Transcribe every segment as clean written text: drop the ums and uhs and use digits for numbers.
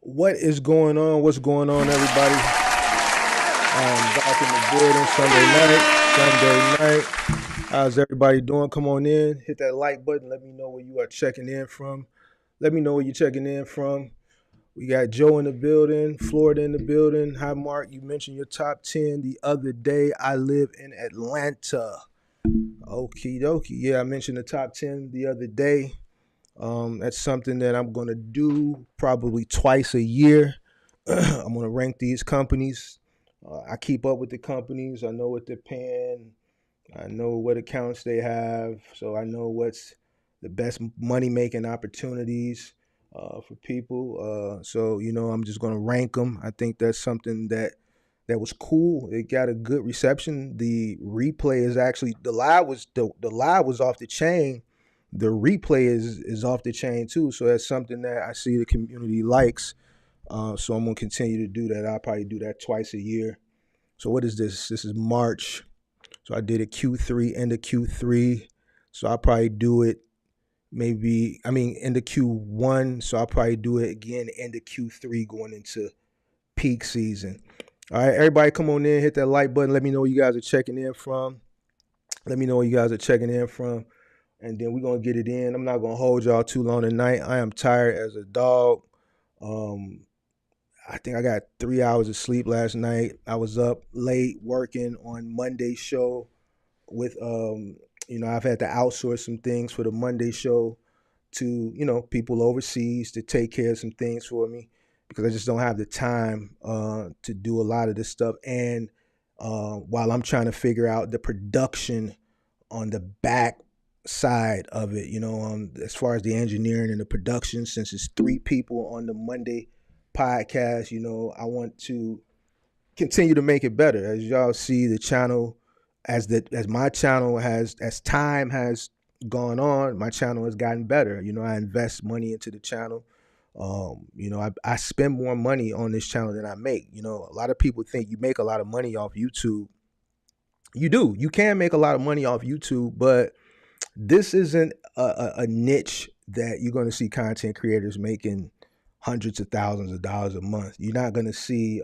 What is going on? What's going on, everybody? Back in the building Sunday night. Sunday night. How's everybody doing? Come on in. Hit that like button. Let me know where you are checking in from. Let me know where you're checking in from. We got Joe in the building, Florida in the building. Hi, Mark. You mentioned your top 10 the other day. I live in Atlanta. Okie dokie. Yeah, I mentioned the top 10 the other day. That's something that I'm going to do probably twice a year. I'm going to rank these companies. I keep up with the companies. I know what they're paying. I know what accounts they have. So I know what's the best money making opportunities for people. So I'm just going to rank them. I think that's something that was cool. It got a good reception. The replay is actually the live was off the chain. The replay is off the chain too. So that's something that I see the community likes. So I'm gonna continue to do that. I'll probably do that twice a year. So what is this? This is March. So I did it Q3, end of Q3. So I'll probably do it end of Q1. So I'll probably do it again end of Q3 going into peak season. All right, everybody come on in, hit that like button. Let me know where you guys are checking in from. Let me know where you guys are checking in from. And then we're gonna get it in. I'm not gonna hold y'all too long tonight. I am tired as a dog. Um, I think I got 3 hours of sleep last night. I was up late working on Monday's show with I've had to outsource some things for the Monday show to, people overseas to take care of some things for me because I just don't have the time to do a lot of this stuff. And while I'm trying to figure out the production on the back side of it, as far as the engineering and the production, since it's three people on the Monday podcast, I want to continue to make it better. As y'all see, the channel, as my channel has, as time has gone on, my channel has gotten better. I invest money into the channel. I spend more money on this channel than I make. A lot of people think you make a lot of money off YouTube. You do. You can make a lot of money off YouTube, but this isn't a niche that you're going to see content creators making hundreds of thousands of dollars a month. You're not going to see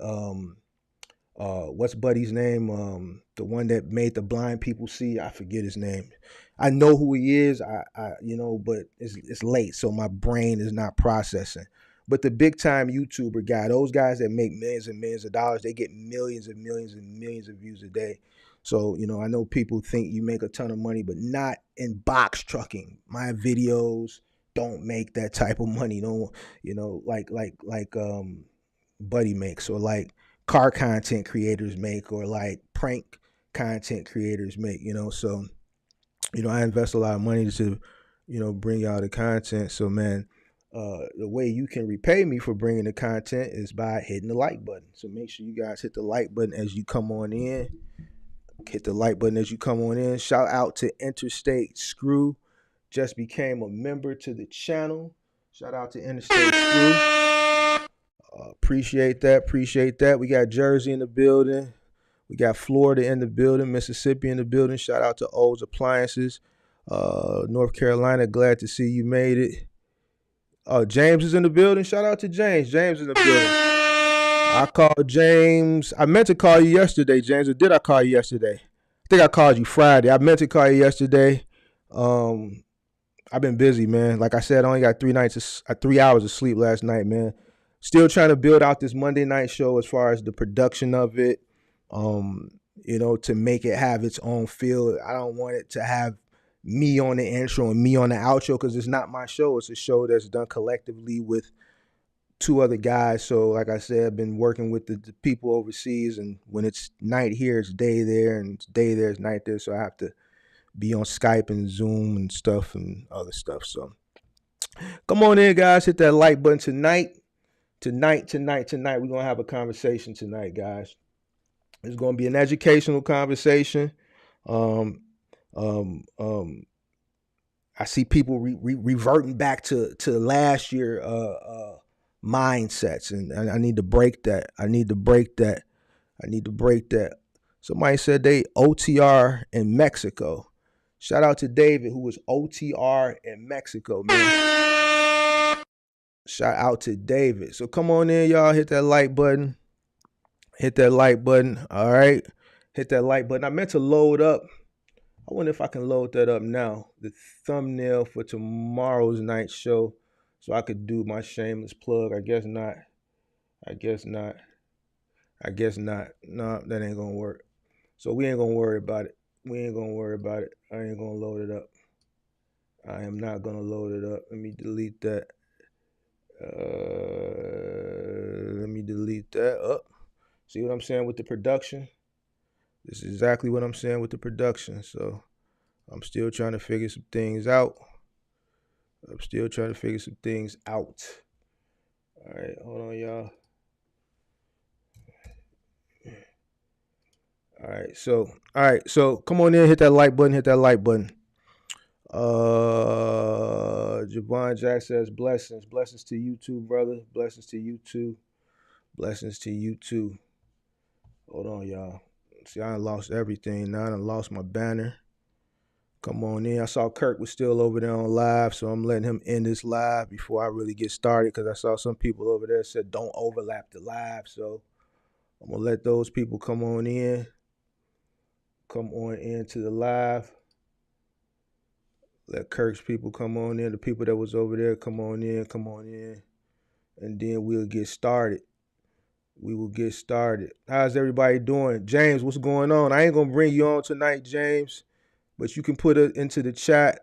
what's Buddy's name? The one that made the blind people see. I forget his name. I know who he is. But it's late, so my brain is not processing. But the big time YouTuber guy, those guys that make millions and millions of dollars, they get millions and millions and millions of views a day. So, I know people think you make a ton of money, but not in box trucking. My videos don't make that type of money. No, like Buddy makes, or like car content creators make, or like prank content creators make, So, I invest a lot of money to, bring y'all the content. So, man, the way you can repay me for bringing the content is by hitting the like button. So make sure you guys hit the like button as you come on in. Hit the like button as you come on in. Shout out to Interstate Screw. Just became a member to the channel. Shout out to Interstate Screw. Appreciate that. Appreciate that. We got Jersey in the building. We got Florida in the building. Mississippi in the building. Shout out to O's Appliances. North Carolina, glad to see you made it. James is in the building. Shout out to James. James is in the building. I called James. I meant to call you yesterday, James. Or did I call you yesterday? I think I called you Friday. I meant to call you yesterday. I've been busy, man. Like I said, I only got 3 hours of sleep last night, man. Still trying to build out this Monday night show as far as the production of it. To make it have its own feel. I don't want it to have me on the intro and me on the outro because it's not my show. It's a show that's done collectively with two other guys. So like I said, I've been working with the people overseas, and when it's night here, it's day there, and it's day there, it's night there. So I have to be on Skype and Zoom and stuff and other stuff. So come on in, guys. Hit that like button tonight. Tonight. We're going to have a conversation tonight, guys. It's going to be an educational conversation. I see people reverting back to last year mindsets, and I need to break that. I need to break that. Somebody said they OTR in Mexico. Shout out to David, who was OTR in Mexico, man. Shout out to David. So come on in, y'all. Hit that like button. Hit that like button. All right. Hit that like button. I meant to load up. I wonder if I can load that up now. The thumbnail for tomorrow's night show. So I could do my shameless plug. I guess not. I guess not. I guess not. No, that ain't gonna work. So we ain't gonna worry about it. We ain't gonna worry about it. I ain't gonna load it up. I am not gonna load it up. Let me delete that. Let me delete that up. See what I'm saying with the production? This is exactly what I'm saying with the production. So I'm still trying to figure some things out. All right, hold on, y'all. All right, so come on in, hit that like button. Javon Jack says blessings to you too, brother. Blessings to you too. Hold on, y'all. See, I done lost everything. Now I done lost my banner. Come on in. I saw Kirk was still over there on live, so I'm letting him end this live before I really get started because I saw some people over there said don't overlap the live. So I'm going to let those people come on in. Come on into the live. Let Kirk's people come on in. The people that was over there, come on in. And then we'll get started. We will get started. How's everybody doing? James, what's going on? I ain't going to bring you on tonight, James, but you can put it into the chat.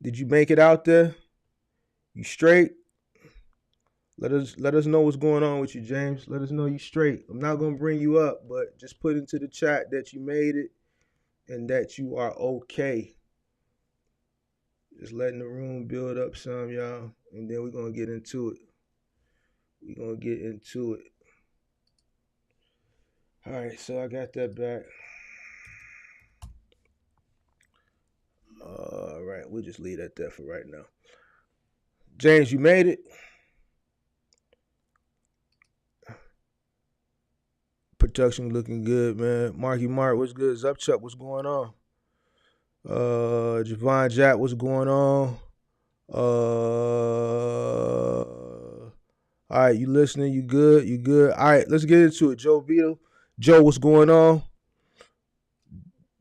Did you make it out there? You straight? Let us know what's going on with you, James. Let us know you straight. I'm not going to bring you up, but just put into the chat that you made it and that you are okay. Just letting the room build up some, y'all, and then we're going to get into it. All right, so I got that back. All right, we'll just leave that there for right now. James, you made it? Production looking good, man. Marky Mark, what's good? Zupchuck, what's going on? Javon Jack, what's going on? All right, you listening? You good? All right, let's get into it. Joe Vito. Joe, what's going on?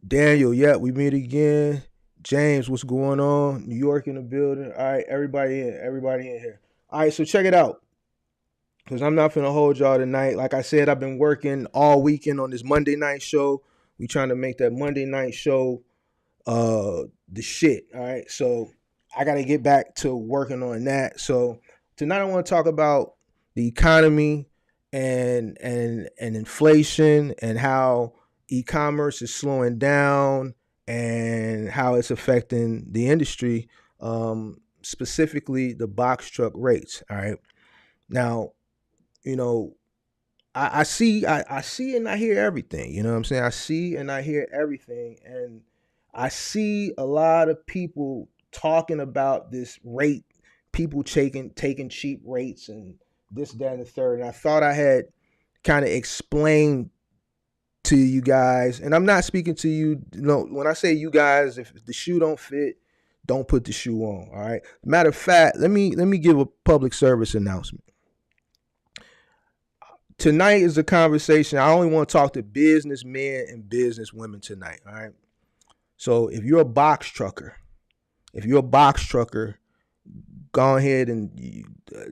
Daniel, yeah, we meet again. James, what's going on? New York in the building. All right, everybody in here. All right, so check it out. Because I'm not finna hold y'all tonight. Like I said, I've been working all weekend on this Monday night show. We trying to make that Monday night show the shit. All right, so I got to get back to working on that. So tonight I want to talk about the economy and inflation and how e-commerce is slowing down and how it's affecting the industry, specifically the box truck rates. All right, now you know I see and I hear everything. You know what I'm saying? I see and I hear everything, and I see a lot of people talking about this rate, people taking cheap rates and this, that, and the third. And I thought I had kind of explained to you guys, and I'm not speaking to you. You know, when I say you guys, if the shoe don't fit, don't put the shoe on. All right. Matter of fact, let me give a public service announcement. Tonight is a conversation. I only want to talk to businessmen and businesswomen tonight. All right. So if you're a box trucker, go ahead and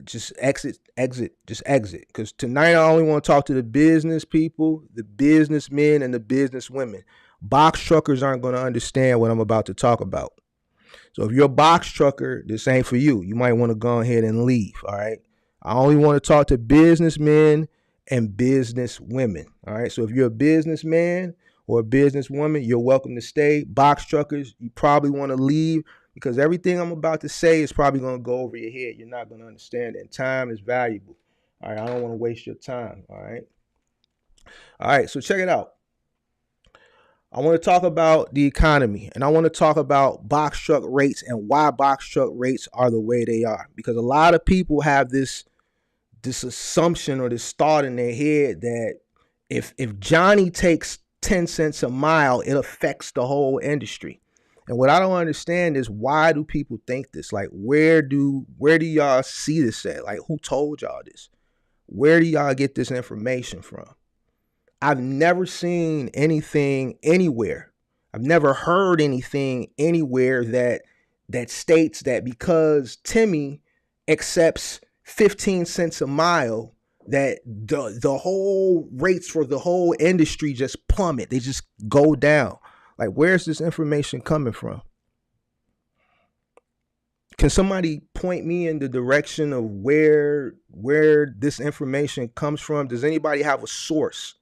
just exit. Because tonight I only want to talk to the business people, the businessmen, and the businesswomen. Box truckers aren't going to understand what I'm about to talk about. So if you're a box trucker, this ain't for you. You might want to go ahead and leave. All right. I only want to talk to businessmen and businesswomen. All right. So if you're a businessman or a businesswoman, you're welcome to stay. Box truckers, you probably want to leave because everything I'm about to say is probably going to go over your head. You're not going to understand it. And time is valuable. All right. I don't want to waste your time. All right. All right. So check it out. I want to talk about the economy, and I want to talk about box truck rates and why box truck rates are the way they are. Because a lot of people have this assumption or this thought in their head that if Johnny takes 10 cents a mile, it affects the whole industry. And what I don't understand is, why do people think this? Like, where do y'all see this at? Like, who told y'all this? Where do y'all get this information from? I've never seen anything anywhere. I've never heard anything anywhere that states that because Timmy accepts 15 cents a mile, that the whole rates for the whole industry just plummet. They just go down. Like, where's this information coming from? Can somebody point me in the direction of where this information comes from? Does anybody have a source?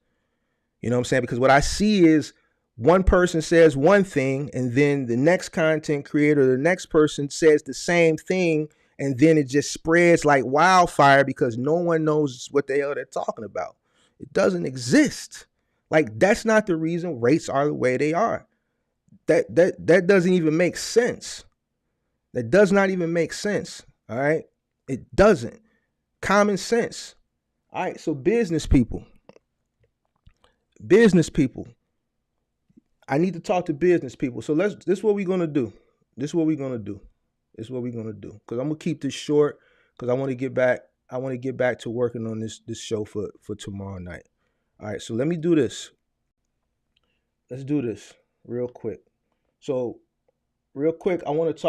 You know what I'm saying? Because what I see is one person says one thing, and then the next content creator, the next person says the same thing, and then it just spreads like wildfire because no one knows what the hell they're talking about. It doesn't exist. Like, that's not the reason rates are the way they are. That doesn't even make sense. That does not even make sense. All right. It doesn't. Common sense. All right. So business people. I need to talk to business people. So this is what we're going to do. Because I'm going to keep this short because I want to get back to working on this show for tomorrow night. All right. So let me do this. Let's do this real quick. So real quick, I want to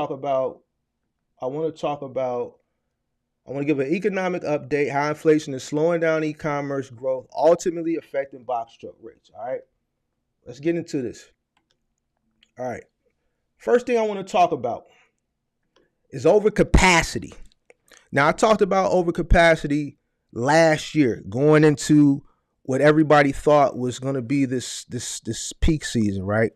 give an economic update, how inflation is slowing down e-commerce growth, ultimately affecting box truck rates. All right, let's get into this. All right, first thing I want to talk about is overcapacity. Now, I talked about overcapacity last year, going into what everybody thought was going to be this peak season, right?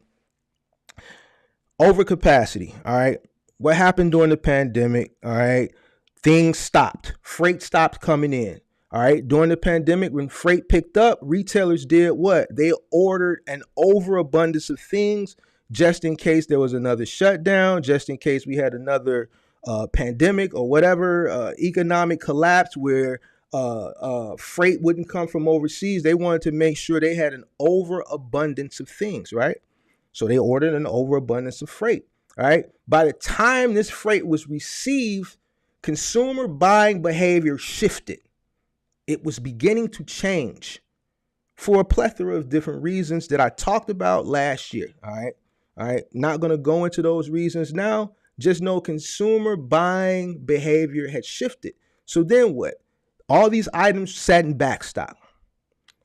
Overcapacity, all right? What happened during the pandemic, all right? Things stopped. Freight stopped coming in, all right? During the pandemic, when freight picked up, retailers did what? They ordered an overabundance of things just in case there was another shutdown, just in case we had another pandemic or whatever, economic collapse where freight wouldn't come from overseas. They wanted to make sure they had an overabundance of things, right? So they ordered an overabundance of freight, all right? By the time this freight was received, consumer buying behavior shifted. It was beginning to change for a plethora of different reasons that I talked about last year, all right? All right, not going to go into those reasons now. Just know consumer buying behavior had shifted. So then what? All these items sat in backstock.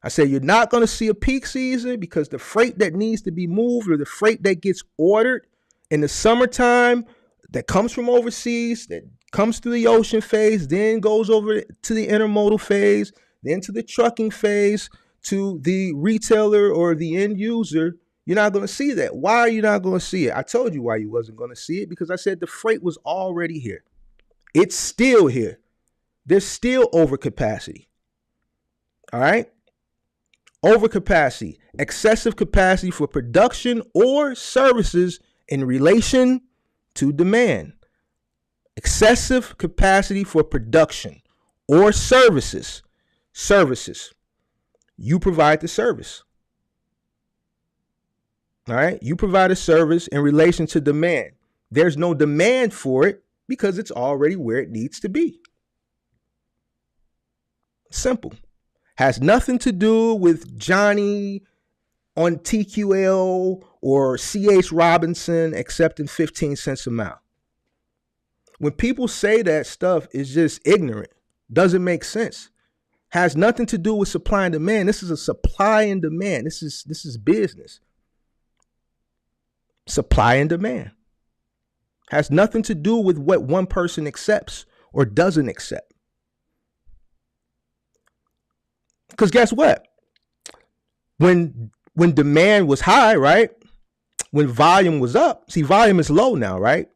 I said, you're not going to see a peak season because the freight that needs to be moved or the freight that gets ordered in the summertime that comes from overseas, that comes through the ocean phase, then goes over to the intermodal phase, then to the trucking phase, to the retailer or the end user, you're not going to see that. Why are you not going to see it? I told you why you wasn't going to see it, because I said the freight was already here. It's still here. There's still overcapacity. All right? Overcapacity, excessive capacity for production or services in relation to demand. Excessive capacity for production or services. Services. You provide the service. All right? You provide a service in relation to demand. There's no demand for it because it's already where it needs to be. Simple. Has nothing to do with Johnny on TQL or C.H. Robinson accepting 15 cents a mile. When people say that stuff, is just ignorant. Doesn't make sense. Has nothing to do with supply and demand. This is a supply and demand. This is business. Supply and demand. Has nothing to do with what one person accepts or doesn't accept. Because guess what? When demand was high, right? When volume was up, see, volume is low now, right?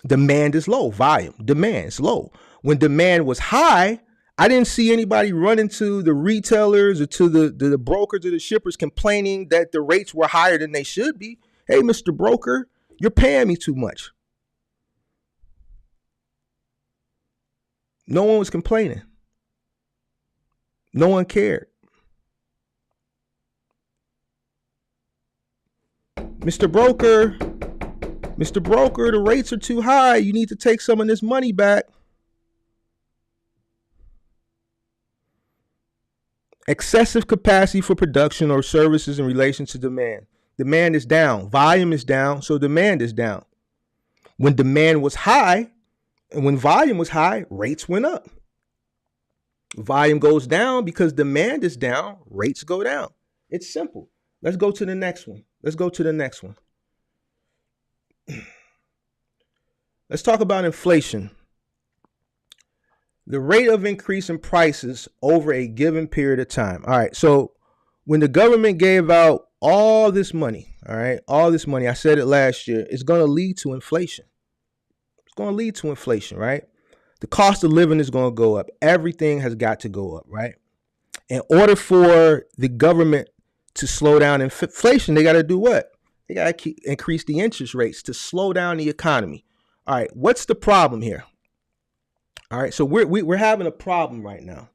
Demand is low. Volume, demand is low. When demand was high, I didn't see anybody running to the retailers or to the brokers or the shippers complaining that the rates were higher than they should be. Hey, Mr. Broker, you're paying me too much. No one was complaining. No one cared. Mr. Broker, Mr. Broker, the rates are too high. You need to take some of this money back. Excessive capacity for production or services in relation to demand. Demand is down. Volume is down, so demand is down. When demand was high and when volume was high, rates went up. Volume goes down because demand is down, rates go down. It's simple. Let's go to the next one. Let's talk about inflation. The rate of increase in prices over a given period of time. All right. So when the government gave out all this money, I said it last year, it's going to lead to inflation. Right? The cost of living is going to go up. Everything has got to go up, right? In order for the government to slow down inflation, they got to do what? They got to increase the interest rates to slow down the economy. All right. What's the problem here? All right, so we're having a problem right now.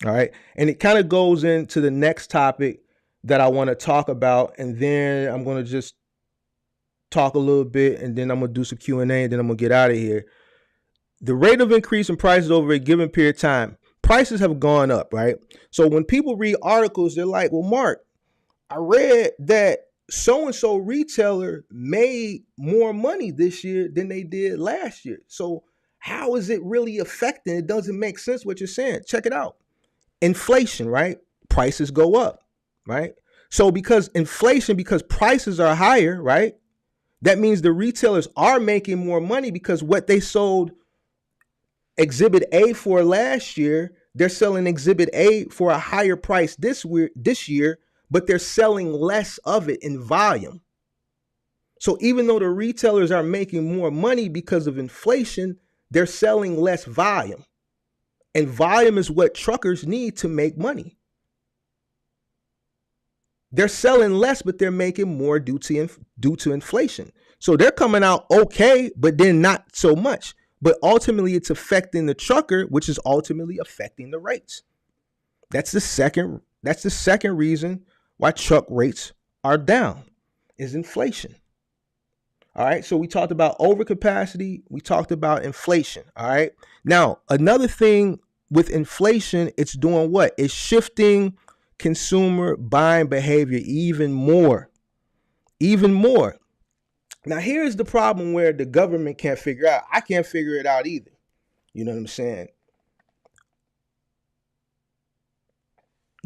All right, and it kind of goes into the next topic that I want to talk about, and then I'm going to just talk a little bit, and then I'm going to do some Q&A, and then I'm going to get out of here. The rate of increase in prices over a given period of time, prices have gone up, right? So when people read articles, they're like, well, Mark, I read that so-and-so retailer made more money this year than they did last year. So how is it really affecting? It doesn't make sense what you're saying. Check it out. Inflation, right? Prices go up, right? So because prices are higher, right? That means the retailers are making more money because what they sold Exhibit A for last year, they're selling Exhibit A for a higher price this year, but they're selling less of it in volume. So even though the retailers are making more money because of inflation, they're selling less volume. And volume is what truckers need to make money. They're selling less, but they're making more due to inflation. So they're coming out okay, but then not so much. But ultimately, it's affecting the trucker, which is ultimately affecting the rates. That's the second reason why truck rates are down, is inflation. All right, so we talked about overcapacity. We talked about inflation. All right, now another thing with inflation, it's doing what? It's shifting consumer buying behavior even more. Now, here's the problem where the government can't figure out. I can't figure it out either. You know what I'm saying?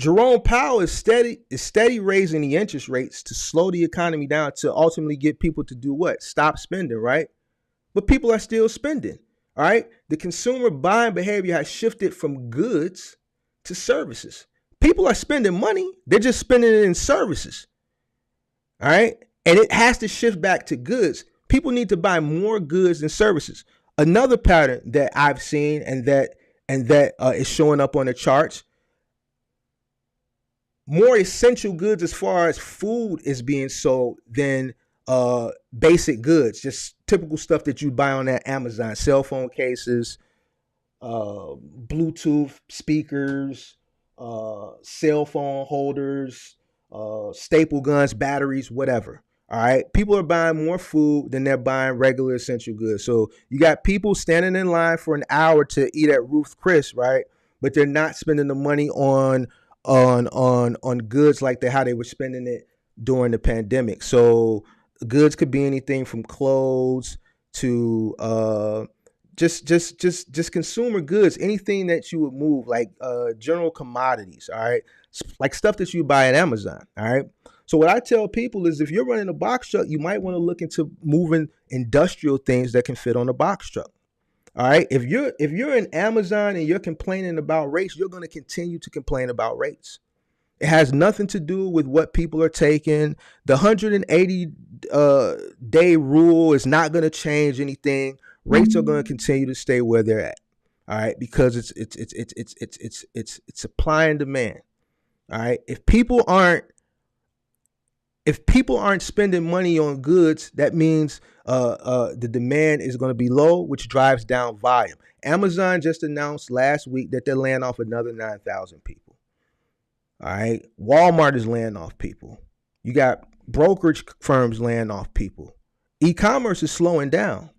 Jerome Powell is steady raising the interest rates to slow the economy down to ultimately get people to do what? Stop spending, right? But people are still spending, all right? The consumer buying behavior has shifted from goods to services. People are spending money. They're just spending it in services, all right? And it has to shift back to goods. People need to buy more goods and services. Another pattern that I've seen and that is showing up on the charts, more essential goods as far as food is being sold than basic goods, just typical stuff that you buy on that Amazon, cell phone cases, Bluetooth speakers, cell phone holders, staple guns, batteries, whatever. All right. People are buying more food than they're buying regular essential goods. So you got people standing in line for an hour to eat at Ruth's Chris, right? But they're not spending the money on goods like how they were spending it during the pandemic. So goods could be anything from clothes to just consumer goods, anything that you would move, like general commodities, all right? Like stuff that you buy at Amazon, all right? So what I tell people is if you're running a box truck, you might want to look into moving industrial things that can fit on a box truck. All right. If you're in Amazon and you're complaining about rates, you're going to continue to complain about rates. It has nothing to do with what people are taking. The 180 day rule is not going to change anything. Rates are going to continue to stay where they're at. All right, because it's supply and demand. All right. If people aren't spending money on goods, that means the demand is going to be low, which drives down volume. Amazon just announced last week that they're laying off another 9,000 people. All right. Walmart is laying off people. You got brokerage firms laying off people. E-commerce is slowing down.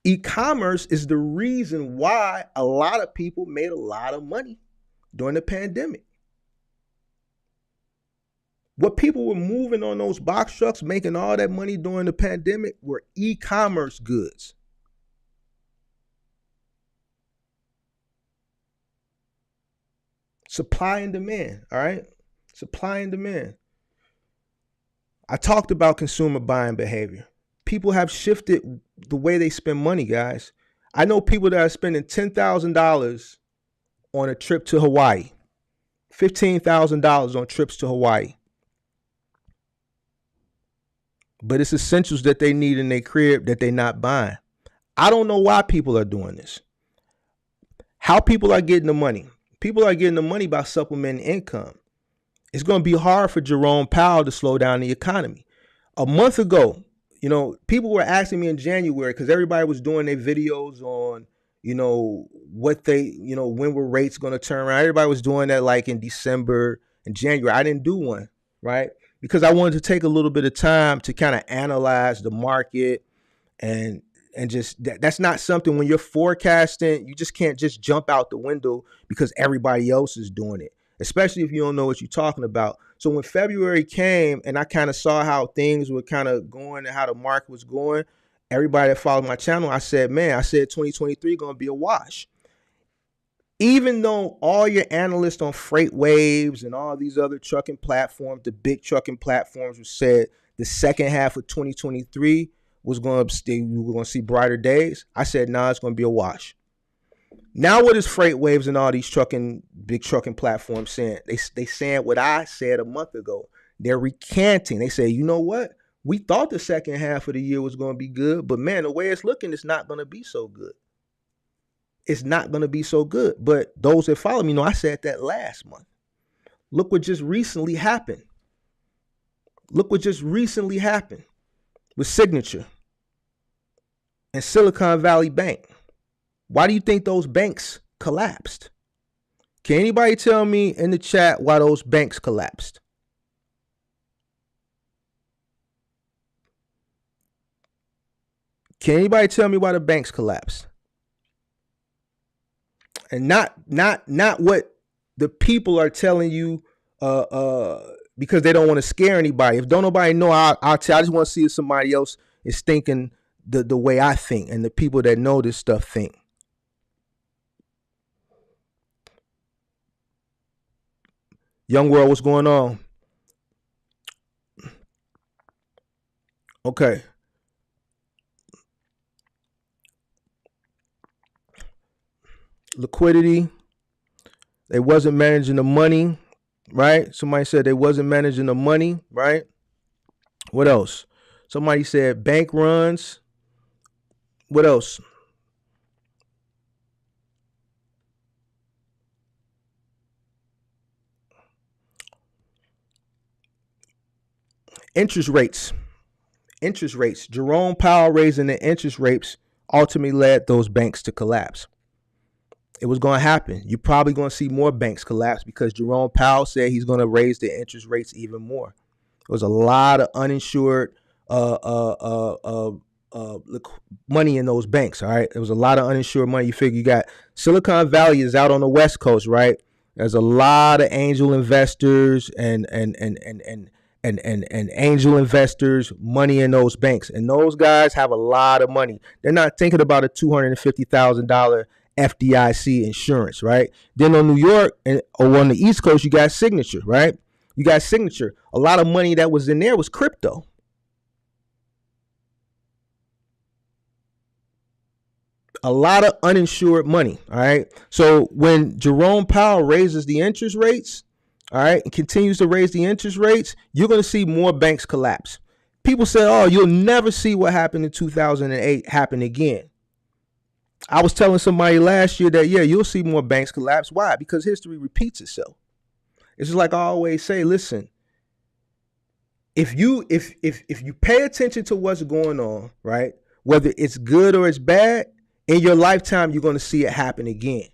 E-commerce is the reason why a lot of people made a lot of money during the pandemic. What people were moving on those box trucks, making all that money during the pandemic, were e-commerce goods. Supply and demand, all right? Supply and demand. I talked about consumer buying behavior. People have shifted the way they spend money, guys. I know people that are spending $10,000 on a trip to Hawaii, $15,000 on trips to Hawaii. But it's essentials that they need in their crib that they're not buying. I don't know why people are doing this. How people are getting the money. People are getting the money by supplementing income. It's going to be hard for Jerome Powell to slow down the economy. A month ago, people were asking me in January, because everybody was doing their videos on, what they, when were rates going to turn around. Everybody was doing that like in December and January. I didn't do one, right? Because I wanted to take a little bit of time to kind of analyze the market and just that's not something when you're forecasting, you just can't just jump out the window because everybody else is doing it, especially if you don't know what you're talking about. So when February came and I kind of saw how things were kind of going and how the market was going, everybody that followed my channel, I said 2023 going to be a wash. Even though all your analysts on Freight Waves and all these other trucking platforms, the big trucking platforms, said the second half of 2023 was going to we were going to see brighter days. I said, it's going to be a wash. Now, what is Freight Waves and all these big trucking platforms saying? They saying what I said a month ago. They're recanting. They say, you know what? We thought the second half of the year was going to be good, but man, the way it's looking, it's not going to be so good. It's not going to be so good. But those that follow me know I said that last month. Look what just recently happened. Look what just recently happened with Signature and Silicon Valley Bank. Why do you think those banks collapsed? Can anybody tell me in the chat why those banks collapsed? Can anybody tell me why the banks collapsed? And not what the people are telling you because they don't want to scare anybody. If don't nobody know, I'll tell. I just want to see if somebody else is thinking the way I think and the people that know this stuff think. Young World, what's going on? Okay. Liquidity. They wasn't managing the money, right? Somebody said they wasn't managing the money, right? What else? Somebody said bank runs. What else? Interest rates. Jerome Powell raising the interest rates ultimately led those banks to collapse. It was going to happen. You're probably going to see more banks collapse because Jerome Powell said he's going to raise the interest rates even more. There was a lot of uninsured money in those banks. All right, there was a lot of uninsured money. You figure you got Silicon Valley is out on the West Coast, right? There's a lot of angel investors and angel investors, money in those banks, and those guys have a lot of money. They're not thinking about a $250,000 FDIC insurance, right? Then on New York or on the East Coast, you got Signature, right? You got Signature. A lot of money that was in there was crypto. A lot of uninsured money, all right? So when Jerome Powell raises the interest rates, all right, and continues to raise the interest rates, you're going to see more banks collapse. People say, you'll never see what happened in 2008 happen again. I was telling somebody last year that, you'll see more banks collapse. Why? Because history repeats itself. It's just like I always say, listen, if you pay attention to what's going on, right, whether it's good or it's bad, in your lifetime, you're going to see it happen again.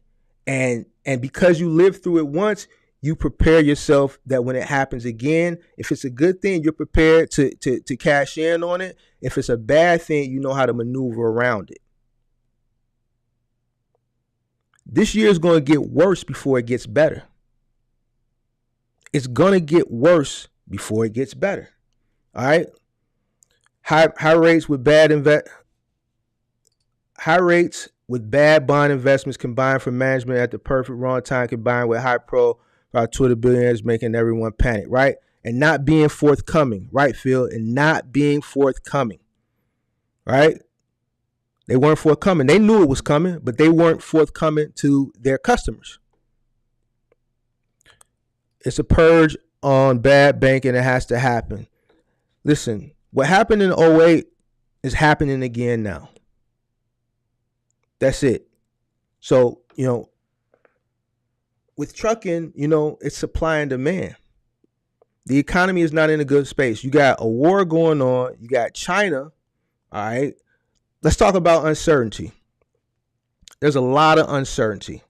And because you lived through it once, you prepare yourself that when it happens again, if it's a good thing, you're prepared to cash in on it. If it's a bad thing, you know how to maneuver around it. This year is going to get worse before it gets better. It's going to get worse before it gets better. All right. High rates with bad bond investments combined for management at the perfect wrong time, combined with high profile Twitter billionaires making everyone panic, right? And not being forthcoming, right, Phil? And not being forthcoming, right? They weren't forthcoming. They knew it was coming, but they weren't forthcoming to their customers. It's a purge on bad banking. It has to happen. Listen, what happened in 08 is happening again now. That's it. So, with trucking, it's supply and demand. The economy is not in a good space. You got a war going on. You got China. All right. Let's talk about uncertainty. There's a lot of uncertainty.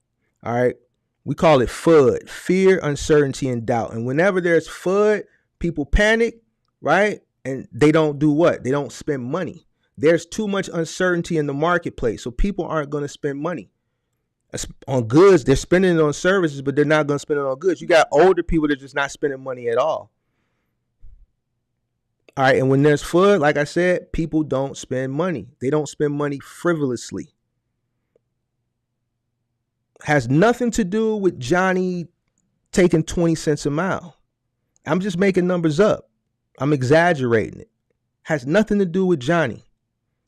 All right. We call it FUD, fear, uncertainty, and doubt. And whenever there's FUD, people panic, right? And they don't do what? They don't spend money. There's too much uncertainty in the marketplace, so people aren't going to spend money on goods. They're spending it on services, but they're not going to spend it on goods. You got older people that are just not spending money at all. All right, and when there's FUD, like I said, people don't spend money. They don't spend money frivolously. Has nothing to do with Johnny taking 20 cents a mile. I'm just making numbers up. I'm exaggerating it. Has nothing to do with Johnny.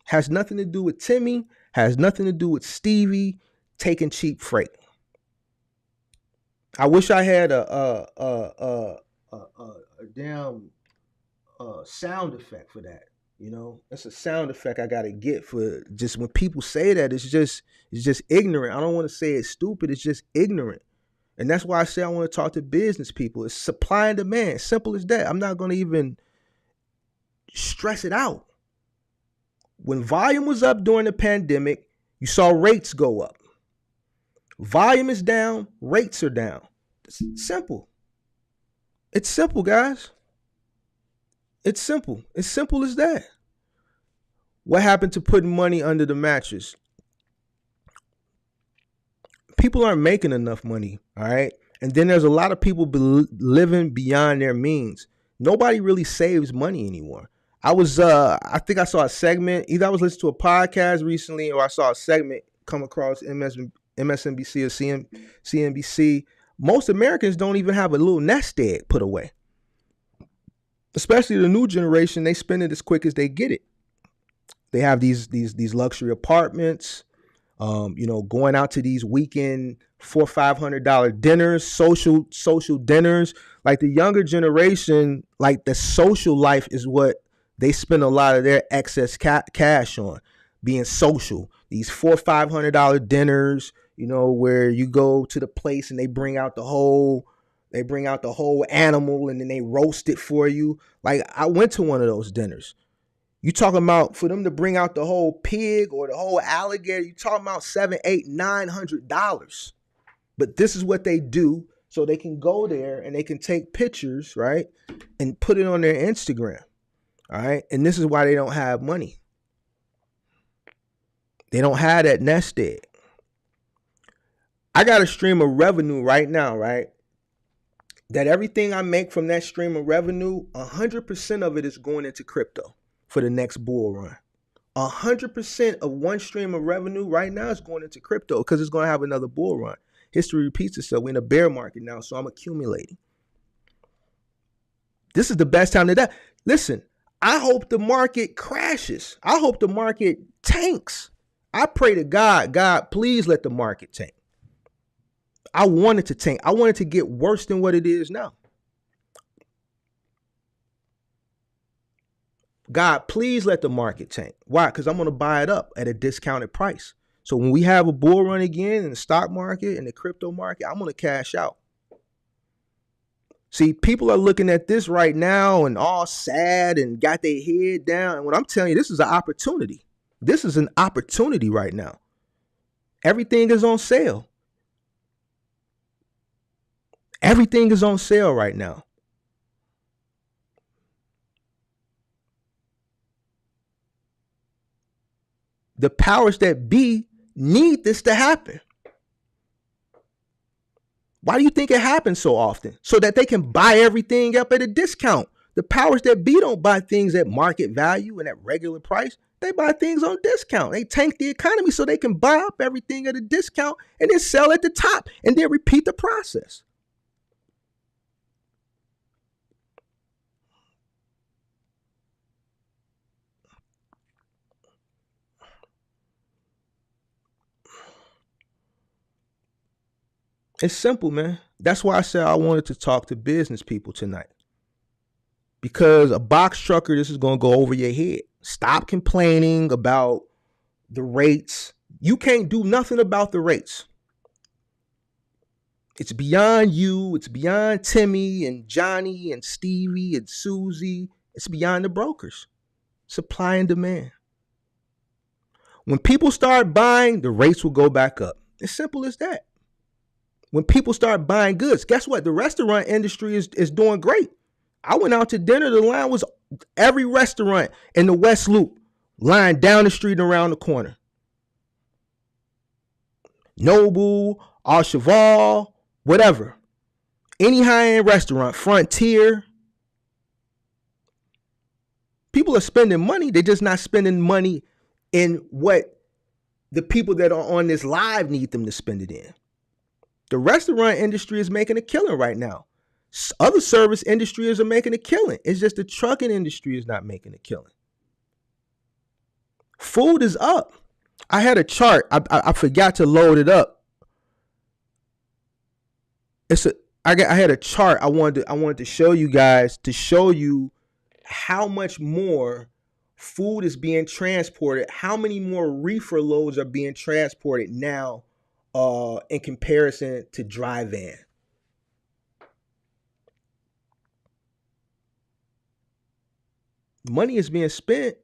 Has nothing to do with Timmy. Has nothing to do with Stevie taking cheap freight. I wish I had a damn sound effect for that. That's a sound effect I gotta get for just when people say that. It's just ignorant. I don't want to say it's stupid. It's just ignorant. And that's why I say I want to talk to business people. It's supply and demand. Simple as that. I'm not going to even stress it out. When volume was up during the pandemic, you saw rates go up. Volume is down, rates are down. It's simple. It's simple, guys. It's simple. It's simple as that. What happened to putting money under the mattress? People aren't making enough money, all right? And then there's a lot of people living beyond their means. Nobody really saves money anymore. I think I saw a segment, either I was listening to a podcast recently or I saw a segment come across MSNBC or CNBC. Most Americans don't even have a little nest egg put away. Especially the new generation, they spend it as quick as they get it. They have these luxury apartments, going out to these weekend $400-500 dinners, social dinners. Like the younger generation, like the social life is what they spend a lot of their excess cash on, being social. These $400-500 dinners, where you go to the place and they bring out the whole animal and then they roast it for you. Like I went to one of those dinners. You talking about for them to bring out the whole pig or the whole alligator, you talking about $700, $800, $900. But this is what they do so they can go there and they can take pictures, right? And put it on their Instagram. All right. And this is why they don't have money. They don't have that nest egg. I got a stream of revenue right now, right? That everything I make from that stream of revenue, 100% of it is going into crypto for the next bull run. 100% of one stream of revenue right now is going into crypto because it's going to have another bull run. History repeats itself. We're in a bear market now, so I'm accumulating. This is the best time to die. Listen, I hope the market crashes. I hope the market tanks. I pray to God, please let the market tank. I want it to tank. I want it to get worse than what it is now. God, please let the market tank. Why? Because I'm going to buy it up at a discounted price. So when we have a bull run again in the stock market and the crypto market, I'm going to cash out. See, people are looking at this right now and all sad and got their head down. And what I'm telling you, this is an opportunity. This is an opportunity right now. Everything is on sale. Everything is on sale right now. The powers that be need this to happen. Why do you think it happens so often? So that they can buy everything up at a discount. The powers that be don't buy things at market value and at regular price. They buy things on discount. They tank the economy so they can buy up everything at a discount and then sell at the top and then repeat the process. It's simple, man. That's why I said I wanted to talk to business people tonight. Because a box trucker, this is going to go over your head. Stop complaining about the rates. You can't do nothing about the rates. It's beyond you. It's beyond Timmy and Johnny and Stevie and Susie. It's beyond the brokers. Supply and demand. When people start buying, the rates will go back up. As simple as that. When people start buying goods, guess what? The restaurant industry is doing great. I went out to dinner. The line was every restaurant in the West Loop, line down the street and around the corner. Noble, Al Cheval, whatever. Any high-end restaurant, Frontier. People are spending money. They're just not spending money in what the people that are on this live need them to spend it in. The restaurant industry is making a killing right now. Other service industries are making a killing. It's just the trucking industry is not making a killing. Food is up. I had a chart. I forgot to load it up. I had a chart I wanted to show you guys, to show you how much more food is being transported, how many more reefer loads are being transported now in comparison to dry van. Money is being spent.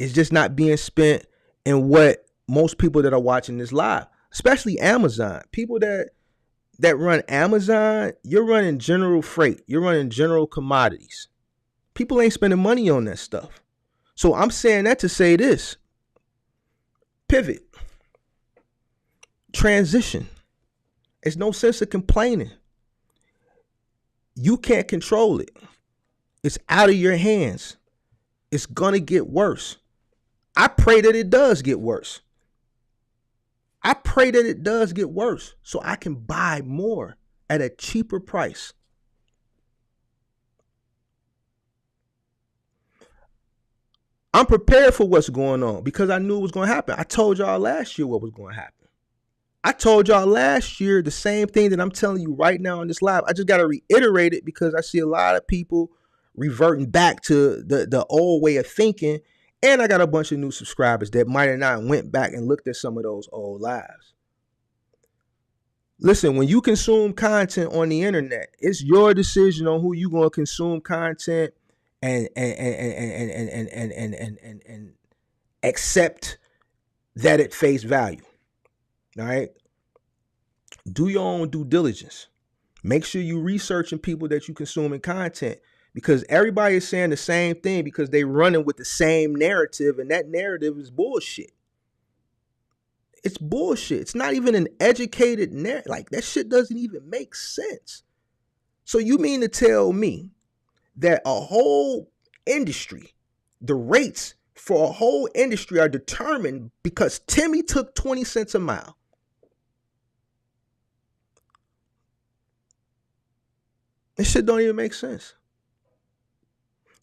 It's just not being spent in what most people that are watching this live, especially Amazon. People that run Amazon, you're running general freight. You're running general commodities. People ain't spending money on that stuff. So I'm saying that to say this. Pivot. Transition. There's no sense of complaining. You can't control it. It's out of your hands. It's going to get worse. I pray that it does get worse. I pray that it does get worse so I can buy more at a cheaper price. I'm prepared for what's going on because I knew it was going to happen. I told y'all last year what was going to happen. I told y'all last year the same thing that I'm telling you right now on this live. I just got to reiterate it because I see a lot of people reverting back to the old way of thinking. And I got a bunch of new subscribers that might have not went back and looked at some of those old lives. Listen, when you consume content on the internet, it's your decision on who you going to consume content and accept that at face value. All right. Do your own due diligence. Make sure you researching people that you consuming content, because everybody is saying the same thing because they running with the same narrative, and that narrative is bullshit. It's bullshit. It's not even an educated narrative. Like, that shit doesn't even make sense. So you mean to tell me that a whole industry, the rates for a whole industry are determined because Timmy took 20 cents a mile? This shit don't even make sense.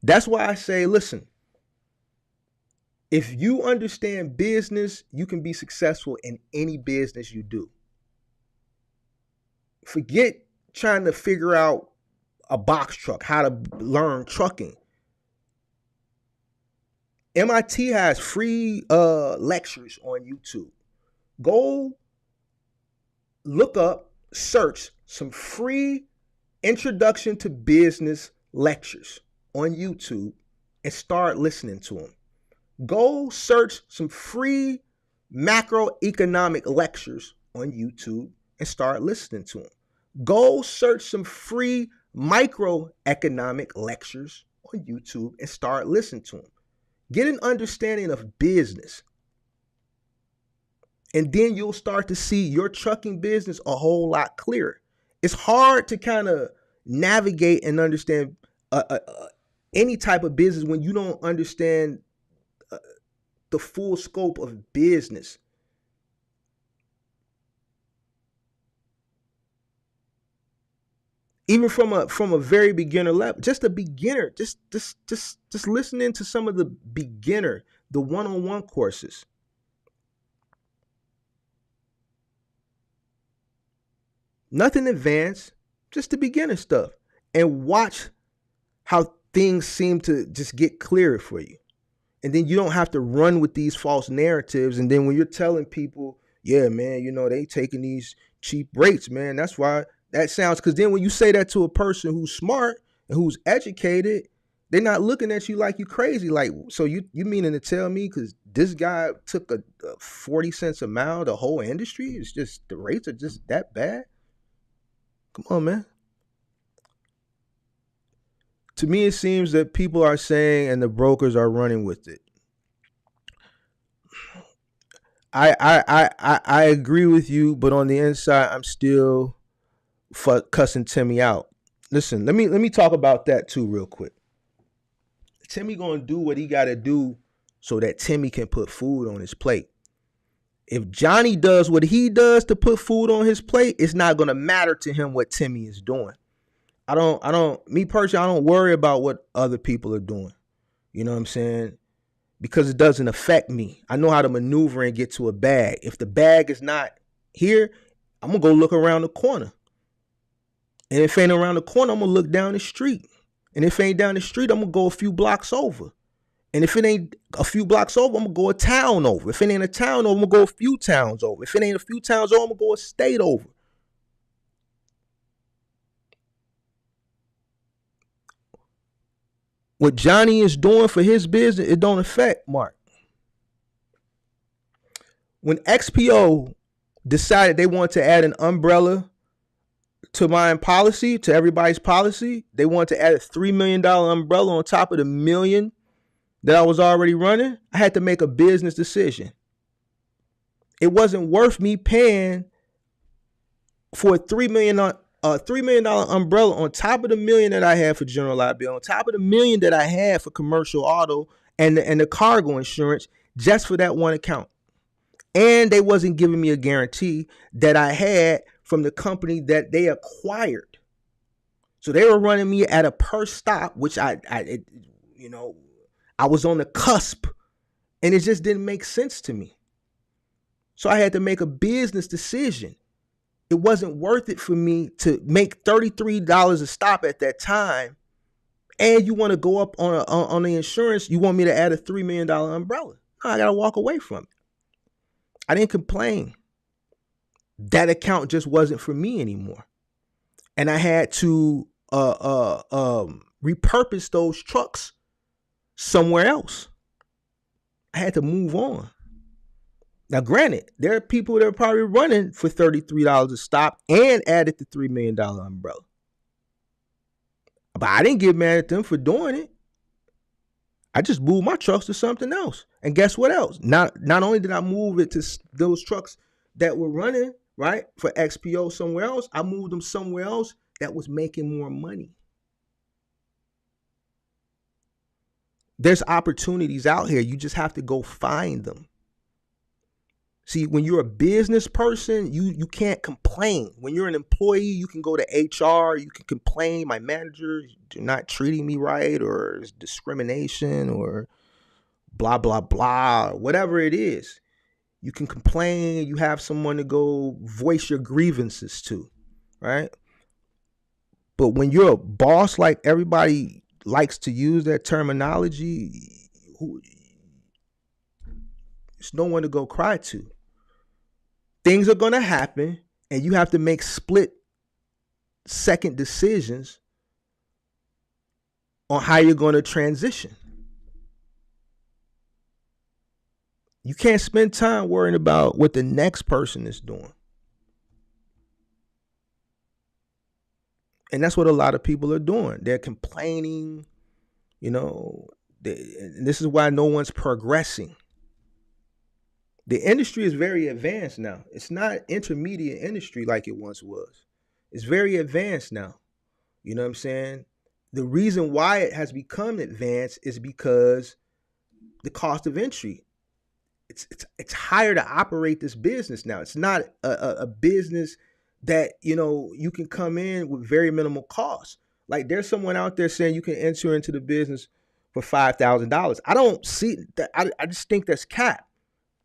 That's why I say, listen, if you understand business, you can be successful in any business you do. Forget trying to figure out a box truck, how to learn trucking. MIT has free lectures on YouTube. Go look up, search some free introduction to business lectures on YouTube and start listening to them. Go search some free macroeconomic lectures on YouTube and start listening to them. Go search some free microeconomic lectures on YouTube and start listening to them. Get an understanding of business. And then you'll start to see your trucking business a whole lot clearer. It's hard to kind of navigate and understand any type of business when you don't understand the full scope of business. Even from a very beginner level, just a beginner, just listening to some of the beginner, the one-on-one courses. Nothing advanced, just the beginner stuff. And watch how things seem to just get clearer for you. And then you don't have to run with these false narratives. And then when you're telling people, yeah, man, they taking these cheap rates, man, that's why that sounds, because then when you say that to a person who's smart and who's educated, they're not looking at you like you crazy. Like, so you meaning to tell me because this guy took a 40 cents a mile, the whole industry? It's just the rates are just that bad? Come on, man. To me, it seems that people are saying, and the brokers are running with it. I agree with you, but on the inside, I'm still cussing Timmy out. Listen, let me talk about that too real quick. Timmy gonna do what he gotta do so that Timmy can put food on his plate. If Johnny does what he does to put food on his plate, it's not gonna matter to him what Timmy is doing. Me personally, I don't worry about what other people are doing. You know what I'm saying? Because it doesn't affect me. I know how to maneuver and get to a bag. If the bag is not here, I'm going to go look around the corner. And if it ain't around the corner, I'm going to look down the street. And if it ain't down the street, I'm going to go a few blocks over. And if it ain't a few blocks over, I'm going to go a town over. If it ain't a town over, I'm going to go a few towns over. If it ain't a few towns over, I'm going to go a state over. What Johnny is doing for his business, it don't affect Mark. When XPO decided they wanted to add an umbrella to my policy, to everybody's policy, they wanted to add a $3 million umbrella on top of the $1 million that I was already running. I had to make a business decision. It wasn't worth me paying for a $3 million umbrella on top of the $1 million that I had for general liability, on top of the $1 million that I had for commercial auto and the cargo insurance, just for that one account. And they wasn't giving me a guarantee that I had from the company that they acquired. So they were running me at a per stop, which I was on the cusp, and it just didn't make sense to me. So I had to make a business decision. It wasn't worth it for me to make $33 a stop at that time. And you want to go up on the insurance, you want me to add a $3 million umbrella. No, I got to walk away from it. I didn't complain. That account just wasn't for me anymore. And I had to repurpose those trucks somewhere else. I had to move on. Now, granted, there are people that are probably running for $33 a stop and added the $3 million umbrella. But I didn't get mad at them for doing it. I just moved my trucks to something else. And guess what else? Not only did I move it to those trucks that were running, right, for XPO somewhere else, I moved them somewhere else that was making more money. There's opportunities out here. You just have to go find them. See, when you're a business person, you can't complain. When you're an employee, you can go to HR, you can complain. My manager, they're not treating me right, or it's discrimination, or blah, blah, blah, whatever it is. You can complain. You have someone to go voice your grievances to, right? But when you're a boss, like everybody likes to use that terminology, there's no one to go cry to. Things are going to happen, and you have to make split-second decisions on how you're going to transition. You can't spend time worrying about what the next person is doing. And that's what a lot of people are doing. They're complaining, you know, and this is why no one's progressing. The industry is very advanced now. It's not intermediate industry like it once was. It's very advanced now. You know what I'm saying? The reason why it has become advanced is because the cost of entry. It's higher to operate this business now. It's not a business that you can come in with very minimal cost. Like there's someone out there saying you can enter into the business for $5,000. I don't see that. I just think that's cap.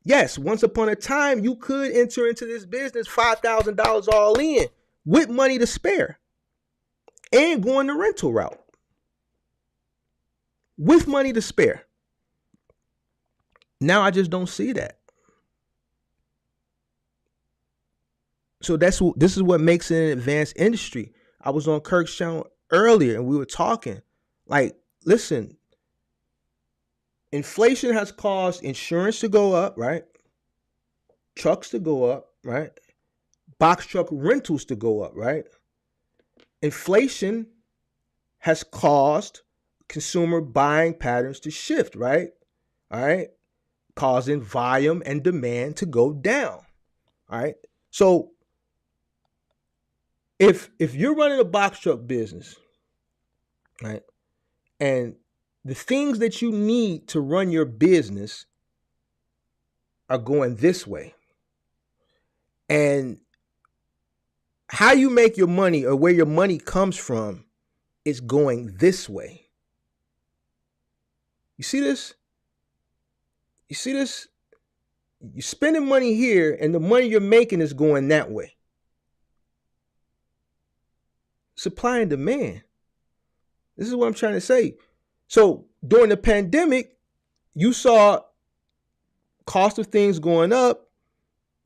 Yes, once upon a time you could enter into this business $5,000 all in with money to spare and going the rental route with money to spare. Now I just don't see that. So this is what makes it an advanced industry. I was on Kirk's channel earlier and we were talking. Like, listen, inflation has caused insurance to go up, right? Trucks to go up, right? Box truck rentals to go up, right? Inflation has caused consumer buying patterns to shift, right? All right. Causing volume and demand to go down. All right. So if you're running a box truck business, right, and the things that you need to run your business are going this way, and how you make your money or where your money comes from is going this way. You see this? You see this? You're spending money here and the money you're making is going that way. Supply and demand. This is what I'm trying to say. So during the pandemic, you saw cost of things going up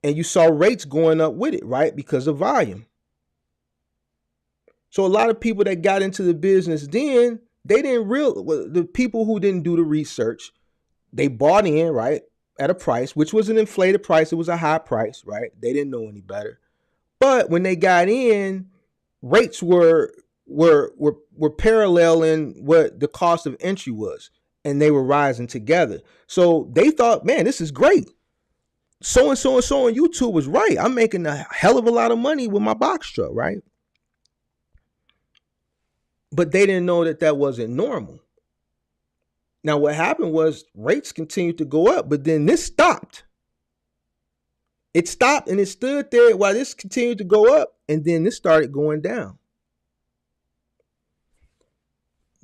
and you saw rates going up with it, right? Because of volume. So a lot of people that got into the business then, they didn't the people who didn't do the research, they bought in, right, at a price, which was an inflated price. It was a high price, right? They didn't know any better. But when they got in, rates were paralleling what the cost of entry was, and they were rising together. So they thought, man, this is great. So and so and so on YouTube was right. I'm making a hell of a lot of money with my box truck, right? But they didn't know that wasn't normal. Now, what happened was rates continued to go up, but then this stopped. It stopped and it stood there while this continued to go up, and then this started going down.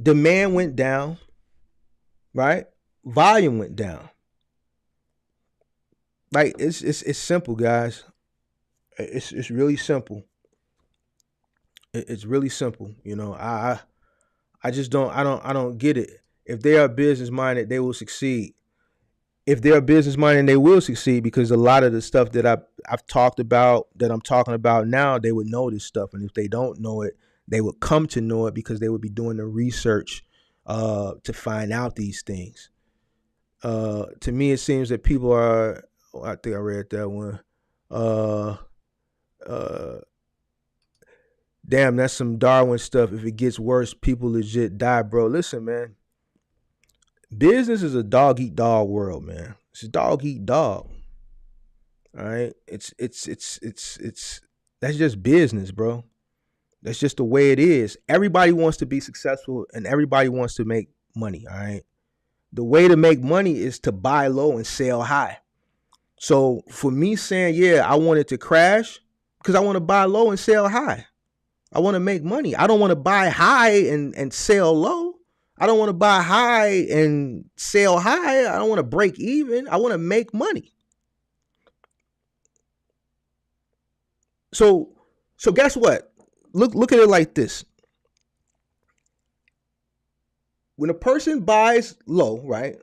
Demand went down, right? Volume went down. Like it's simple, guys. It's really simple. It's really simple. I just don't get it. If they are business minded, they will succeed. If they're business minded, they will succeed because a lot of the stuff that I've talked about, that I'm talking about now, they would know this stuff, and if they don't know it, they would come to know it because they would be doing the research to find out these things. To me, it seems that people are. I think I read that one. Damn, that's some Darwin stuff. If it gets worse, people legit die, bro. Listen, man. Business is a dog eat dog world, man. It's a dog eat dog. All right. It's that's just business, bro. That's just the way it is. Everybody wants to be successful and everybody wants to make money. All right. The way to make money is to buy low and sell high. So for me saying, yeah, I want it to crash because I want to buy low and sell high. I want to make money. I don't want to buy high and sell low. I don't want to buy high and sell high. I don't want to break even. I want to make money. So guess what? Look at it like this. When a person buys low, right,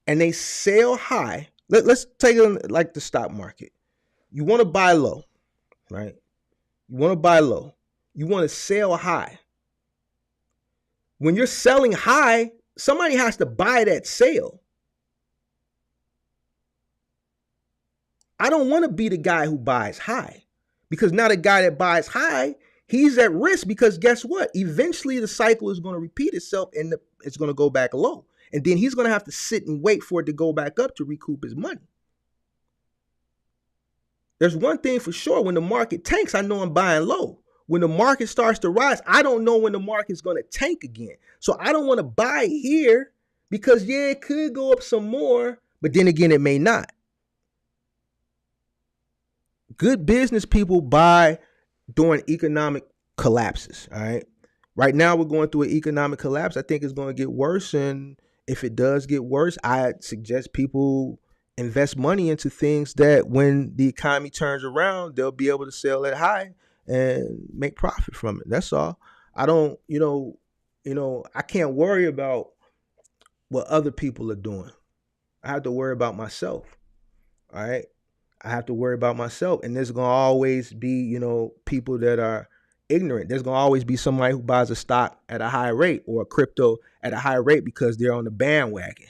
and they sell high, let's take it like the stock market. You want to buy low, right? You want to buy low. You want to sell high. When you're selling high, somebody has to buy that sale. I don't want to be the guy who buys high because now the guy that buys high, He's at risk because guess what? Eventually the cycle is going to repeat itself and it's going to go back low. And then he's going to have to sit and wait for it to go back up to recoup his money. There's one thing for sure. When the market tanks, I know I'm buying low. When the market starts to rise, I don't know when the market's going to tank again. So I don't want to buy here because, yeah, it could go up some more, but then again, it may not. Good business people buy during economic collapses, all right? Right now, we're going through an economic collapse. I think it's going to get worse, and if it does get worse, I suggest people invest money into things that when the economy turns around, they'll be able to sell at high and make profit from it. That's all. I don't, I can't worry about what other people are doing. I have to worry about myself, all right? I have to worry about myself. And there's going to always be, people that are ignorant. There's going to always be somebody who buys a stock at a high rate or a crypto at a high rate because they're on the bandwagon.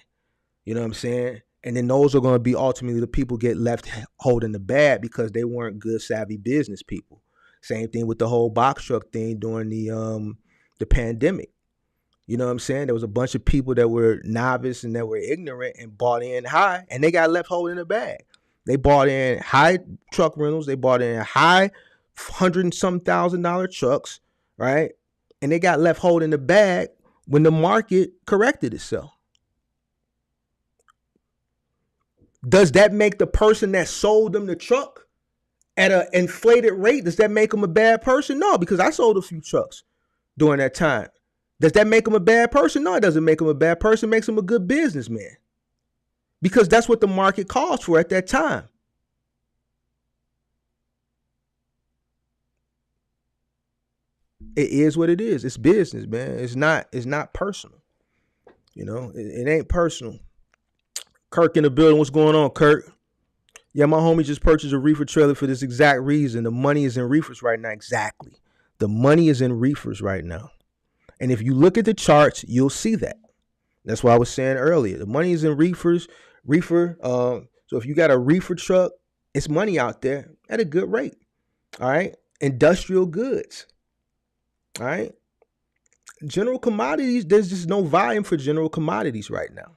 You know what I'm saying? And then those are going to be ultimately the people get left holding the bag because they weren't good, savvy business people. Same thing with the whole box truck thing during the pandemic. You know what I'm saying? There was a bunch of people that were novice and that were ignorant and bought in high, and they got left holding the bag. They bought in high truck rentals. They bought in high $100,000 trucks, right? And they got left holding the bag when the market corrected itself. Does that make the person that sold them the truck at an inflated rate, does that make them a bad person? No, because I sold a few trucks during that time. Does that make them a bad person? No, it doesn't make them a bad person. It makes them a good businessman. Because that's what the market calls for at that time. It is what it is. It's business, man. It's not personal. It ain't personal. Kirk in the building. What's going on, Kirk? Yeah, my homie just purchased a reefer trailer for this exact reason. The money is in reefers right now. Exactly. The money is in reefers right now. And if you look at the charts, you'll see that. That's what I was saying earlier. The money is in reefers. So if you got a reefer truck, it's money out there at a good rate. All right. Industrial goods. All right. General commodities, there's just no volume for general commodities right now.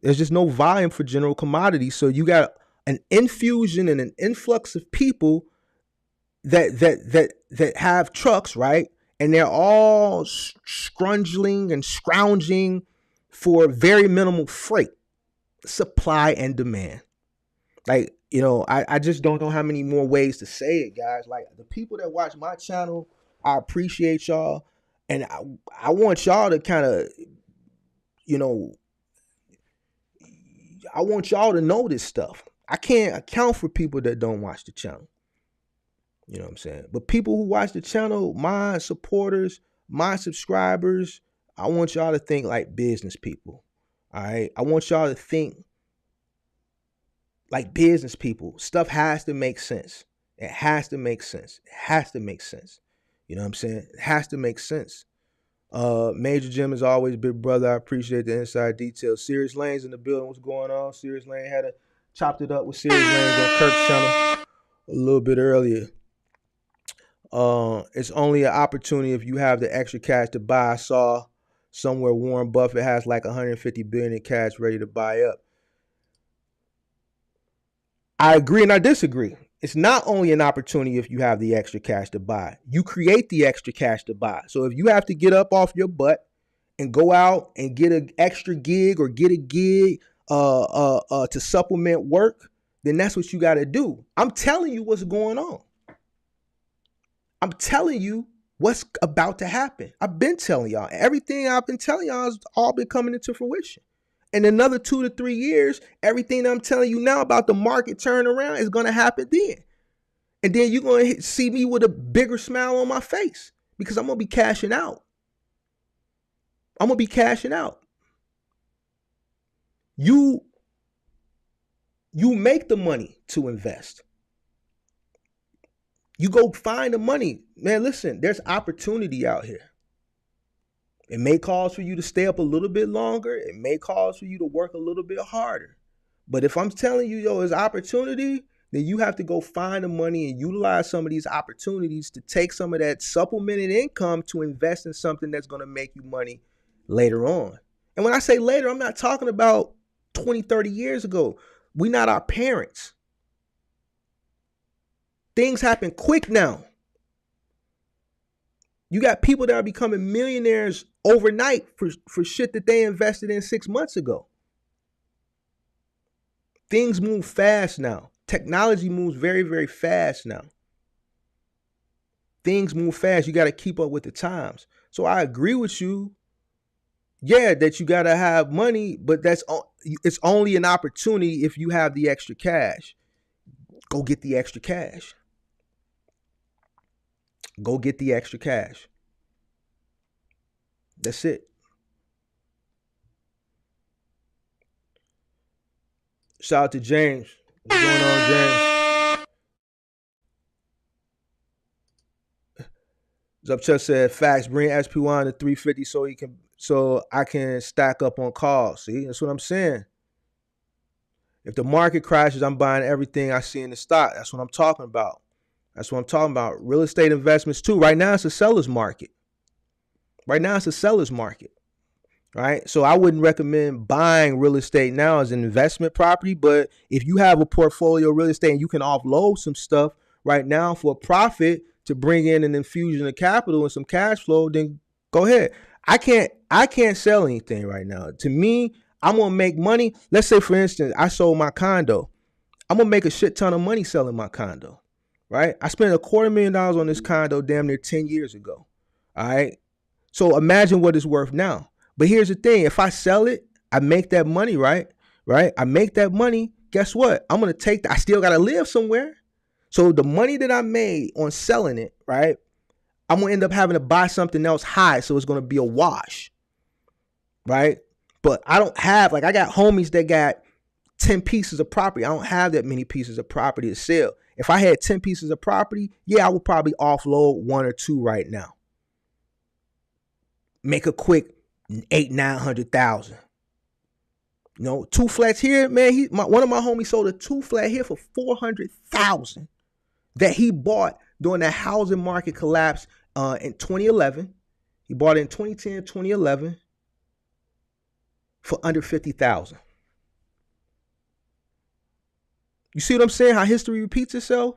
There's just no volume for general commodities. So you got an infusion and an influx of people that have trucks, right? And they're all scrounging and scrounging for very minimal freight, supply and demand. Like, I just don't know how many more ways to say it, guys. Like, the people that watch my channel, I appreciate y'all. And I want y'all to kind of, I want y'all to know this stuff. I can't account for people that don't watch the channel. You know what I'm saying? But people who watch the channel, my supporters, my subscribers, I want y'all to think like business people. All right? I want y'all to think like business people. Stuff has to make sense. It has to make sense. It has to make sense. You know what I'm saying? It has to make sense. Major Jim is always big brother. I appreciate the inside details. Serious Lane's in the building. What's going on? Serious Lane had chopped it up with Serious Lane's on Kirk's channel a little bit earlier. It's only an opportunity if you have the extra cash to buy. I saw somewhere Warren Buffett has like 150 billion in cash ready to buy up. I agree and I disagree. It's not only an opportunity if you have the extra cash to buy. You create the extra cash to buy. So if you have to get up off your butt and go out and get an extra gig or get a gig to supplement work, then that's what you got to do. I'm telling you what's going on. I'm telling you what's about to happen. I've been telling y'all. Everything I've been telling y'all has all been coming into fruition. In another 2 to 3 years, everything that I'm telling you now about the market turning around is going to happen then. And then you're going to see me with a bigger smile on my face because I'm going to be cashing out. I'm going to be cashing out. You make the money to invest. You go find the money. Man, listen, there's opportunity out here. It may cause for you to stay up a little bit longer. It may cause for you to work a little bit harder. But if I'm telling you, there's opportunity, then you have to go find the money and utilize some of these opportunities to take some of that supplemented income to invest in something that's going to make you money later on. And when I say later, I'm not talking about 20, 30 years ago. We're not our parents. Things happen quick now. You got people that are becoming millionaires overnight for shit that they invested in 6 months ago. Things move fast now. Technology moves very, very fast now. Things move fast. You got to keep up with the times. So I agree with you. Yeah, that you got to have money, but it's only an opportunity if you have the extra cash. Go get the extra cash. Go get the extra cash. That's it. Shout out to James. What's going on, James? Zupchuck said, facts, bring SPY to 350 so I can stack up on calls. See, that's what I'm saying. If the market crashes, I'm buying everything I see in the stock. That's what I'm talking about. That's what I'm talking about. Real estate investments too. Right now, it's a seller's market. Right? So I wouldn't recommend buying real estate now as an investment property. But if you have a portfolio of real estate and you can offload some stuff right now for a profit to bring in an infusion of capital and some cash flow, then go ahead. I can't sell anything right now. To me, I'm going to make money. Let's say, for instance, I sold my condo. I'm going to make a shit ton of money selling my condo, right? I spent $250,000 on this condo damn near 10 years ago, all right? So imagine what it's worth now. But here's the thing. If I sell it, I make that money, right? I make that money. Guess what? I'm going to take that. I still got to live somewhere. So the money that I made on selling it, right? I'm going to end up having to buy something else high. So it's going to be a wash, right? But I don't have, I got homies that got 10 pieces of property. I don't have that many pieces of property to sell. If I had 10 pieces of property, yeah, I would probably offload 1 or 2 right now. Make a quick 800,000-900,000. 2 flats here, man. One of my homies sold a 2 flat here for $400,000 that he bought during the housing market collapse in 2011. He bought it in 2010, 2011 for under $50,000. You see what I'm saying? How history repeats itself?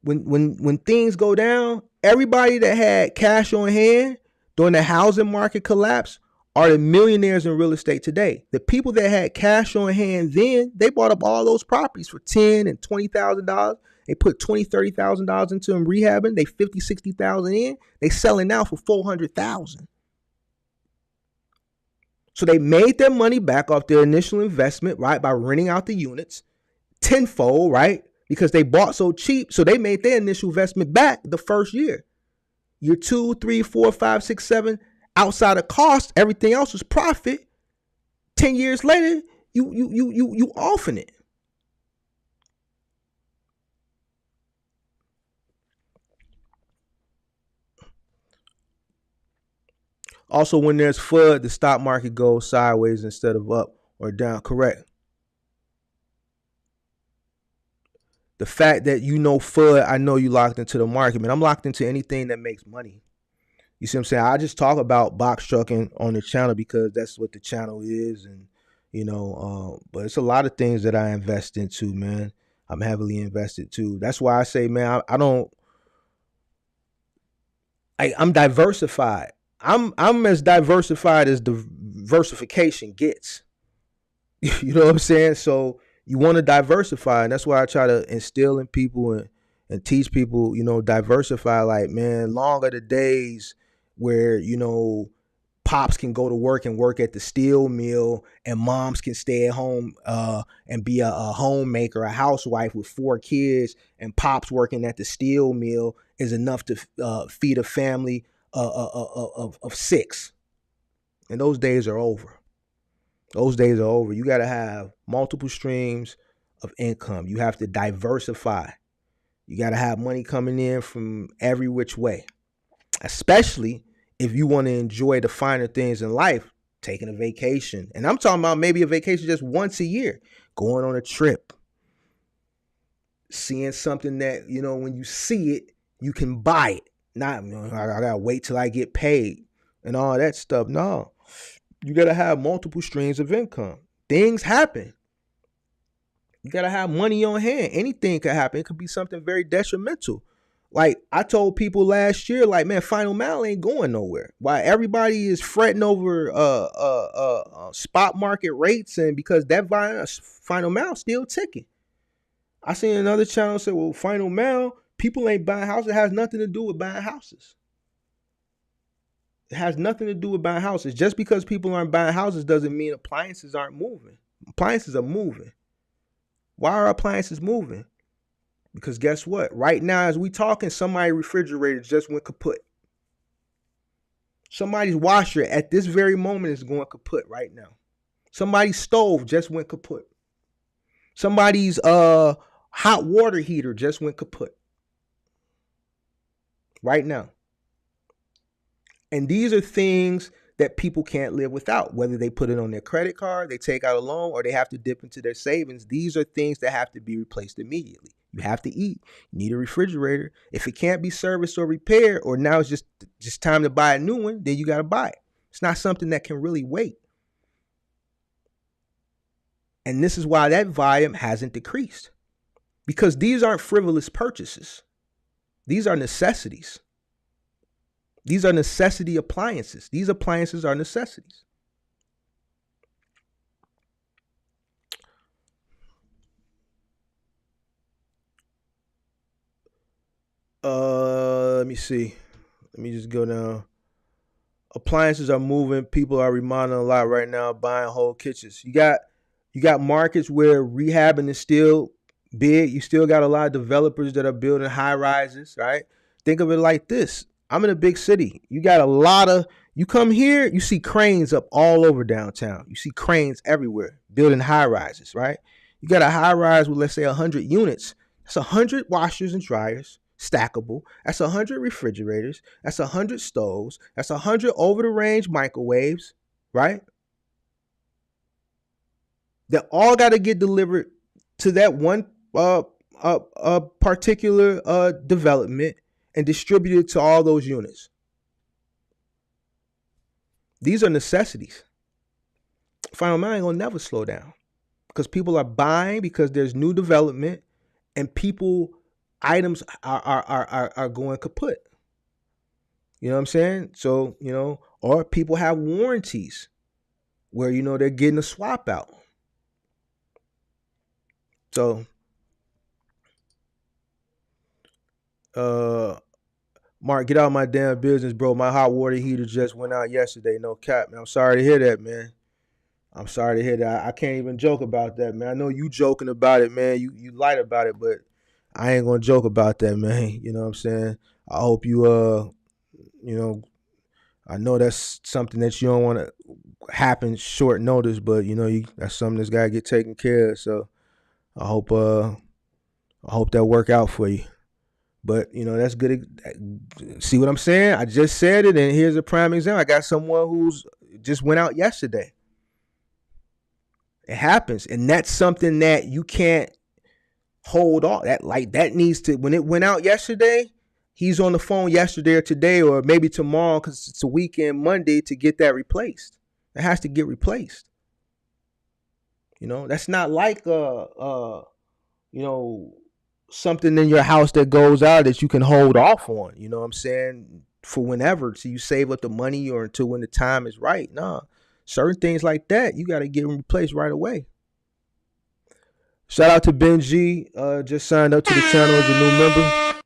When things go down, everybody that had cash on hand during the housing market collapse are the millionaires in real estate today. The people that had cash on hand then, they bought up all those properties for $10,000 and $20,000. They put $20,000, $30,000 into them rehabbing. They $50,000, $60,000 in. They selling now for $400,000. So they made their money back off their initial investment, right, by renting out the units tenfold, right, because they bought so cheap. So they made their initial investment back the first year. Year 2, 3, 4, 5, 6, 7, outside of cost, everything else was profit. 10 years later, you offing it. Also, when there's FUD, the stock market goes sideways instead of up or down. Correct. The fact that FUD, I know you locked into the market, man. I'm locked into anything that makes money. You see what I'm saying? I just talk about box trucking on the channel because that's what the channel is. And, but it's a lot of things that I invest into, man. I'm heavily invested too. That's why I say, man, I'm diversified. I'm as diversified as diversification gets. You know what I'm saying? So you want to diversify, and that's why I try to instill in people and teach people, diversify. Like, man, long are the days where, pops can go to work and work at the steel mill and moms can stay at home and be a homemaker, a housewife with 4 kids, and pops working at the steel mill is enough to feed a family of 6. And those days are over. You got to have multiple streams of income. You have to diversify. You got to have money coming in from every which way, especially if you want to enjoy the finer things in life, taking a vacation. And I'm talking about maybe a vacation just once a year, going on a trip, seeing something that, when you see it, you can buy it. Not, I gotta wait till I get paid and all that stuff. No, you gotta have multiple streams of income. Things happen. You gotta have money on hand. Anything could happen. It could be something very detrimental. Like I told people last year, like, man, Final Mile ain't going nowhere. Why everybody is fretting over spot market rates, and because that Final Mile still ticking. I seen another channel say, well, Final Mile, people ain't buying houses. It has nothing to do with buying houses. It has nothing to do with buying houses. Just because people aren't buying houses doesn't mean appliances aren't moving. Appliances are moving. Why are appliances moving? Because guess what? Right now, as we talking, somebody's refrigerator just went kaput. Somebody's washer at this very moment is going kaput right now. Somebody's stove just went kaput. Somebody's hot water heater just went kaput. Right now. And these are things that people can't live without, whether they put it on their credit card, they take out a loan, or they have to dip into their savings. These are things that have to be replaced immediately. You have to eat. You need a refrigerator. If it can't be serviced or repaired, or now it's just time to buy a new one, then you got to buy it. It's not something that can really wait. And this is why that volume hasn't decreased. Because these aren't frivolous purchases. These are necessities. These are necessity appliances. These appliances are necessities. Let me see. Let me just go down. Appliances are moving. People are remodeling a lot right now, buying whole kitchens. You got markets where rehabbing is still big. You still got a lot of developers that are building high rises, right? Think of it like this. I'm in a big city. You got a lot of, you come here, you see cranes up all over downtown. You see cranes everywhere building high rises, right? You got a high rise with, let's say, 100 units. That's 100 washers and dryers, stackable. That's 100 refrigerators. That's 100 stoves. That's 100 over-the-range microwaves, right? That all got to get delivered to that one particular development and distributed to all those units. These are necessities. Final Mile ain't gonna never slow down because people are buying because there's new development and items are going kaput. You know what I'm saying? So, or people have warranties where, they're getting a swap out. So, Mark, get out of my damn business, bro. My hot water heater just went out yesterday. No cap, man. I'm sorry to hear that, man. I'm sorry to hear that. I can't even joke about that, man. I know you joking about it, man. You light about it, but I ain't gonna joke about that, man. You know what I'm saying? I hope you I know that's something that you don't want to happen short notice, but that's something that's gotta get taken care of. So I hope that work out for you. But that's good. See what I'm saying? I just said it, and here's a prime example. I got someone who's just went out yesterday. It happens, and that's something that you can't hold on. That needs to. When it went out yesterday, he's on the phone yesterday or today or maybe tomorrow because it's a weekend, Monday, to get that replaced. It has to get replaced. That's not like something in your house that goes out that you can hold off on, you know what I'm saying, for whenever, so you save up the money or until when the time is right. Nah, certain things like that, you got to get them replaced right away. Shout out to Ben G, just signed up to the channel as a new member.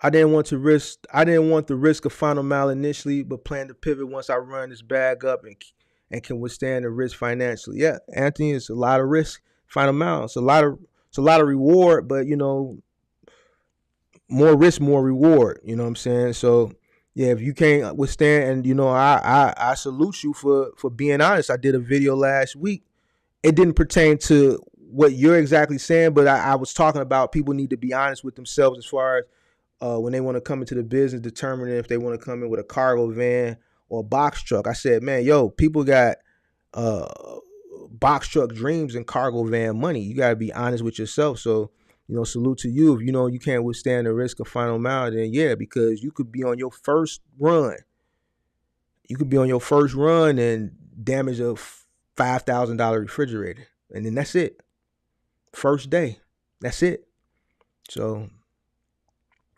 I didn't want the risk of Final Mile initially, but plan to pivot once I run this bag up and can withstand the risk financially. Yeah, Anthony, it's a lot of risk. Final Mile, it's a lot of reward, but more risk, more reward. You know what I'm saying? So yeah, if you can't withstand, and I salute you for being honest. I did a video last week. It didn't pertain to what you're exactly saying, but I was talking about people need to be honest with themselves as far as when they want to come into the business, determining if they want to come in with a cargo van or a box truck. I said, man, people got box truck dreams and cargo van money. You got to be honest with yourself. So, salute to you. If you know you can't withstand the risk of final mile, then yeah, because you could be on your first run. You could be on your first run and damage a $5,000 refrigerator, and then that's it. First day, that's it. So,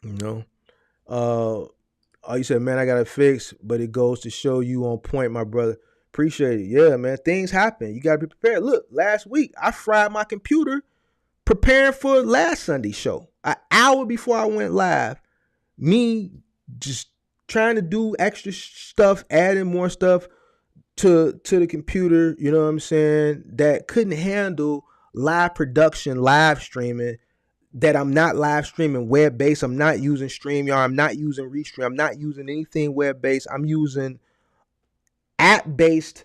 you know, you said, man, I got it fixed, but it goes to show you on point, my brother. Appreciate it. Yeah, man, things happen. You got to be prepared. Look, last week I fried my computer preparing for last Sunday's show. An hour before I went live, me just trying to do extra stuff, adding more stuff to the computer, you know what I'm saying, that couldn't handle live production, live streaming, that I'm not live streaming web-based. I'm not using StreamYard. I'm not using Restream. I'm not using anything web-based. I'm using app-based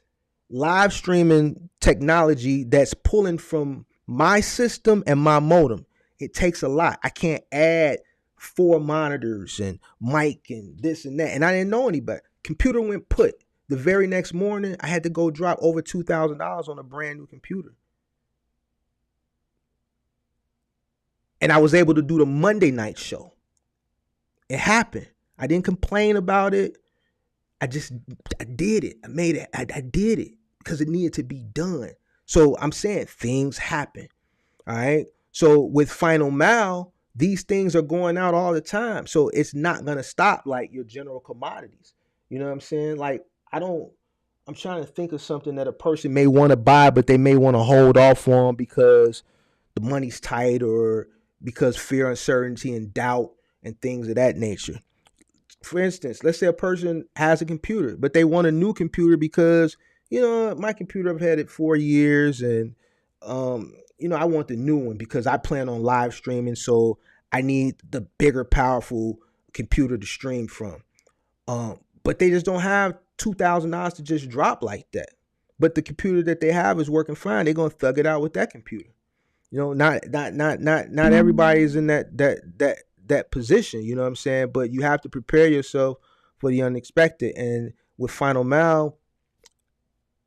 live streaming technology that's pulling from my system and my modem. It takes a lot. I can't add 4 monitors and mic and this and that. And I didn't know any better. Computer went put. The very next morning, I had to go drop over $2,000 on a brand new computer. And I was able to do the Monday night show. It happened. I didn't complain about it. I did it. I made it. I did it because it needed to be done. So I'm saying things happen. All right. So with Final Mile, these things are going out all the time. So it's not going to stop like your general commodities. You know what I'm saying? Like, I'm trying to think of something that a person may want to buy, but they may want to hold off on because the money's tight or because fear, uncertainty, and doubt and things of that nature. For instance, let's say a person has a computer, but they want a new computer because, my computer, I've had it 4 years and, I want the new one because I plan on live streaming. So I need the bigger, powerful computer to stream from. But they just don't have $2,000 to just drop like that. But the computer that they have is working fine. They're going to thug it out with that computer. Not everybody's in that position, you know what I'm saying? But you have to prepare yourself for the unexpected. And with Final Mile,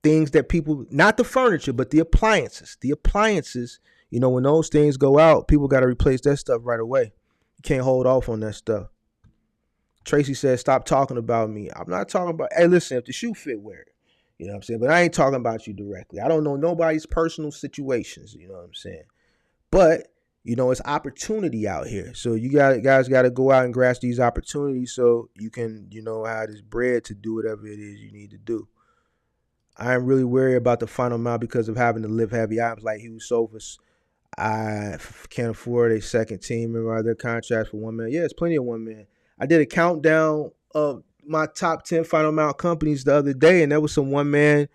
things that people, not the furniture, but the appliances, when those things go out, people got to replace that stuff right away. You can't hold off on that stuff. Tracy says, stop talking about me. I'm not talking about, hey, listen, if the shoe fit, wear it. You know what I'm saying? But I ain't talking about you directly. I don't know nobody's personal situations, you know what I'm saying? But, it's opportunity out here. So you guys got to go out and grasp these opportunities so you can, have this bread to do whatever it is you need to do. I am really worried about the Final Mile because of having to live heavy items like Hughes Sofas. I can't afford a second team or other contracts for one man. Yeah, it's plenty of one man. I did a countdown of my top 10 Final Mile companies the other day, and there was some one man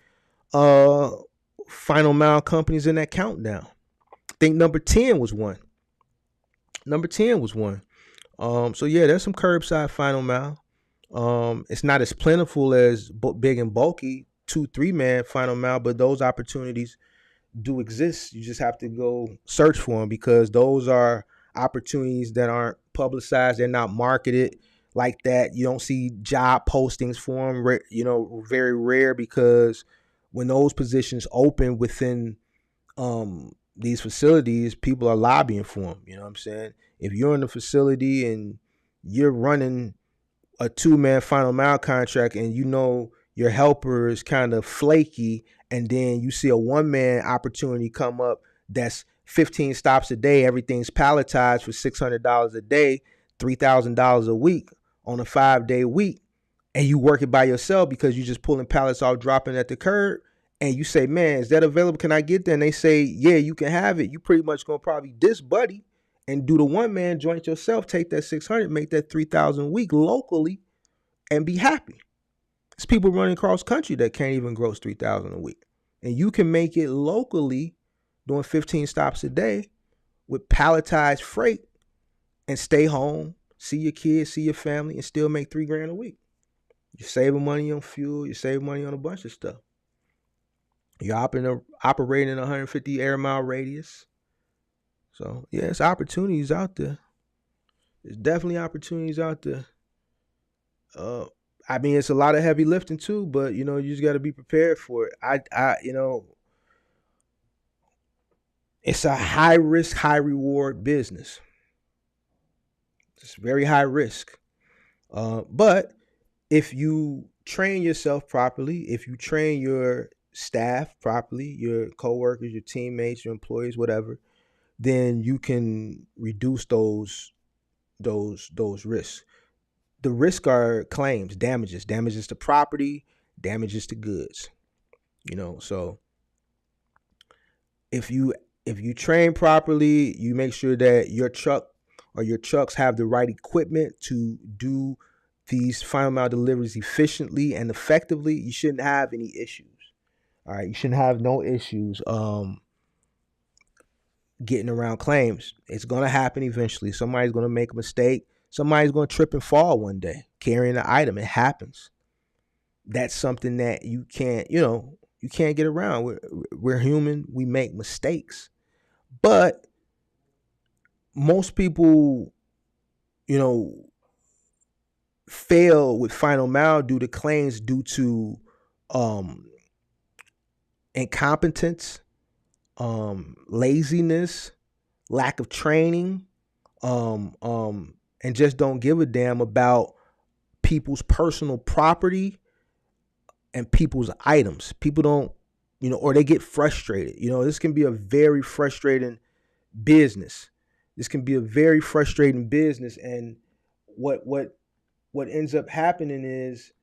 Final Mile companies in that countdown. I think number 10 was one. So yeah, there's some curbside Final Mile. It's not as plentiful as big and bulky 2-3 man Final Mile, but those opportunities do exist. You just have to go search for them because those are opportunities that aren't publicized. They're not marketed like that. You don't see job postings for them, very rare, because when those positions open within these facilities, people are lobbying for them. You know what I'm saying? If you're in the facility and you're running a 2-man Final Mile contract and your helper is kind of flaky, and then you see a 1-man opportunity come up that's 15 stops a day, everything's palletized for $600 a day, $3,000 a week on a 5-day week, and you work it by yourself because you're just pulling pallets off, dropping at the curb, and you say, man, is that available? Can I get that? And they say, yeah, you can have it. You pretty much gonna probably diss buddy and do the 1-man joint yourself, take that 600, make that 3,000 a week locally, and be happy. There's people running cross country that can't even gross 3,000 a week. And you can make it locally doing 15 stops a day with palletized freight and stay home, see your kids, see your family, and still make $3,000 a week. You're saving money on fuel. You're saving money on a bunch of stuff. You're operating in a 150 air mile radius. So, yeah, it's opportunities out there. There's definitely opportunities out there. It's a lot of heavy lifting too, but you just got to be prepared for it. It's a high risk, high reward business. It's very high risk. But if you train yourself properly, if you train your staff properly, your coworkers, your teammates, your employees, whatever, then you can reduce those risks. The risks are claims, damages to property, damages to goods. So if you train properly, you make sure that your truck or your trucks have the right equipment to do these final mile deliveries efficiently and effectively, you shouldn't have any issues. All right, you shouldn't have no issues getting around claims. It's going to happen eventually. Somebody's going to make a mistake. Somebody's going to trip and fall one day carrying an item. It happens. That's something that you can't get around. We're human. We make mistakes. But most people, you know, fail with final mile due to claims due to um, incompetence, laziness, lack of training, and just don't give a damn about people's personal property and people's items. People don't, or they get frustrated. This can be a very frustrating business. This can be a very frustrating business, and what ends up happening is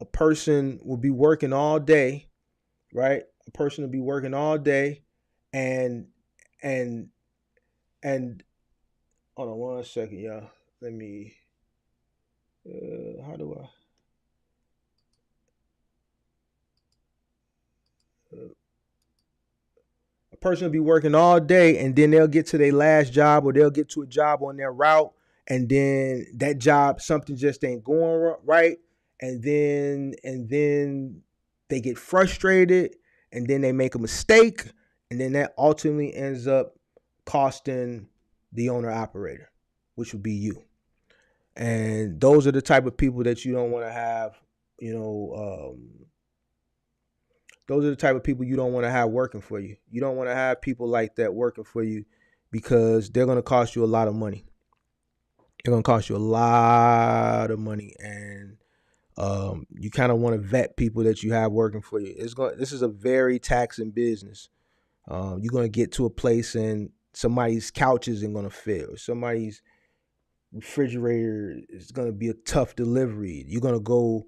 a person will be working all day, right? A person will be working all day, and and and hold on one second, y'all. Let me. How do I? A person will be working all day, and then they'll get to their last job, or they'll get to a job on their route, and then that job, something just ain't going right, and then they get frustrated, and then they make a mistake, and then that ultimately ends up costing the owner operator, which would be you. And those are the type of people that you don't want to have. You know, those are the type of people you don't want to have working for you. You don't want to have people like that working for you because they're going to cost you a lot of money. They're going to cost you a lot of money, and you kind of want to vet people that you have working for you. This is a very taxing business. You're going to get to a place and somebody's couch isn't going to fit, or somebody's refrigerator is going to be a tough delivery. You're going to go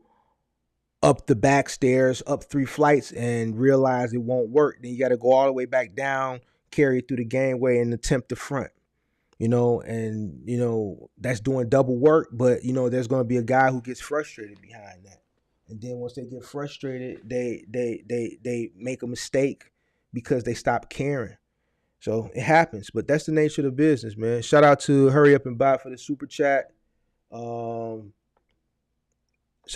up the back stairs, up 3 flights, and realize it won't work. Then you got to go all the way back down, carry it through the gangway, and attempt the front. And that's doing double work. But there's going to be a guy who gets frustrated behind that, and then once they get frustrated, they make a mistake because they stop caring. So it happens, but that's the nature of the business, man. Shout out to Hurry Up and Buy for the super chat. Shout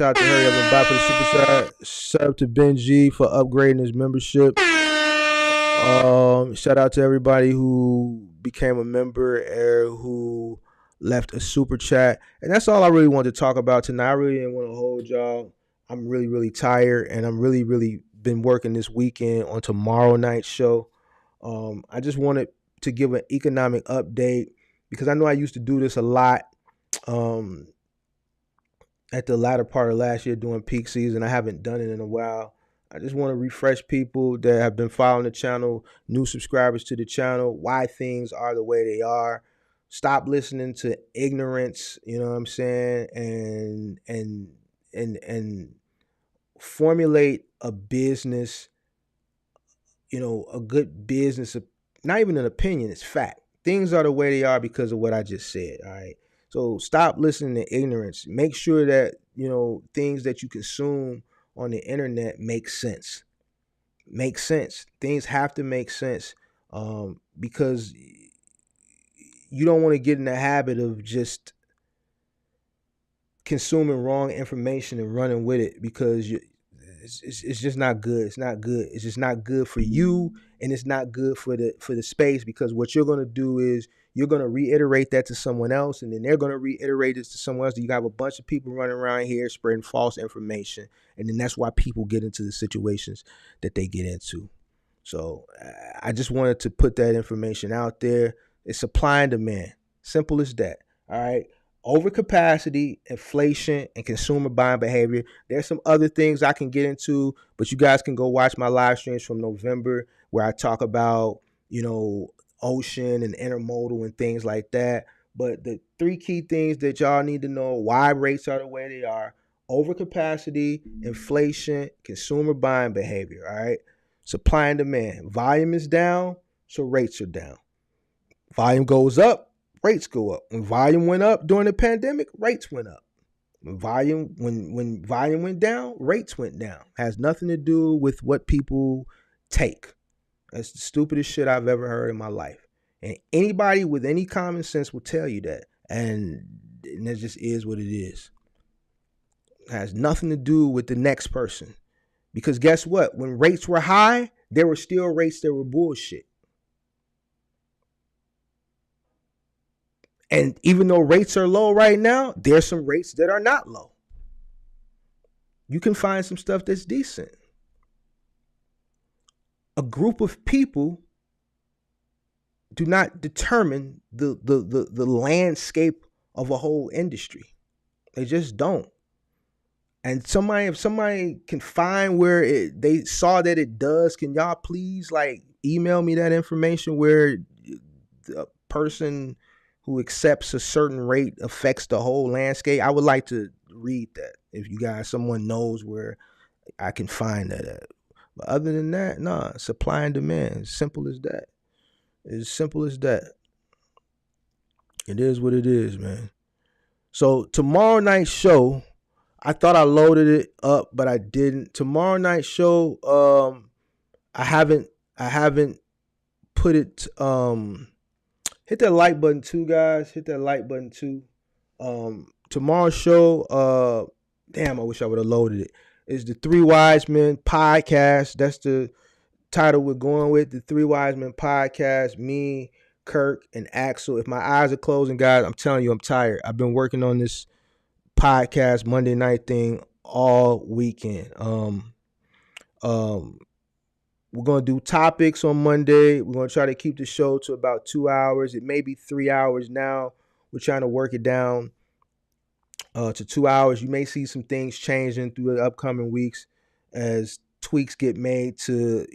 out to Hurry Up and Buy for the super chat. Shout out to Ben G for upgrading his membership. Shout out to everybody who became a member or who left a super chat. And that's all I really wanted to talk about tonight. I really didn't want to hold y'all. I'm really, really tired, and I'm really, really been working this weekend on tomorrow night's show. I just wanted to give an economic update because I know I used to do this a lot at the latter part of last year during peak season. I haven't done it in a while. I just want to refresh people that have been following the channel, new subscribers to the channel, why things are the way they are. Stop listening to ignorance, you know what I'm saying? And formulate a business, a good business, not even an opinion, it's fact. Things are the way they are because of what I just said, all right? So stop listening to ignorance. Make sure that, things that you consume on the internet make sense. Make sense. Things have to make sense because you don't want to get in the habit of just consuming wrong information and running with it because it's just not good. It's not good. It's just not good for you, and it's not good for the space, because what you're going to do is you're going to reiterate that to someone else, and then they're going to reiterate it to someone else. You have a bunch of people running around here spreading false information, and then that's why people get into the situations that they get into. So I just wanted to put that information out there. It's supply and demand. Simple as that. All right. Overcapacity, inflation, and consumer buying behavior. There's some other things I can get into, but you guys can go watch my live streams from November where I talk about, ocean and intermodal and things like that. But the three key things that y'all need to know why rates are the way they are: overcapacity, inflation, consumer buying behavior. All right. Supply and demand. Volume is down, so rates are down. Volume goes up, rates go up. When volume went up during the pandemic, rates went up. When volume went down, rates went down. Has nothing to do with what people take. That's the stupidest shit I've ever heard in my life. And anybody with any common sense will tell you that. And it just is what it is. It has nothing to do with the next person. Because guess what? When rates were high, there were still rates that were bullshit. And even though rates are low right now, there's some rates that are not low. You can find some stuff that's decent. A group of people do not determine the landscape of a whole industry. They just don't. And if somebody can find where they saw that it does, can y'all please email me that information where the person who accepts a certain rate affects the whole landscape? I would like to read that. If you guys, someone knows where I can find that at. But other than that, nah, supply and demand. Simple as that. As simple as that. It is what it is, man. So tomorrow night's show, I thought I loaded it up, but I didn't. Tomorrow night's show, I haven't put it. Hit that like button too, guys. Hit that like button too. Tomorrow's show, damn, I wish I would have loaded it. Is the Three Wise Men podcast. That's the title we're going with. The Three Wise Men podcast. Me, Kirk, and Axel. If my eyes are closing, guys, I'm telling you, I'm tired. I've been working on this podcast Monday night thing all weekend. We're going to do topics on Monday. We're going to try to keep the show to about 2 hours. It may be 3 hours now. We're trying to work it down to 2 hours. You may see some things changing through the upcoming weeks as tweaks get made to,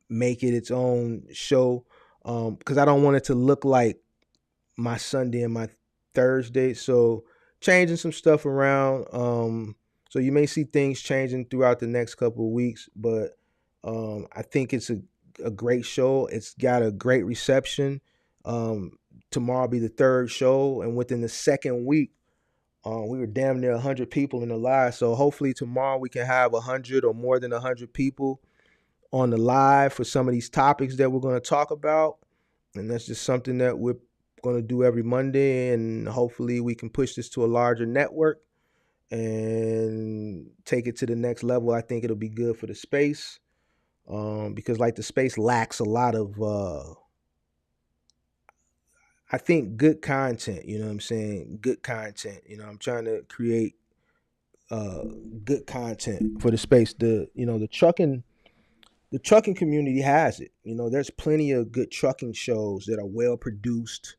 make it its own show. Because I don't want it to look like my Sunday and my Thursday. So changing some stuff around. So you may see things changing throughout the next couple of weeks, but I think it's a great show. It's got a great reception. Tomorrow will be the third show, and within the second week, we were damn near 100 people in the live. So hopefully tomorrow we can have 100 or more than 100 people on the live for some of these topics that we're going to talk about. And that's just something that we're going to do every Monday, and hopefully we can push this to a larger network and take it to the next level. I think it'll be good for the space. Because the space lacks a lot of I think good content, you know what I'm saying? Good content. I'm trying to create good content for the space. The trucking community has it. There's plenty of good trucking shows that are well produced,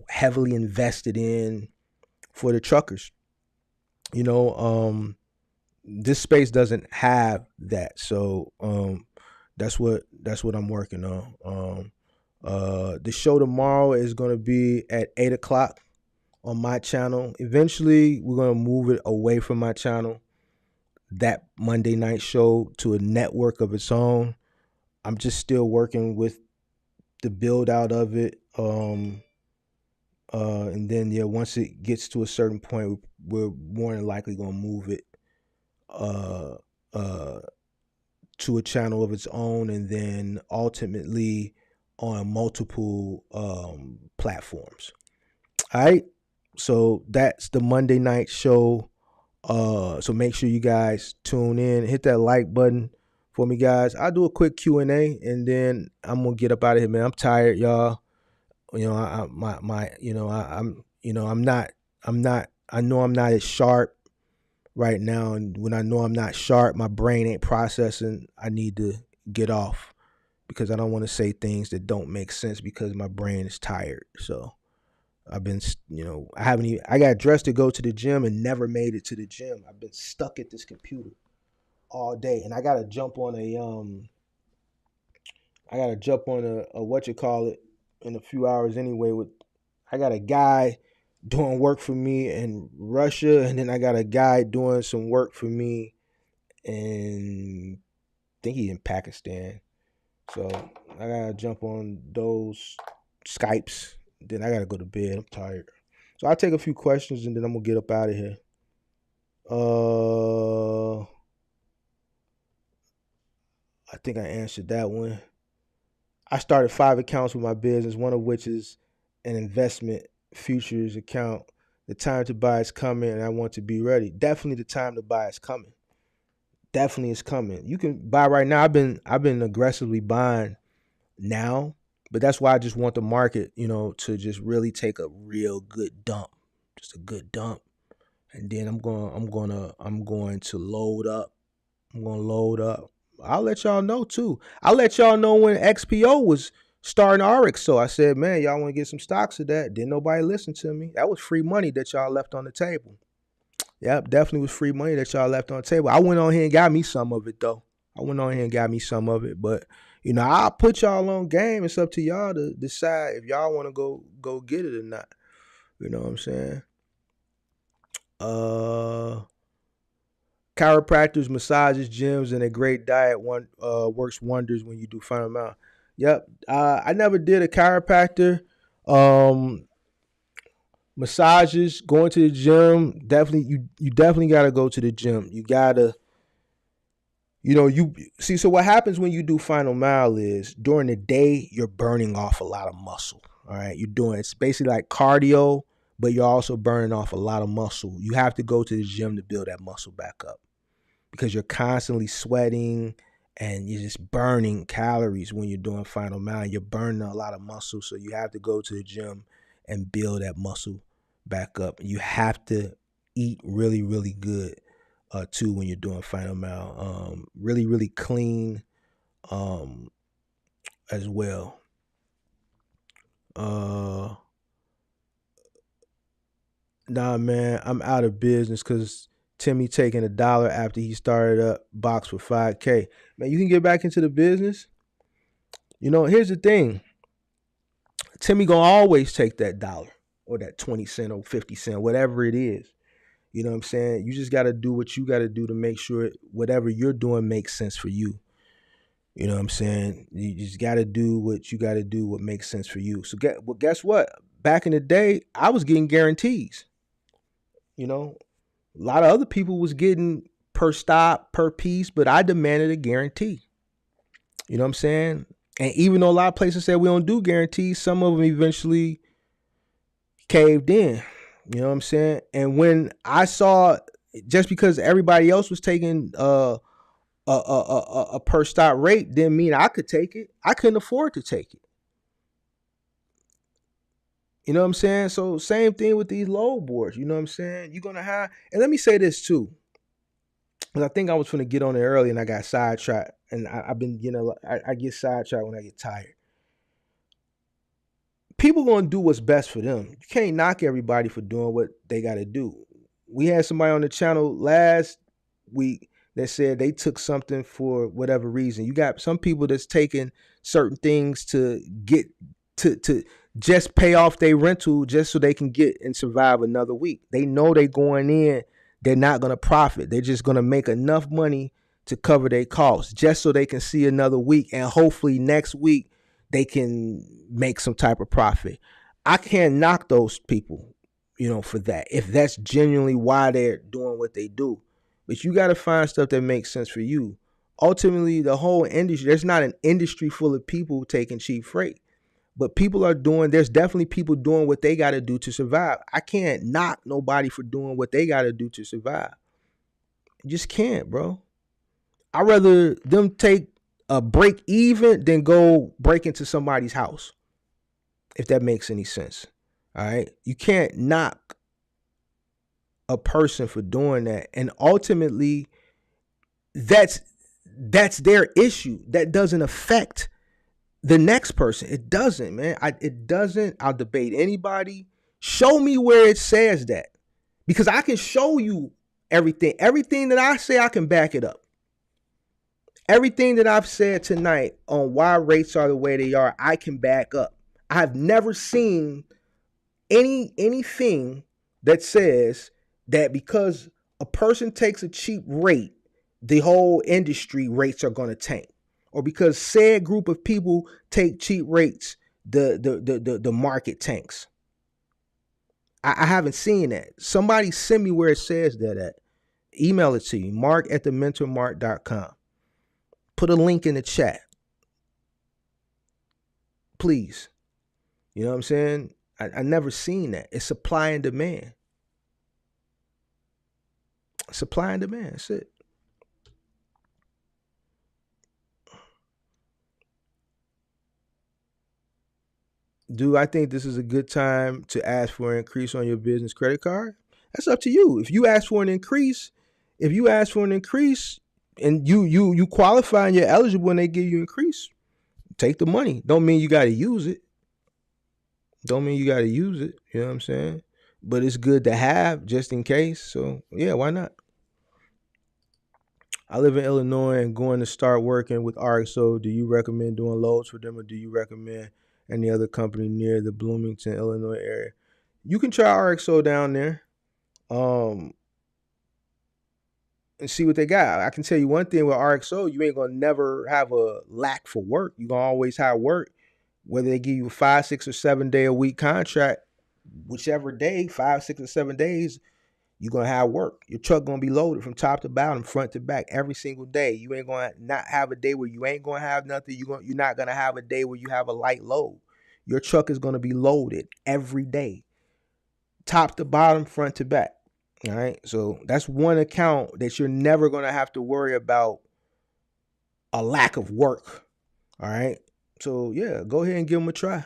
heavily invested in for the truckers. This space doesn't have that, so that's what I'm working on. The show tomorrow is going to be at 8:00 on my channel. Eventually we're going to move it away from my channel, that Monday night show, to a network of its own. I'm just still working with the build out of it, and then once it gets to a certain point, we're more than likely going to move it to a channel of its own, and then ultimately on multiple platforms. All right, so that's the Monday night show. So make sure you guys tune in, hit that like button for me, guys. I'll do a quick Q&A, and then I'm gonna get up out of here, man. I'm tired, y'all. I know I'm not as sharp right now, and when I know I'm not sharp, my brain ain't processing. I need to get off because I don't want to say things that don't make sense because my brain is tired. So I've been, I haven't even, I got dressed to go to the gym and never made it to the gym. I've been stuck at this computer all day, and I gotta jump on a what you call it in a few hours anyway. I got a guy doing work for me in Russia, and then I got a guy doing some work for me in, I think he's in Pakistan. So I gotta jump on those Skypes. Then I gotta go to bed. I'm tired. So I'll take a few questions and then I'm gonna get up out of here. I think I answered that one. I started 5 accounts with my business, one of which is an investment futures account. The time to buy is coming and I want to be ready. Definitely the time to buy is coming. Definitely is coming. You can buy right now. I've been aggressively buying now, but that's why I just want the market, to just really take a real good dump. Just a good dump. And then I'm going to load up. I'm going to load up. I'll let y'all know too. I'll let y'all know when XPO was starting RX. So I said, man, y'all want to get some stocks of that. Didn't nobody listen to me. That was free money that y'all left on the table. Yep, definitely was free money that y'all left on the table. I went on here and got me some of it though. But I'll put y'all on game. It's up to y'all to decide if y'all want to go get it or not. You know what I'm saying? Chiropractors, massages, gyms, and a great diet works wonders when you do find them out. Yep. I never did a chiropractor. Massages, going to the gym, definitely you definitely gotta go to the gym. You gotta, you see, so what happens when you do final mile is during the day, you're burning off a lot of muscle. All right. It's basically like cardio, but you're also burning off a lot of muscle. You have to go to the gym to build that muscle back up because you're constantly sweating and you're just burning calories when you're doing final mile. You're burning a lot of muscle. So you have to go to the gym and build that muscle back up. You have to eat really, really good too when you're doing final mile. Really, really clean as well. Nah, man, I'm out of business because Timmy taking $1 after he started up box for 5K. Man, you can get back into the business. Here's the thing. Timmy gonna always take that dollar or that 20 cent or 50 cent, whatever it is. You know what I'm saying? You just gotta do what you gotta do to make sure whatever you're doing makes sense for you. You know what I'm saying? You just gotta do what you gotta do, what makes sense for you. So guess what? Back in the day, I was getting guarantees. A lot of other people was getting per stop, per piece, but I demanded a guarantee. You know what I'm saying? And even though a lot of places said we don't do guarantees, some of them eventually caved in. You know what I'm saying? And when I saw, just because everybody else was taking a per stop rate, didn't mean I could take it. I couldn't afford to take it. You know what I'm saying? So same thing with these load boards. You know what I'm saying? You're gonna have, and let me say this too, because I think I was going to get on there early and I got sidetracked. And I've been, I get sidetracked when I get tired. People gonna do what's best for them. You can't knock everybody for doing what they got to do. We had somebody on the channel last week that said they took something for whatever reason. You got some people that's taking certain things to get to just pay off their rental just so they can get and survive another week. They know they going in, they're not gonna profit. They're just gonna make enough money to cover their costs just so they can see another week, and hopefully next week they can make some type of profit. I can't knock those people, for that, if that's genuinely why they're doing what they do. But you got to find stuff that makes sense for you. Ultimately, the whole industry, there's not an industry full of people taking cheap freight. But there's definitely people doing what they got to do to survive. I can't knock nobody for doing what they got to do to survive. You just can't, bro. I'd rather them take a break even than go break into somebody's house, if that makes any sense. All right. You can't knock a person for doing that. And ultimately, that's that's their issue. That doesn't affect the next person. It doesn't, man. It doesn't. I'll debate anybody. Show me where it says that, because I can show you everything. Everything that I say, I can back it up. Everything that I've said tonight on why rates are the way they are, I can back up. I've never seen anything that says that because a person takes a cheap rate, the whole industry rates are going to tank, or because said group of people take cheap rates, the market tanks. I haven't seen that. Somebody send me where it says that at. Email it to you, mark@thementormark.com. Put a link in the chat, please. You know what I'm saying? I never seen that. It's supply and demand. Supply and demand. That's it. Do I think this is a good time to ask for an increase on your business credit card? That's up to you. If you ask for an increase, and you qualify and you're eligible and they give you an increase, take the money. Don't mean you got to use it. You know what I'm saying? But it's good to have just in case. So yeah, why not? I live in Illinois and going to start working with RXO. Do you recommend doing loads for them, or do you recommend any other company near the Bloomington, Illinois area? You can try RXO down there, and see what they got. I can tell you one thing with RXO: you ain't gonna never have a lack for work. You gonna always have work, whether they give you a 5, 6, or 7 day a week contract, whichever day, 5, 6, or 7 days. You're gonna have work. Your truck gonna be loaded from top to bottom, front to back, every single day. You ain't gonna not have a day where you ain't gonna have nothing. You're not gonna have a day where you have a light load. Your truck is gonna be loaded every day, top to bottom, front to back. All right. So that's one account that you're never gonna have to worry about a lack of work. All right. So yeah, go ahead and give them a try.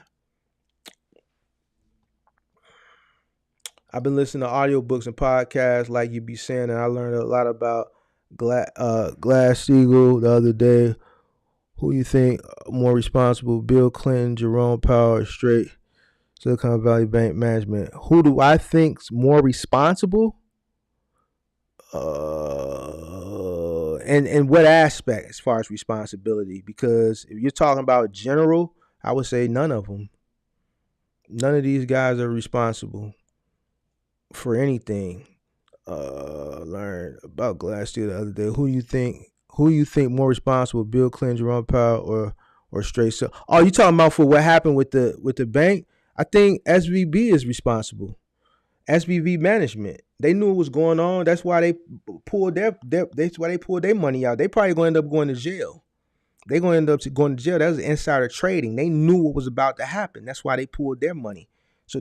I've been listening to audiobooks and podcasts like you be saying, and I learned a lot about Glass-Steagall the other day. Who you think more responsible, Bill Clinton, Jerome Powell, or straight Silicon Valley Bank management? Who do I think's more responsible? And what aspect as far as responsibility? Because if you're talking about general, I would say none of them. None of these guys are responsible for anything. Learned about Glass-Steagall the other day. Who you think more responsible, Bill Clinton, Jerome Powell, or straight? So, oh, you talking about for what happened with the bank? I think SVB is responsible. SVB management. They knew what was going on. That's why they pulled their money out. They probably gonna end up going to jail. They're gonna end up going to jail. That was insider trading. They knew what was about to happen. That's why they pulled their money. So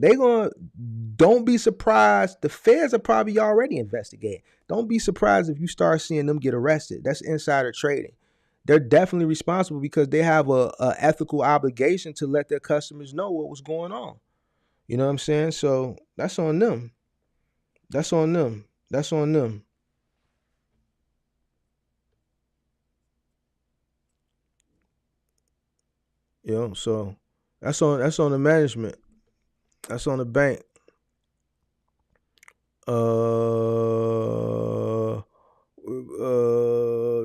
don't be surprised. The feds are probably already investigating. Don't be surprised if you start seeing them get arrested. That's insider trading. They're definitely responsible because they have a ethical obligation to let their customers know what was going on. You know what I'm saying? So that's on them. That's on them. That's on them. You know, so that's on the management. That's on the bank. Let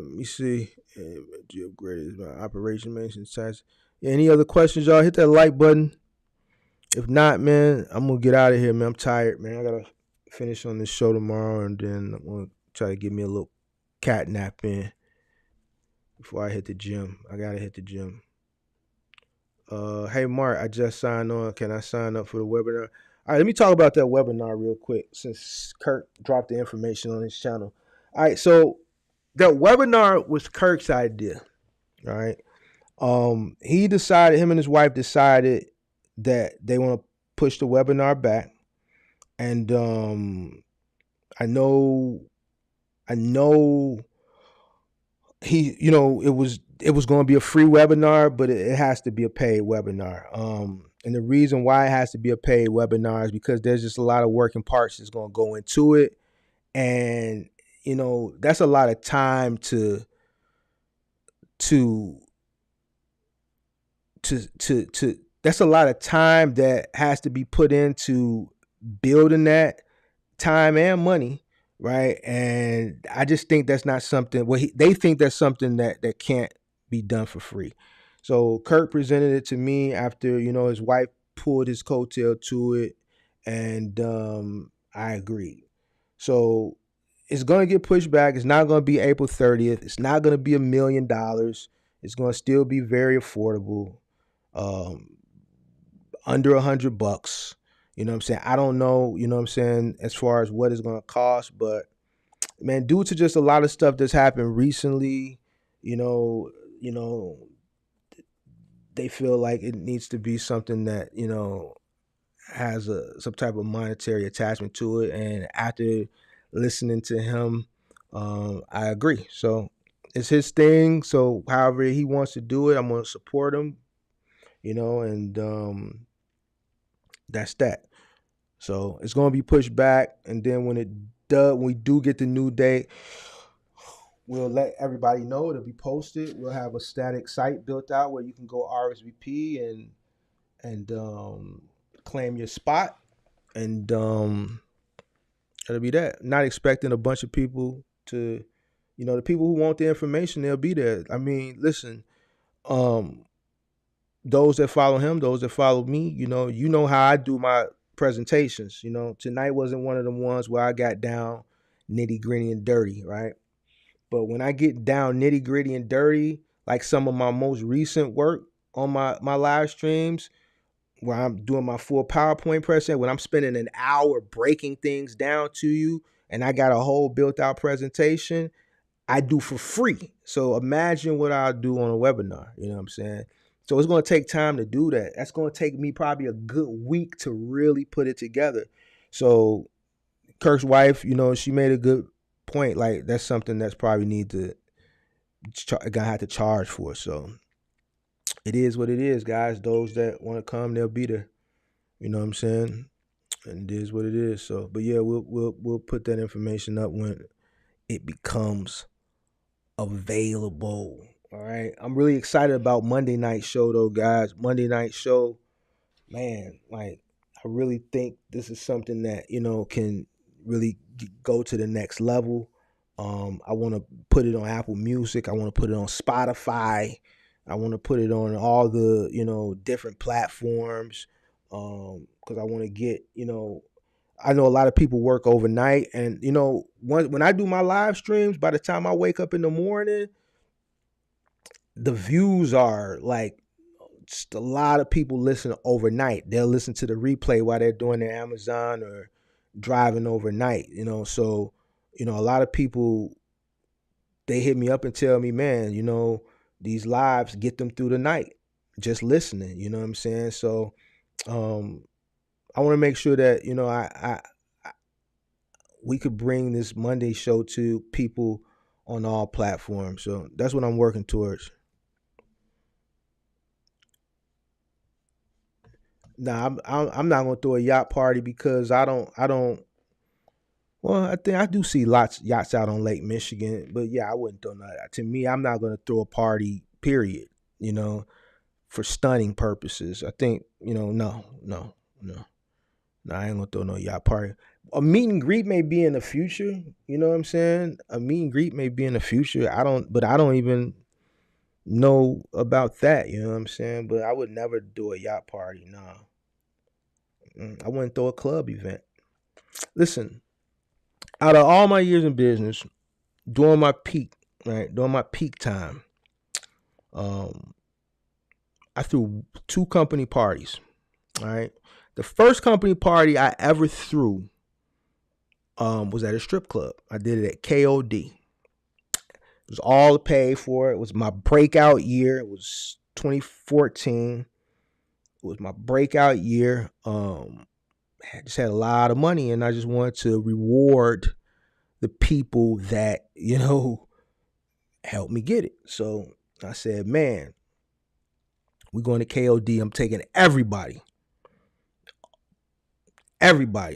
me see. You upgraded my operation maintenance tax. Any other questions, y'all? Hit that like button. If not, man, I'm gonna get out of here, man. I'm tired, man. I gotta finish on this show tomorrow, and then I'm gonna try to get me a little cat nap in before I hit the gym. I gotta hit the gym. Hey Mark, I just signed on. Can I sign up for the webinar? All right, let me talk about that webinar real quick since Kirk dropped the information on his channel. All right, so that webinar was Kirk's idea. All right. Him and his wife decided that they want to push the webinar back. And I know it was going to be a free webinar, but it has to be a paid webinar. And the reason why it has to be a paid webinar is because there's just a lot of working parts that's going to go into it. And, that's a lot of time to to to that's a lot of time that has to be put into building that, time and money, right? And I just think that's not something. Well, they think that's something that can't be done for free. So Kirk presented it to me after his wife pulled his coattail to it, and I agreed. So it's going to get pushed back. It's not going to be April 30th. It's not going to be $1 million. It's going to still be very affordable, um, under $100. You know what I'm saying? I don't know, what I'm saying, as far as what it's gonna cost, but man, due to just a lot of stuff that's happened recently, you know, you know, they feel like it needs to be something that, has some type of monetary attachment to it. And after listening to him, I agree. So it's his thing. So however he wants to do it, I'm gonna support him, and that's that. So it's gonna be pushed back, and then when we do get the new date, we'll let everybody know. It'll be posted. We'll have a static site built out where you can go RSVP and claim your spot, and it'll be that. Not expecting a bunch of people to, the people who want the information, they'll be there. I mean, listen, um, those that follow him, those that follow me, you know how I do my presentations. Tonight wasn't one of them ones where I got down nitty gritty and dirty, right? But when I get down nitty gritty and dirty, like some of my most recent work on my live streams, where I'm doing my full PowerPoint presentation, when I'm spending an hour breaking things down to you, and I got a whole built out presentation, I do for free. So imagine what I'll do on a webinar. You know what I'm saying? So it's going to take time to do that. That's going to take me probably a good week to really put it together. So Kirk's wife, she made a good point. Like that's something that's probably need to gonna have to charge for. So it is what it is, guys. Those that want to come, they'll be there. You know what I'm saying? And it is what it is. So, but yeah, we'll put that information up when it becomes available. All right. I'm really excited about Monday night show though, guys. Monday night show, man, like I really think this is something that, can really go to the next level. I want to put it on Apple Music. I want to put it on Spotify. I want to put it on all the, different platforms. Cause I want to get, I know a lot of people work overnight, and when I do my live streams, by the time I wake up in the morning, the views are like just a lot of people listen overnight. They'll listen to the replay while they're doing their Amazon or driving overnight, So, a lot of people, they hit me up and tell me, man, these lives get them through the night just listening, you know what I'm saying? So, um, I want to make sure that, we could bring this Monday show to people on all platforms. So that's what I'm working towards. Now I'm not gonna throw a yacht party because I don't. Well, I think I do see lots yachts out on Lake Michigan, but yeah, I wouldn't throw that. To me, I'm not gonna throw a party. Period. You know, for stunning purposes. I think no. No, I ain't gonna throw no yacht party. A meet and greet may be in the future. You know what I'm saying? A meet and greet may be in the future. But I don't even know about that. You know what I'm saying? But I would never do a yacht party. No, I wouldn't throw a club event. Listen, out of all my years in business, during my peak, right, during my peak time, um, I threw two company parties. All right, the first company party I ever threw was at a strip club. I did it at KOD. It was all paid for. It was my breakout year. It was 2014. It was my breakout year. I just had a lot of money, and I just wanted to reward the people that helped me get it. So I said, man, we're going to KOD. I'm taking everybody.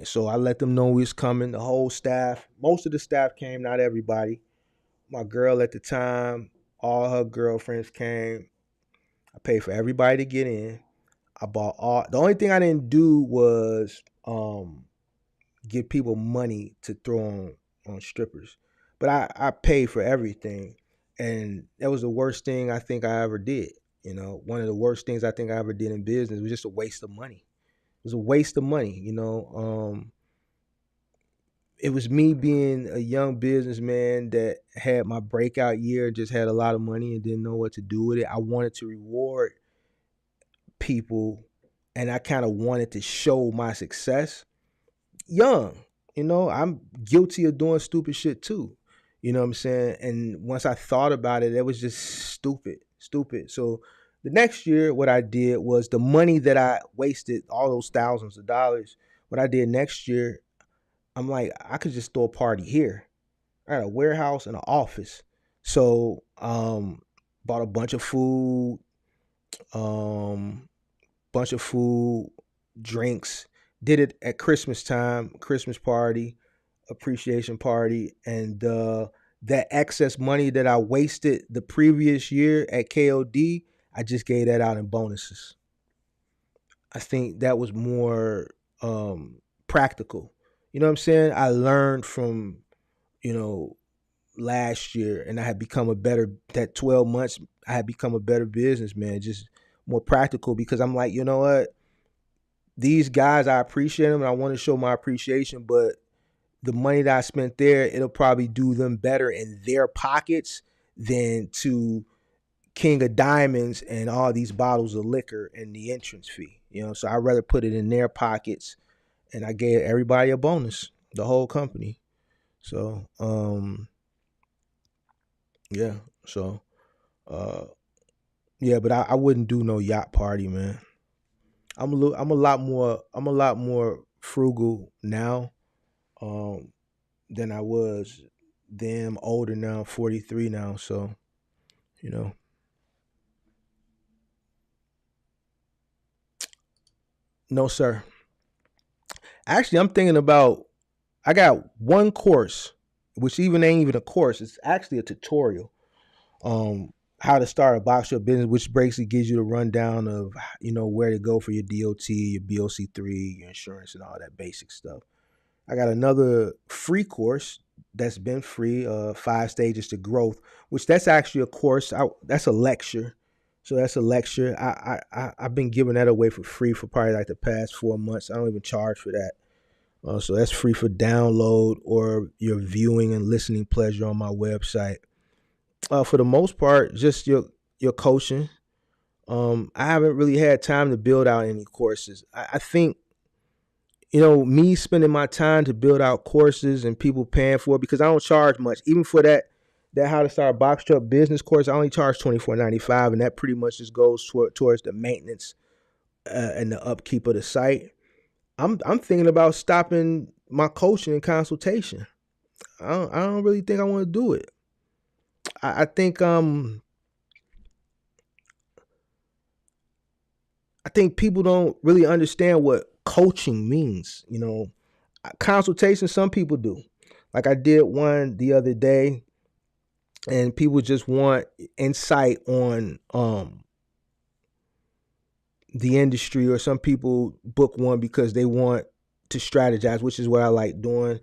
So I let them know we was coming. The whole staff, most of the staff came, not everybody. My girl at the time, All her girlfriends came. I paid for everybody to get in. I bought all. The only thing I didn't do was give people money to throw on strippers, but I paid for everything, and that was the worst thing I think I ever did. One of the worst things I think I ever did in business was just a waste of money. It was a waste of money. It was me being a young businessman that had my breakout year, just had a lot of money and didn't know what to do with it. I wanted to reward people, and I kind of wanted to show my success young. I'm guilty of doing stupid shit too. You know what I'm saying? And once I thought about it, it was just stupid, stupid. So the next year, what I did was the money that I wasted, all those thousands of dollars, what I did next year, I'm like, I could just throw a party here. I had a warehouse and an office. So bought a um bunch of food, drinks, did it at Christmas time, Christmas party, appreciation party, and that excess money that I wasted the previous year at KOD, I just gave that out in bonuses. I think that was more practical. You know what I'm saying? I learned from, you know, last year, and I had become a better, that 12 months, I had become a better businessman, just more practical, because I'm like, you know what? These guys, I appreciate them and I want to show my appreciation, but the money that I spent there, it'll probably do them better in their pockets than to King of Diamonds and all these bottles of liquor and the entrance fee. So I'd rather put it in their pockets, and I gave everybody a bonus, the whole company. So yeah, so uh yeah, but I wouldn't do no yacht party, man. I'm a lot more frugal now than I was then. I'm older now, I'm 43 now, so you know. No, sir. Actually, I'm thinking about, I got one course, which even ain't even a course. It's actually a tutorial. How to start a box shop business, which basically gives you the rundown of where to go for your DOT, your BOC3, your insurance, and all that basic stuff. I got another free course that's been free, 5 stages to growth, which that's actually a course. That's a lecture. So that's a lecture. I've been giving that away for free for probably like the past 4 months. I don't even charge for that. So that's free for download or your viewing and listening pleasure on my website. For the most part, just your coaching. I haven't really had time to build out any courses. I think me spending my time to build out courses and people paying for it, because I don't charge much. Even for that how to start a box truck business course, I only charge $24.95, and that pretty much just goes towards the maintenance and the upkeep of the site. I'm thinking about stopping my coaching and consultation. I don't really think I want to do it. I think people don't really understand what coaching means. Consultation, some people do. Like I did one the other day, and people just want insight on the industry, or some people book one because they want to strategize, which is what I like doing,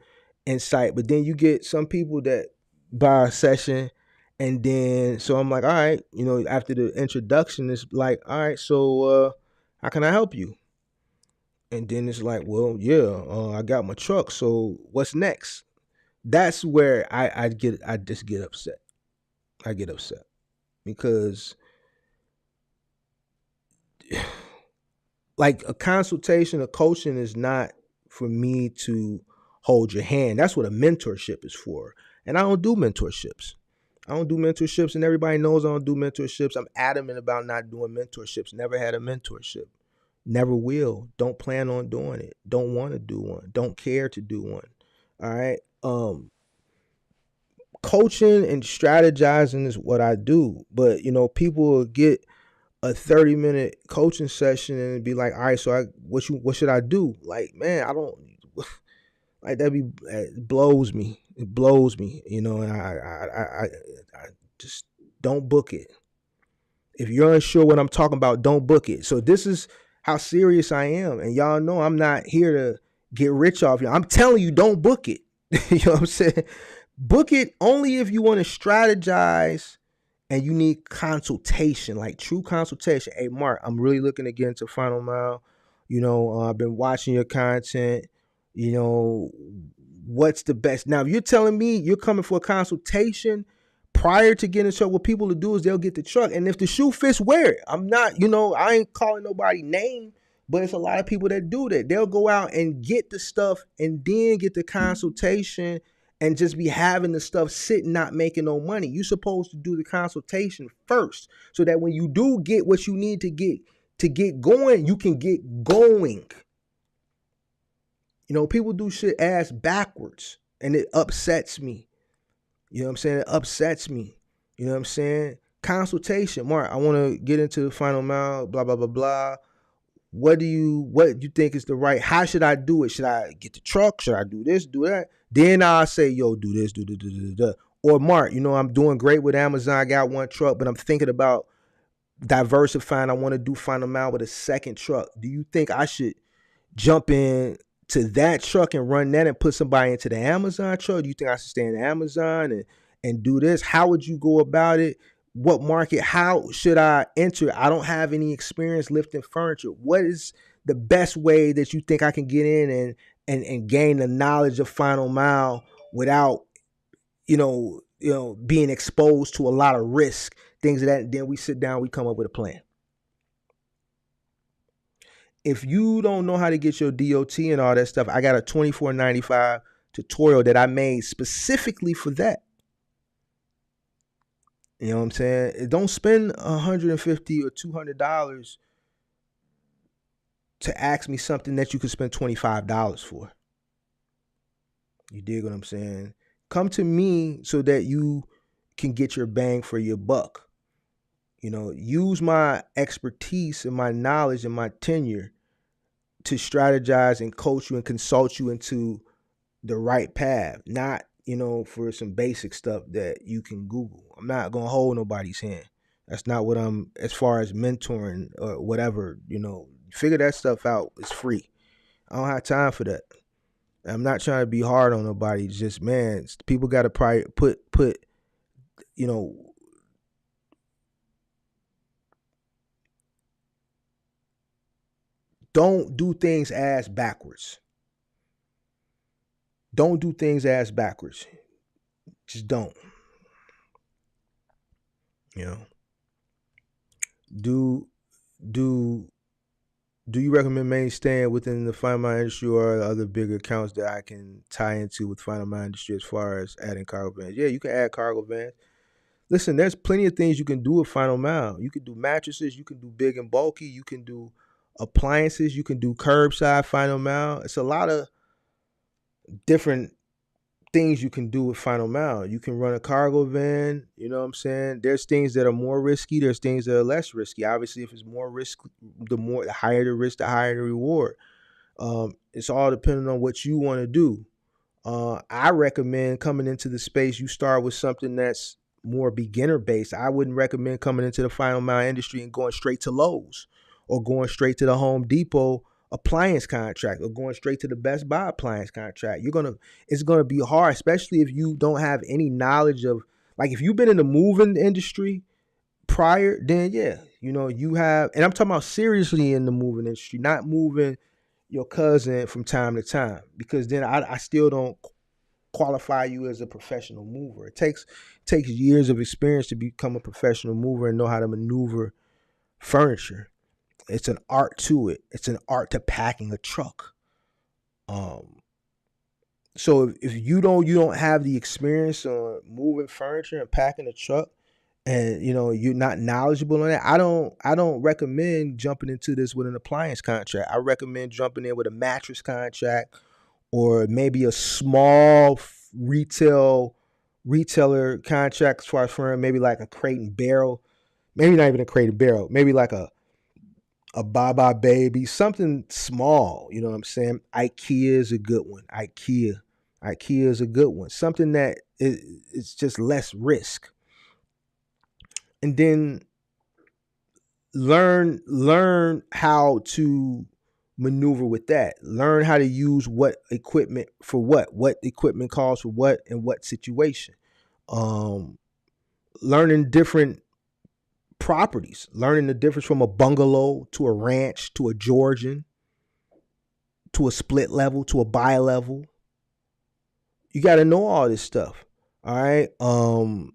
insight. But then you get some people that buy a session, and then so I'm like, all right, after the introduction, it's like, all right, so how can I help you? And then it's like, well, yeah, I got my truck, so what's next? That's where I just get upset. I get upset because like a consultation, a coaching is not for me to hold your hand. That's what a mentorship is for. And I don't do mentorships. I don't do mentorships, and everybody knows I don't do mentorships. I'm adamant about not doing mentorships. Never had a mentorship. Never will. Don't plan on doing it. Don't want to do one. Don't care to do one. All right. Coaching and strategizing is what I do. But people will get a 30-minute coaching session and be like, all right, so what should I do? Like, man, I don't like that. It blows me. It blows me. And I just don't book it. If you're unsure what I'm talking about, don't book it. So this is how serious I am. And y'all know I'm not here to get rich off you. I'm telling you, don't book it. You know what I'm saying? Book it only if you want to strategize and you need consultation, like true consultation. Hey, Mark, I'm really looking to get into Final Mile. I've been watching your content. You know, what's the best? Now, if you're telling me you're coming for a consultation prior to getting a truck, what people will do is they'll get the truck. And if the shoe fits, wear it. I'm not, I ain't calling nobody name, but it's a lot of people that do that. They'll go out and get the stuff and then get the consultation and just be having the stuff sitting, not making no money. You're supposed to do the consultation first so that when you do get what you need to get going, you can get going. People do shit ass backwards and it upsets me. You know what I'm saying? It upsets me. You know what I'm saying? Consultation. Mark, I want to get into the Final Mile, blah, blah, blah, blah. What do you think is the right? How should I do it? Should I get the truck? Should I do this, do that? Then I'll say, yo, do this, do this. Or Mark, I'm doing great with Amazon. I got one truck, but I'm thinking about diversifying. I want to do Final Mile with a second truck. Do you think I should jump in to that truck and run that and put somebody into the Amazon truck? Do you think I should stay in Amazon and do this? How would you go about it? What market? How should I enter? I don't have any experience lifting furniture. What is the best way that you think I can get in and gain the knowledge of Final Mile without, being exposed to a lot of risk, things of that? And then we sit down, we come up with a plan. If you don't know how to get your DOT and all that stuff, I got a $24.95 tutorial that I made specifically for that. You know what I'm saying? Don't spend $150 or $200 to ask me something that you could spend $25 for. You dig what I'm saying? Come to me so that you can get your bang for your buck. Use my expertise and my knowledge and my tenure to strategize and coach you and consult you into the right path, not, for some basic stuff that you can Google. I'm not going to hold nobody's hand. That's not what I'm, as far as mentoring or whatever, figure that stuff out. It's free. I don't have time for that. I'm not trying to be hard on nobody. It's just, man, people got to probably put, don't do things ass backwards. Don't do things ass backwards. Just don't. Do you recommend mainly staying within the Final Mile industry or other bigger accounts that I can tie into with Final Mile industry as far as adding cargo vans? Yeah, you can add cargo vans. Listen, there's plenty of things you can do with Final Mile. You can do mattresses. You can do big and bulky. You can do appliances. You can do curbside Final Mile. It's a lot of different things you can do with Final Mile. You can run a cargo van. You know what I'm saying? There's things that are more risky. There's things that are less risky. Obviously, if it's more risk, the higher the risk, the higher the reward. It's all depending on what you want to do. I recommend coming into the space, you start with something that's more beginner based. I wouldn't recommend coming into the Final Mile industry and going straight to Lowe's or going straight to the Home Depot appliance contract or going straight to the Best Buy appliance contract. It's gonna be hard, especially if you don't have any knowledge of, like, if you've been in the moving industry prior, then yeah, you have, and I'm talking about seriously in the moving industry, not moving your cousin from time to time, because then I still don't qualify you as a professional mover. It takes years of experience to become a professional mover and know how to maneuver furniture. It's an art to it. It's an art to packing a truck. So if you don't have the experience on moving furniture and packing a truck, and you're not knowledgeable on that, I don't recommend jumping into this with an appliance contract. I recommend jumping in with a mattress contract or maybe a small retailer contract as far as firm, maybe like a Crate and Barrel, maybe not even a Crate and Barrel, maybe like a Baba Baby, something small. You know what I'm saying? IKEA is a good one. IKEA is a good one. Something that it's just less risk. and then learn how to maneuver with that. Learn how to use what equipment for what equipment calls for what in what situation. Um, Learning different properties, learning the difference from a bungalow to a ranch to a Georgian to a split level to a bi level. You got to know all this stuff. All right. Um,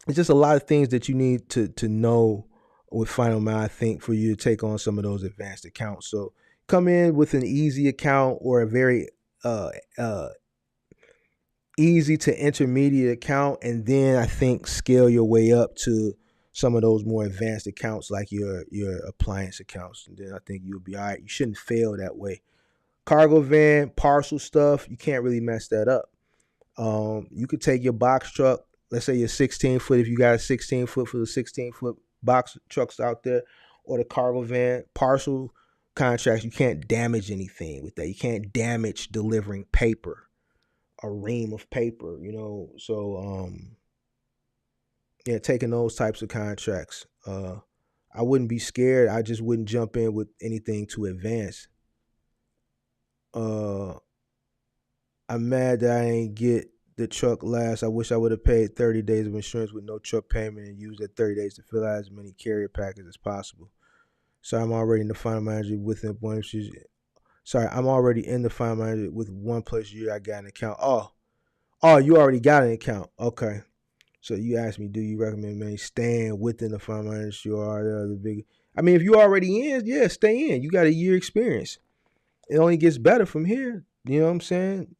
it's just a lot of things that you need to know with Final Mile, I think, for you to take on some of those advanced accounts. So come in with an easy account or a very uh, uh, easy to intermediate account, and then I think scale your way up to some of those more advanced accounts like your appliance accounts. And then I think you'll be all right. You shouldn't fail that way. Cargo van, parcel stuff, you can't really mess that up. You could take your box truck, let's say your 16 foot, if you got a 16 foot for the 16-foot box trucks out there, or the cargo van, parcel contracts, you can't damage anything with that. You can't damage delivering paper, a ream of paper, So yeah, taking those types of contracts. I wouldn't be scared. I just wouldn't jump in with anything too advanced. Uh I'm mad that I ain't get the truck last. I wish I would have paid 30 days of insurance with no truck payment and used that 30 days to fill out as many carrier packages as possible. So I'm already in the final manager with employment. Sorry, I'm already in the final manager with 1+ year I got an account. Oh, you already got an account. Okay. So you asked me, do you recommend me staying within the final manager or the big? I mean, if you already in, yeah, stay in. You got a year experience. It only gets better from here. You know what I'm saying?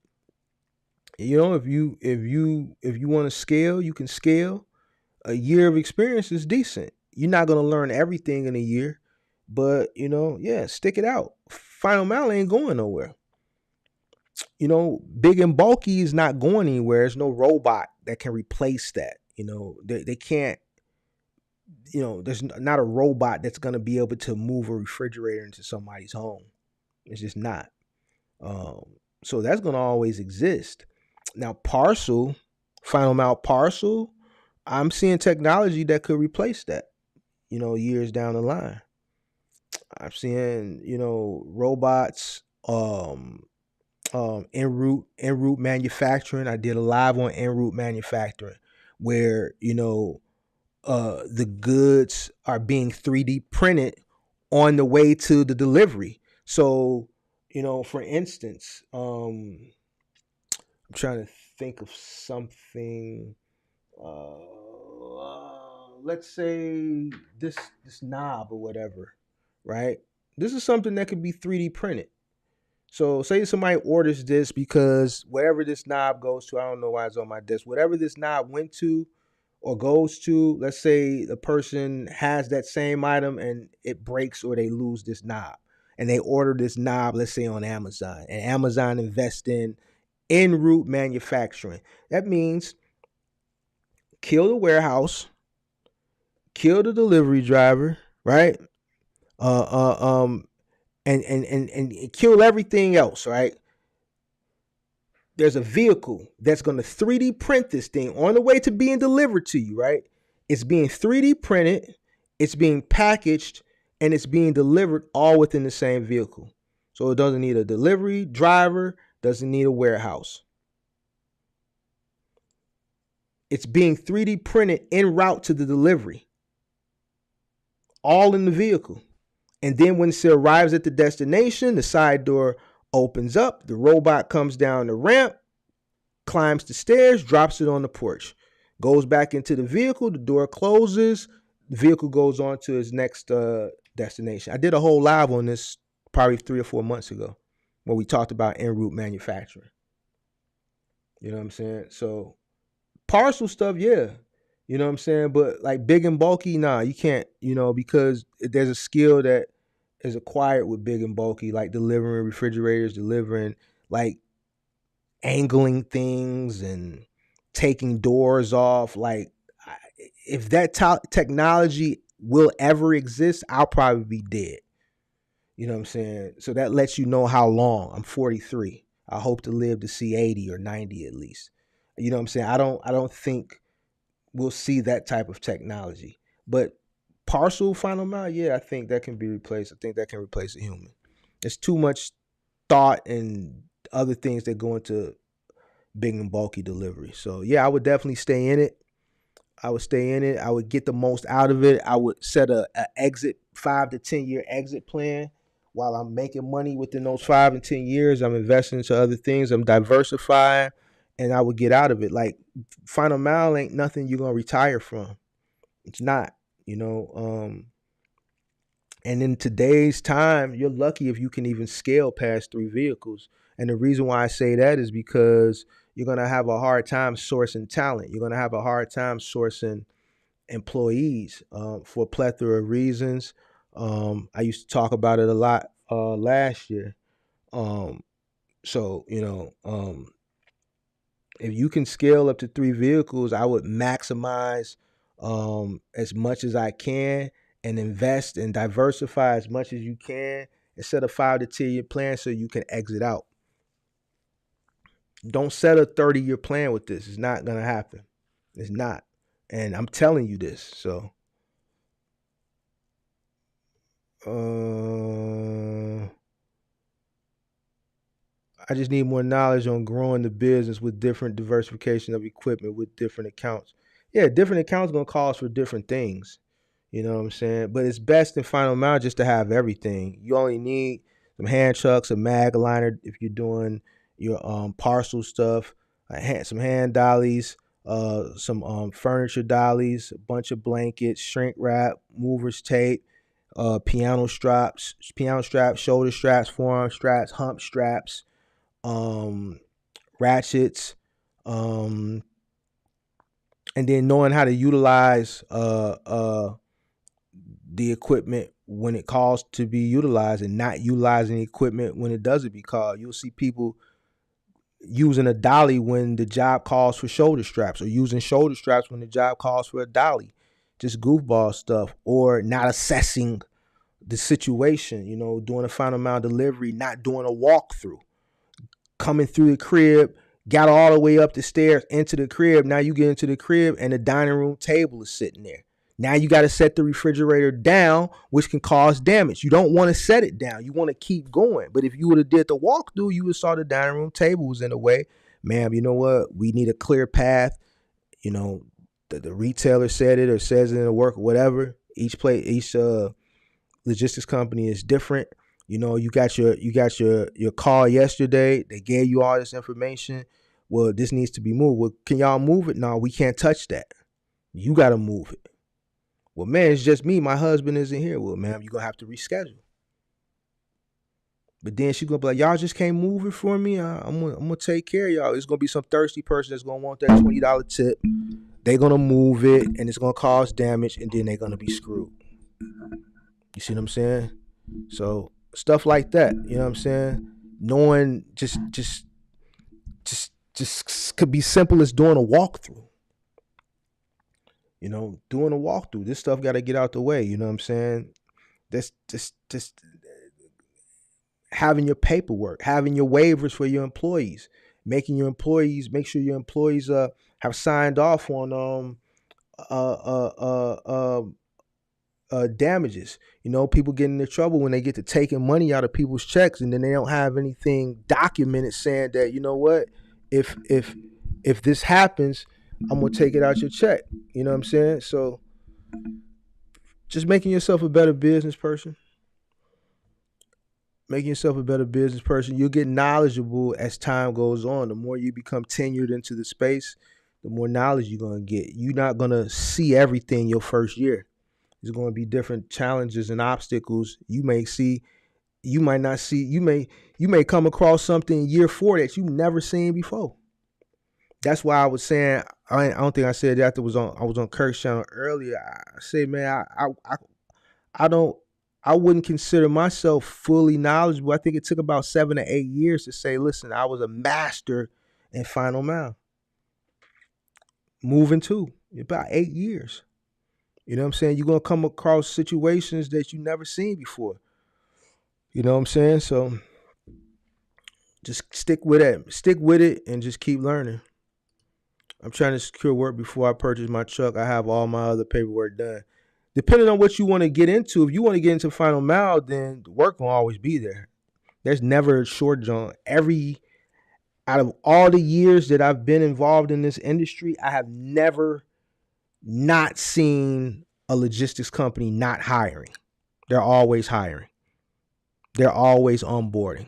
If you want to scale, you can scale. A year of experience is decent. You're not gonna learn everything in a year, but yeah, stick it out. Final Mile ain't going nowhere. Big and bulky is not going anywhere. There's no robot that can replace that. They can't. There's not a robot that's gonna be able to move a refrigerator into somebody's home. It's just not. Um, so that's gonna always exist. Now, Final Mile parcel, I'm seeing technology that could replace that. Years down the line, I'm seeing robots, en route manufacturing. I did a live on en route manufacturing, where the goods are being 3D printed on the way to the delivery. So for instance, I'm trying to think of something. Let's say this knob or whatever, right? This is something that could be 3D printed. So say somebody orders this because wherever this knob goes to, I don't know why it's on my desk. Whatever this knob went to or goes to, let's say the person has that same item and it breaks or they lose this knob. And they order this knob, let's say on Amazon, and Amazon invests in en route manufacturing. That means kill the warehouse, kill the delivery driver, right? Uh, uh, um, and kill everything else, right? There's a vehicle that's going to 3D print this thing on the way to being delivered to you, right? It's being 3D printed, it's being packaged, and it's being delivered all within the same vehicle. So it doesn't need a delivery driver, doesn't need a warehouse. It's being 3D printed en route to the delivery, all in the vehicle. And then when it arrives at the destination, the side door opens up, the robot comes down the ramp, climbs the stairs, drops it on the porch, goes back into the vehicle, the door closes, the vehicle goes on to its next destination. I did a whole live on this probably 3 or 4 months ago where we talked about en route manufacturing. You know what I'm saying? So parcel stuff, yeah. You know what I'm saying? But like big and bulky, nah, you can't, because there's a skill that is acquired with big and bulky, like delivering refrigerators, delivering like angling things and taking doors off. Like, if that technology will ever exist, I'll probably be dead. You know what I'm saying? So that lets you know how long. I'm 43. I hope to live to see 80 or 90 at least. You know what I'm saying? I don't think we'll see that type of technology. But partial final mile, yeah, I think that can be replaced. I think that can replace a human. There's too much thought and other things that go into big and bulky delivery. So yeah, I would definitely stay in it. I would stay in it. I would get the most out of it. I would set a exit 5 to 10 year exit plan. While I'm making money within those 5 and 10 years, I'm investing into other things. I'm diversifying, and I would get out of it. Like final mile ain't nothing you're gonna retire from. It's not. You know. And in today's time, you're lucky if you can even scale past 3 vehicles. And the reason why I say that is because you're gonna have a hard time sourcing talent. You're gonna have a hard time sourcing employees for a plethora of reasons. I used to talk about it a lot last year. Um, so if you can scale up to 3 vehicles, I would maximize as much as I can and invest and diversify as much as you can and set a 5 to 10 year plan so you can exit out. Don't set a 30-year plan with this. It's not gonna happen. It's not. And I'm telling you this. So Uh, I just need more knowledge on growing the business with different diversification of equipment with different accounts. Yeah, different accounts gonna cause for different things. You know what I'm saying? But it's best in final mile just to have everything. You only need some hand trucks, a mag liner if you're doing your parcel stuff, some hand dollies, some furniture dollies, a bunch of blankets, shrink wrap, movers tape, piano straps, shoulder straps, forearm straps, hump straps, um, ratchets, um, and then knowing how to utilize the equipment when it calls to be utilized and not utilizing the equipment when it doesn't be called. You'll see people using a dolly when the job calls for shoulder straps or using shoulder straps when the job calls for a dolly. Just goofball stuff or not assessing the situation, doing a final mile delivery, not doing a walkthrough, coming through the crib, got all the way up the stairs into the crib. Now you get into the crib and the dining room table is sitting there. Now you got to set the refrigerator down, which can cause damage. You don't want to set it down. You want to keep going. But if you would have did the walkthrough, you would have saw the dining room table was in the way. Ma'am, you know what? We need a clear path. The retailer said it or says it in the work or whatever. Each logistics company is different. You got your call yesterday. They gave you all this information. Well, this needs to be moved. Well, can y'all move it? No, we can't touch that. You got to move it. Well, man, it's just me. My husband isn't here. Well, ma'am, you're going to have to reschedule. But then she's going to be like, y'all just can't move it for me. I'm going to take care of y'all. It's going to be some thirsty person that's going to want that $20 tip. They're going to move it, and it's going to cause damage, and then they're going to be screwed. You see what I'm saying? So stuff like that, you know what I'm saying? Knowing just could be simple as doing a walkthrough. Doing a walkthrough. This stuff got to get out the way. You know what I'm saying? This just having your paperwork, having your waivers for your employees, make sure your employees have signed off on damages. People get into trouble when they get to taking money out of people's checks and then they don't have anything documented saying that, what, if this happens, I'm gonna take it out your check. You know what I'm saying? So just making yourself a better business person. You'll get knowledgeable as time goes on. The more you become tenured into the space, the more knowledge you're gonna get. You're not gonna see everything your first year. There's going to be different challenges and obstacles you may see. You might not see. You may come across something in year 4 that you've never seen before. That's why I was saying. I don't think I said that. I was on Kirk's channel earlier. I said, man, I don't. I wouldn't consider myself fully knowledgeable. I think it took about 7 to 8 years to say, listen, I was a master in final mile. Moving to about 8 years. You know what I'm saying? You're going to come across situations that you've never seen before. You know what I'm saying? So just stick with it. Stick with it and just keep learning. I'm trying to secure work before I purchase my truck. I have all my other paperwork done. Depending on what you want to get into, if you want to get into final mile, then the work will always be there. There's never a shortage on out of all the years that I've been involved in this industry, I have never not seen a logistics company not hiring. They're always hiring. They're always onboarding.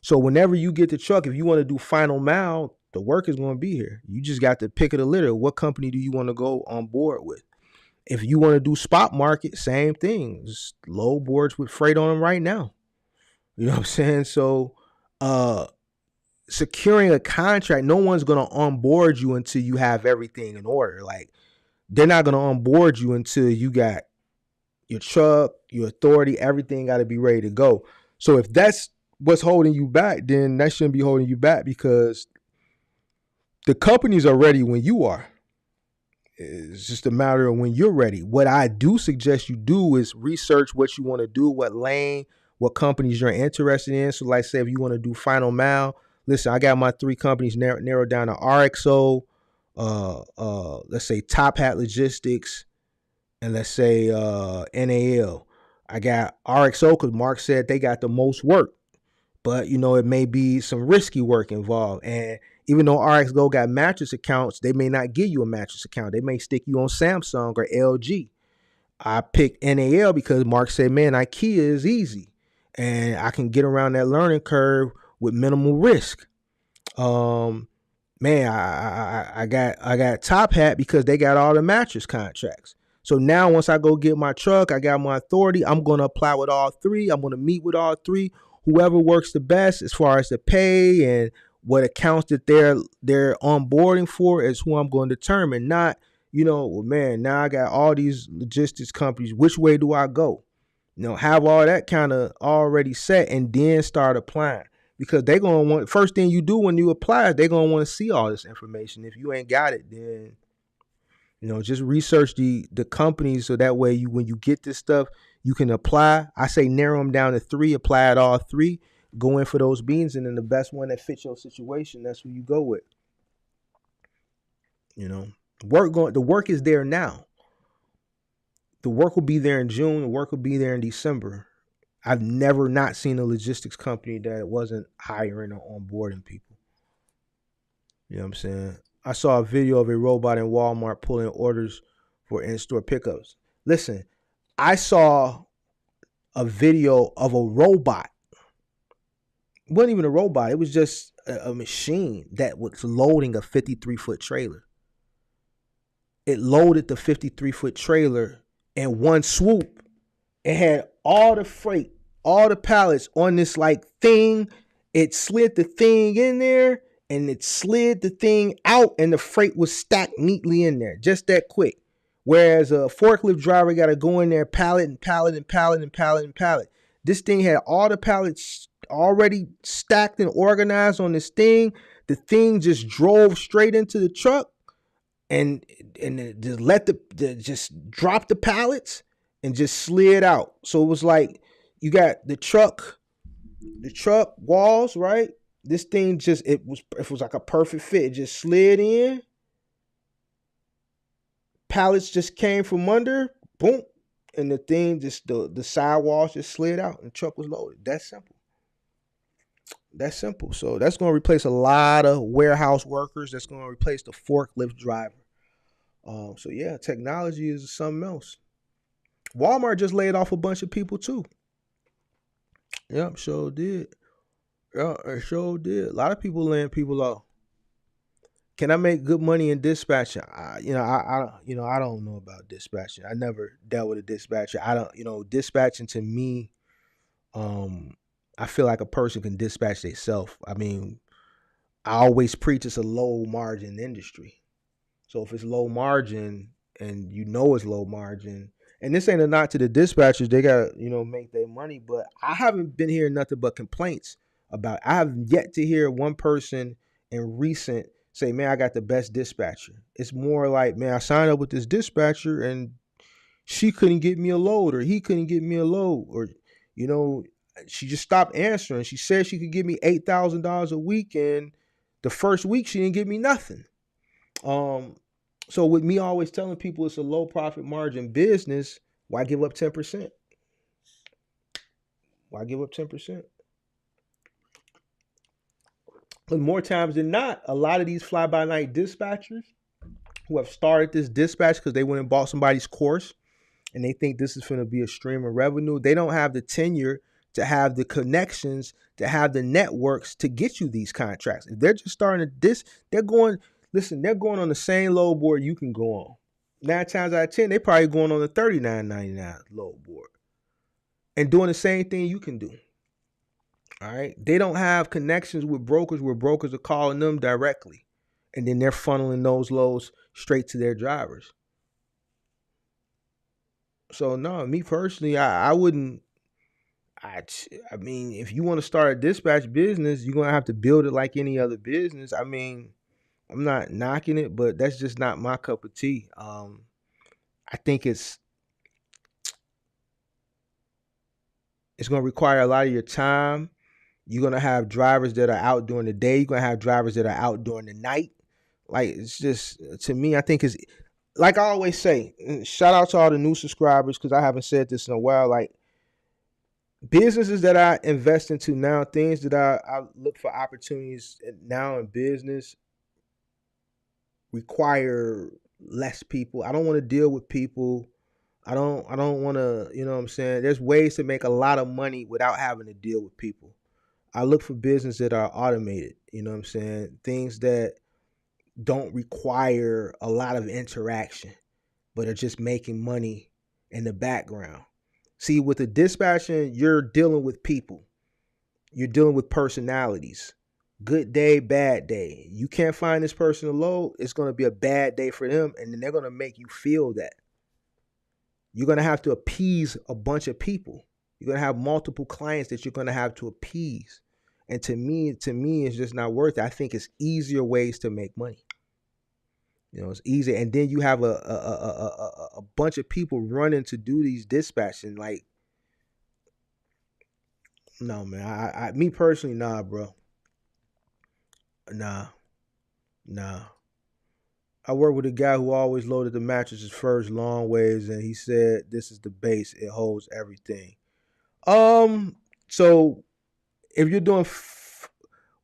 So whenever you get the truck, if you want to do final mile, the work is going to be here. You just got to pick of the litter. What company do you want to go on board with? If you want to do spot market, same thing. Just load boards with freight on them right now. You know what I'm saying? So securing a contract, no one's going to onboard you until you have everything in order. Like, they're not going to onboard you until you got your truck, your authority, everything got to be ready to go. So if that's what's holding you back, then that shouldn't be holding you back, because the companies are ready when you are. It's just a matter of when you're ready. What I do suggest you do is research what you want to do, what lane, what companies you're interested in. So like, say if you want to do final mile, listen, I got my 3 companies narrowed down to RXO, let's say Top Hat Logistics, and let's say NAL. I got RXO because Mark said they got the most work, but it may be some risky work involved. And even though RXO got mattress accounts, they may not give you a mattress account. They may stick you on Samsung or LG. I picked NAL because Mark said, man, IKEA is easy and I can get around that learning curve with minimal risk. Man, I got Top Hat because they got all the mattress contracts. So now once I go get my truck, I got my authority, I'm going to apply with all 3. I'm going to meet with all 3. Whoever works the best as far as the pay and what accounts that they're onboarding for is who I'm going to determine. Not, man, now I got all these logistics companies. Which way do I go? Have all that kind of already set and then start applying. Because they're going to want, first thing you do when you apply, they're going to want to see all this information. If you ain't got it, then, just research the companies so that way when you get this stuff, you can apply. I say narrow them down to 3, apply at all 3, go in for those beans, and then the best one that fits your situation, that's who you go with. The work is there now. The work will be there in June. The work will be there in December. I've never not seen a logistics company that wasn't hiring or onboarding people. You know what I'm saying? I saw a video of a robot in Walmart pulling orders for in-store pickups. Listen, I saw a video of a robot. It wasn't even a robot. It was just a machine that was loading a 53-foot trailer. It loaded the 53-foot trailer in one swoop. It had all the freight, all the pallets on this thing. It slid the thing in there and it slid the thing out, and the freight was stacked neatly in there, just that quick. Whereas a forklift driver got to go in there, pallet and pallet and pallet and pallet and pallet. This thing had all the pallets already stacked and organized on this thing. The thing just drove straight into the truck and just dropped the pallets and just slid out. So it was like you got the truck walls, right? This thing it was like a perfect fit. It just slid in. Pallets just came from under, boom, and the thing the sidewalls just slid out and the truck was loaded. That's simple. So that's going to replace a lot of warehouse workers. That's going to replace the forklift driver. So yeah, technology is something else. Walmart just laid off a bunch of people too. Yep, sure did. Yeah, it sure did. A lot of people laying people off. Can I make good money in dispatching? I don't know about dispatching. I never dealt with a dispatcher. I don't, dispatching to me, I feel like a person can dispatch themselves. I mean, I always preach it's a low margin industry. So if it's low margin and it's low margin, and this ain't a knock to the dispatchers, they got make their money. But I haven't been hearing nothing but complaints about. I have yet to hear one person in recent say, man, I got the best dispatcher. It's more like, man, I signed up with this dispatcher and she couldn't get me a load, or he couldn't get me a load, or she just stopped answering. She said she could give me $8,000 a week, and the first week she didn't give me nothing. Um, so with me always telling people it's a low profit margin business, why give up 10%? Why give up 10%? But more times than not, a lot of these fly by night dispatchers who have started this dispatch because they went and bought somebody's course and they think this is going to be a stream of revenue, they don't have the tenure to have the connections, to have the networks to get you these contracts. If they're just starting to they're going, listen, they're going on the same load board you can go on. 9 times out of 10, they probably going on the $39.99 load board and doing the same thing you can do. All right. They don't have connections with brokers where brokers are calling them directly. And then they're funneling those loads straight to their drivers. So no, me personally, I wouldn't. I mean, if you want to start a dispatch business, you're gonna have to build it like any other business. I mean, I'm not knocking it, but that's just not my cup of tea. I think it's gonna require a lot of your time. You're gonna have drivers that are out during the day. You're gonna have drivers that are out during the night. Like it's just to me, I think it's like I always say. Shout out to all the new subscribers because I haven't said this in a while. Like businesses that I invest into now, things that I look for opportunities now in business require less people. I don't want to deal with people. I don't want to, you know what I'm saying? There's ways to make a lot of money without having to deal with people. I look for business that are automated, you know what I'm saying? Things that don't require a lot of interaction, but are just making money in the background. See, with the dispatching, you're dealing with people. You're dealing with personalities. Good day, bad day. You can't find this person alone, it's going to be a bad day for them, and then they're going to make you feel that. You're going to have to appease a bunch of people. You're going to have multiple clients that you're going to have to appease. And to me, it's just not worth it. I think it's easier ways to make money. You know, it's easy, and then you have a bunch of people running to do these dispatching. Like, no, man. Me personally, nah, bro. Nah, nah. I work with a guy who always loaded the mattresses first, long ways, and he said this is the base. It holds everything. Um, so if you're doing,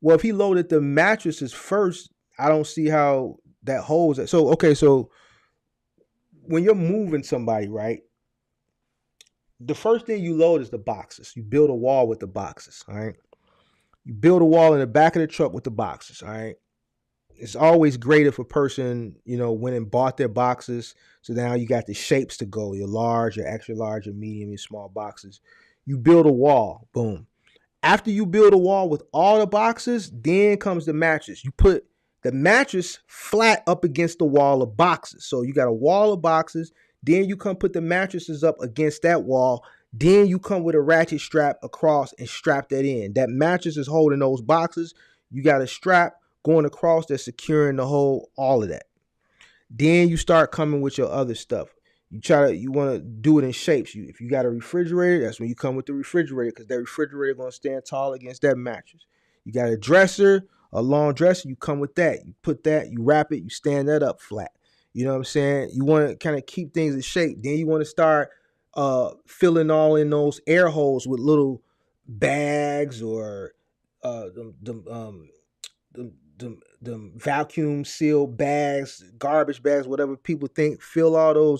well, if he loaded the mattresses first, I don't see how that holds it. So okay, so when you're moving somebody, right? The first thing you load is the boxes. You build a wall with the boxes. All right. You build a wall in the back of the truck with the boxes. All right. It's always great if a person, went and bought their boxes. So now you got the shapes to go, your large, your extra large, your medium, your small boxes. You build a wall. Boom. After you build a wall with all the boxes, then comes the mattress. You put the mattress flat up against the wall of boxes. So you got a wall of boxes. Then you come put the mattresses up against that wall. Then you come with a ratchet strap across and strap that in. That mattress is holding those boxes. You got a strap going across that's securing the whole, all of that. Then you start coming with your other stuff. You want to do it in shapes. If you got a refrigerator, that's when you come with the refrigerator because that refrigerator gonna stand tall against that mattress. You got a dresser, a long dresser, you come with that. You put that, you wrap it, you stand that up flat. You know what I'm saying? You want to kind of keep things in shape. Then you want to start filling all in those air holes with little bags or the vacuum sealed bags, garbage bags, whatever people think, fill all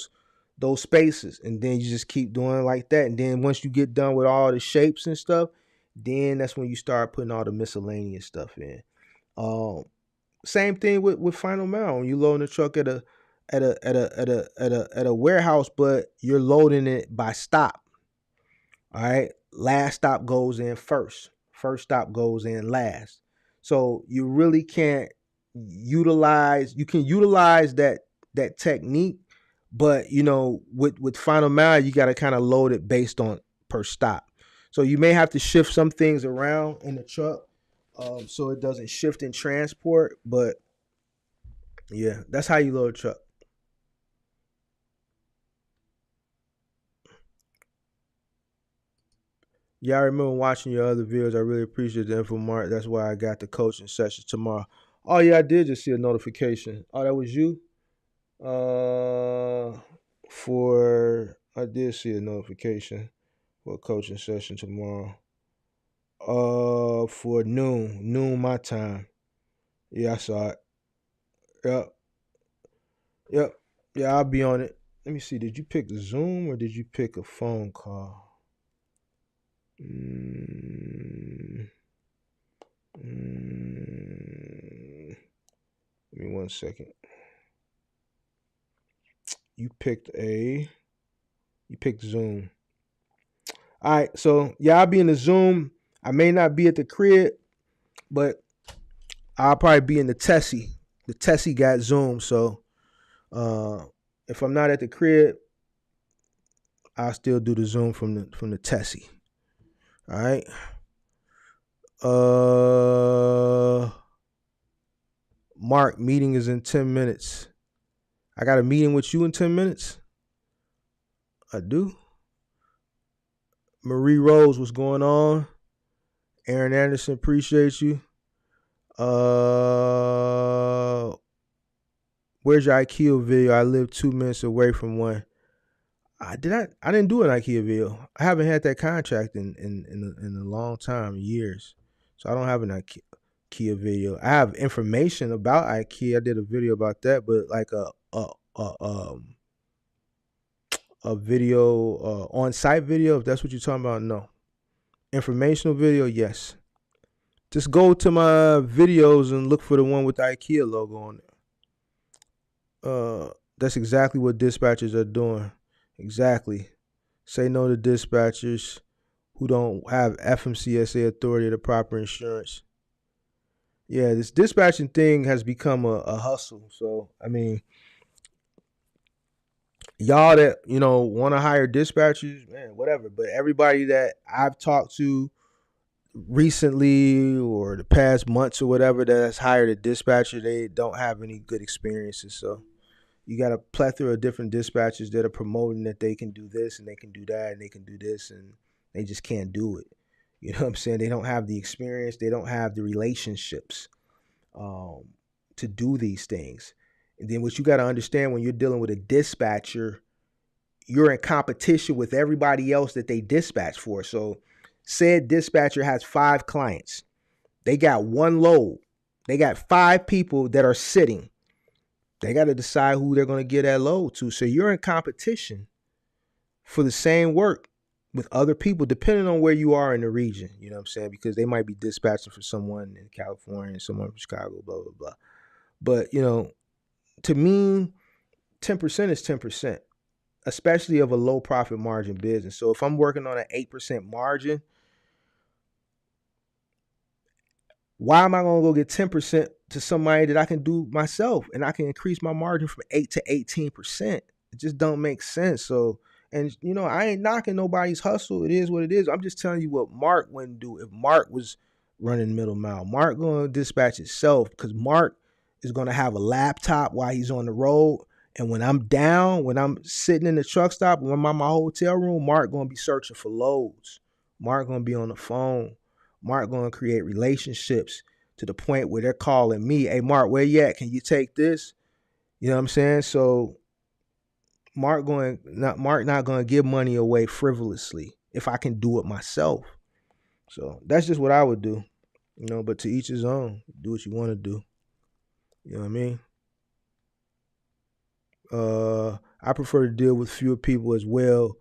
those spaces, and then you just keep doing it like that. And then once you get done with all the shapes and stuff, then that's when you start putting all the miscellaneous stuff in. Um, Same thing with final mile. When you loading the truck at a warehouse, but you're loading it by stop. All right. Last stop goes in first. First stop goes in last. So you really can't you can utilize that technique, but with final mile, you got to kind of load it based on per stop. So you may have to shift some things around in the truck, so it doesn't shift in transport. But yeah, that's how you load a truck. Yeah, I remember watching your other videos. I really appreciate the info, Mark. That's why I got the coaching session tomorrow. Oh yeah, I did just see a notification. Oh, that was you. For I did see a notification for a coaching session tomorrow. For noon my time. Yeah, I saw it. Yep, yep. Yeah, I'll be on it. Let me see. Did you pick Zoom or did you pick a phone call? Mm, mm, Give me 1 second. You picked a. You picked Zoom. All right, so yeah, I'll be in the Zoom. I may not be at the crib, but I'll probably be in the Tessie. The Tessie got Zoom, so uh, if I'm not at the crib, I'll still do the Zoom from the Tessie. All right. Mark, meeting is in 10 minutes. I got a meeting with you in 10 minutes. I do. Marie Rose, what's going on? Aaron Anderson, appreciate you. Where's your IKEA video? I live 2 minutes away from one. I didn't do an IKEA video. I haven't had that contract in a long time, years. So I don't have an IKEA video. I have information about IKEA. I did a video about that, but like a video on site video, if that's what you're talking about, no. Informational video, yes. Just go to my videos and look for the one with the IKEA logo on it. That's exactly what dispatchers are doing. Exactly. Say no to dispatchers who don't have FMCSA authority or the proper insurance. Yeah, this dispatching thing has become a hustle. So, I mean, y'all that, want to hire dispatchers, man, whatever. But everybody that I've talked to recently or the past months or whatever that has hired a dispatcher, they don't have any good experiences. So, you got a plethora of different dispatchers that are promoting that they can do this and they can do that and they can do this, and they just can't do it. You know what I'm saying? They don't have the experience. They don't have the relationships to do these things. And then what you got to understand, when you're dealing with a dispatcher, you're in competition with everybody else that they dispatch for. So said dispatcher has 5 clients. They got one load. They got 5 people that are sitting. They got to decide who they're going to get that load to. So you're in competition for the same work with other people, depending on where you are in the region. You know what I'm saying? Because they might be dispatching for someone in California, someone from Chicago, blah, blah, blah. But, to me, 10% is 10%, especially of a low profit margin business. So if I'm working on an 8% margin, why am I going to go get 10% to somebody that I can do myself and I can increase my margin from 8 to 18%? It just don't make sense. So, and I ain't knocking nobody's hustle. It is what it is. I'm just telling you what Mark wouldn't do if Mark was running middle mile. Mark going to dispatch himself, because Mark is going to have a laptop while he's on the road. And when I'm down, when I'm sitting in the truck stop, when I'm in my hotel room, Mark going to be searching for loads. Mark going to be on the phone. Mark going to create relationships to the point where they're calling me, hey, Mark, where you at? Can you take this? You know what I'm saying? So Mark not going to give money away frivolously if I can do it myself. So that's just what I would do. But to each his own. Do what you want to do. You know what I mean? I prefer to deal with fewer people as well.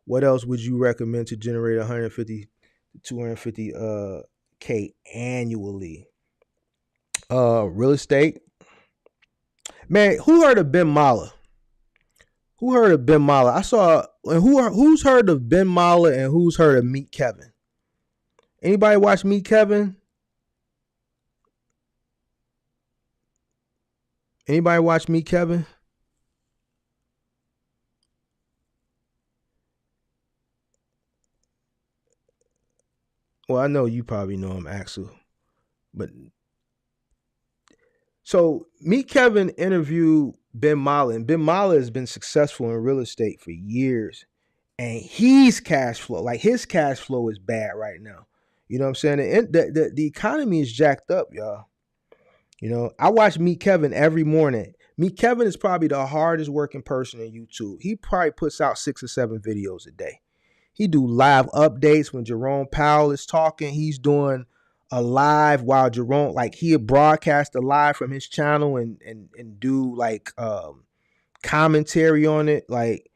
What else would you recommend to generate 150 to 250 K annually? Real estate. Man, who heard of Ben Mala? Who heard of Ben Mala? I saw who's heard of Ben Mala and who's heard of Meet Kevin? Anybody watch Meet Kevin? Anybody watch Meet Kevin? Well, I know you probably know him, Axel. But so Meet Kevin interviewed Ben Mala, and Ben Mala has been successful in real estate for years. And he's cash flow. Like, his cash flow is bad right now. You know what I'm saying? The economy is jacked up, y'all. I watch Meet Kevin every morning. Meet Kevin is probably the hardest working person in YouTube. He probably puts out 6 or 7 videos a day. He do live updates when Jerome Powell is talking. He's doing a live while Jerome, like he'll broadcast a live from his channel and do like commentary on it. Like,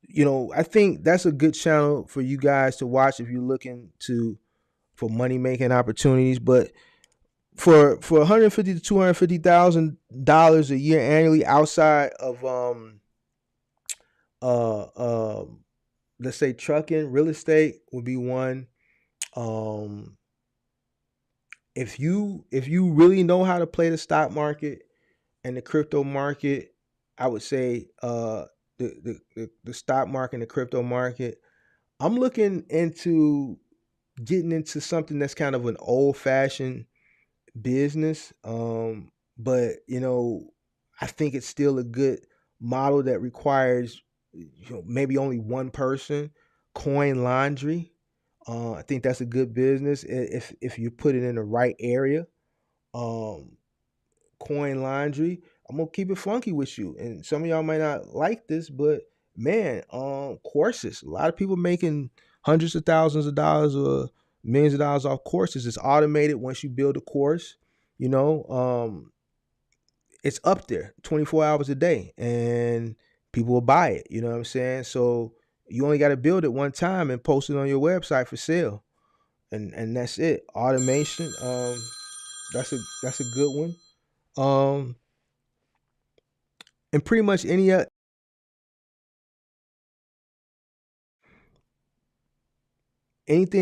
I think that's a good channel for you guys to watch if you're looking for money making opportunities. But for 150 to $250,000 a year annually outside of uh let's say trucking, real estate would be one. Um if you really know how to play the stock market and the crypto market, I would say the stock market and the crypto market. I'm looking into getting into something that's kind of an old fashioned business. But I think it's still a good model that requires maybe only one person. Coin laundry. I think that's a good business if you put it in the right area. Um, Coin laundry. I'm gonna keep it funky with you, and some of y'all might not like this, but man, courses. A lot of people making hundreds of thousands of dollars or millions of dollars off courses. It's automated once you build a course. You know, it's up there 24 hours a day, and people will buy it. You know what I'm saying? So you only got to build it one time and post it on your website for sale, and that's it. Automation. That's a good one. Um, and pretty much anything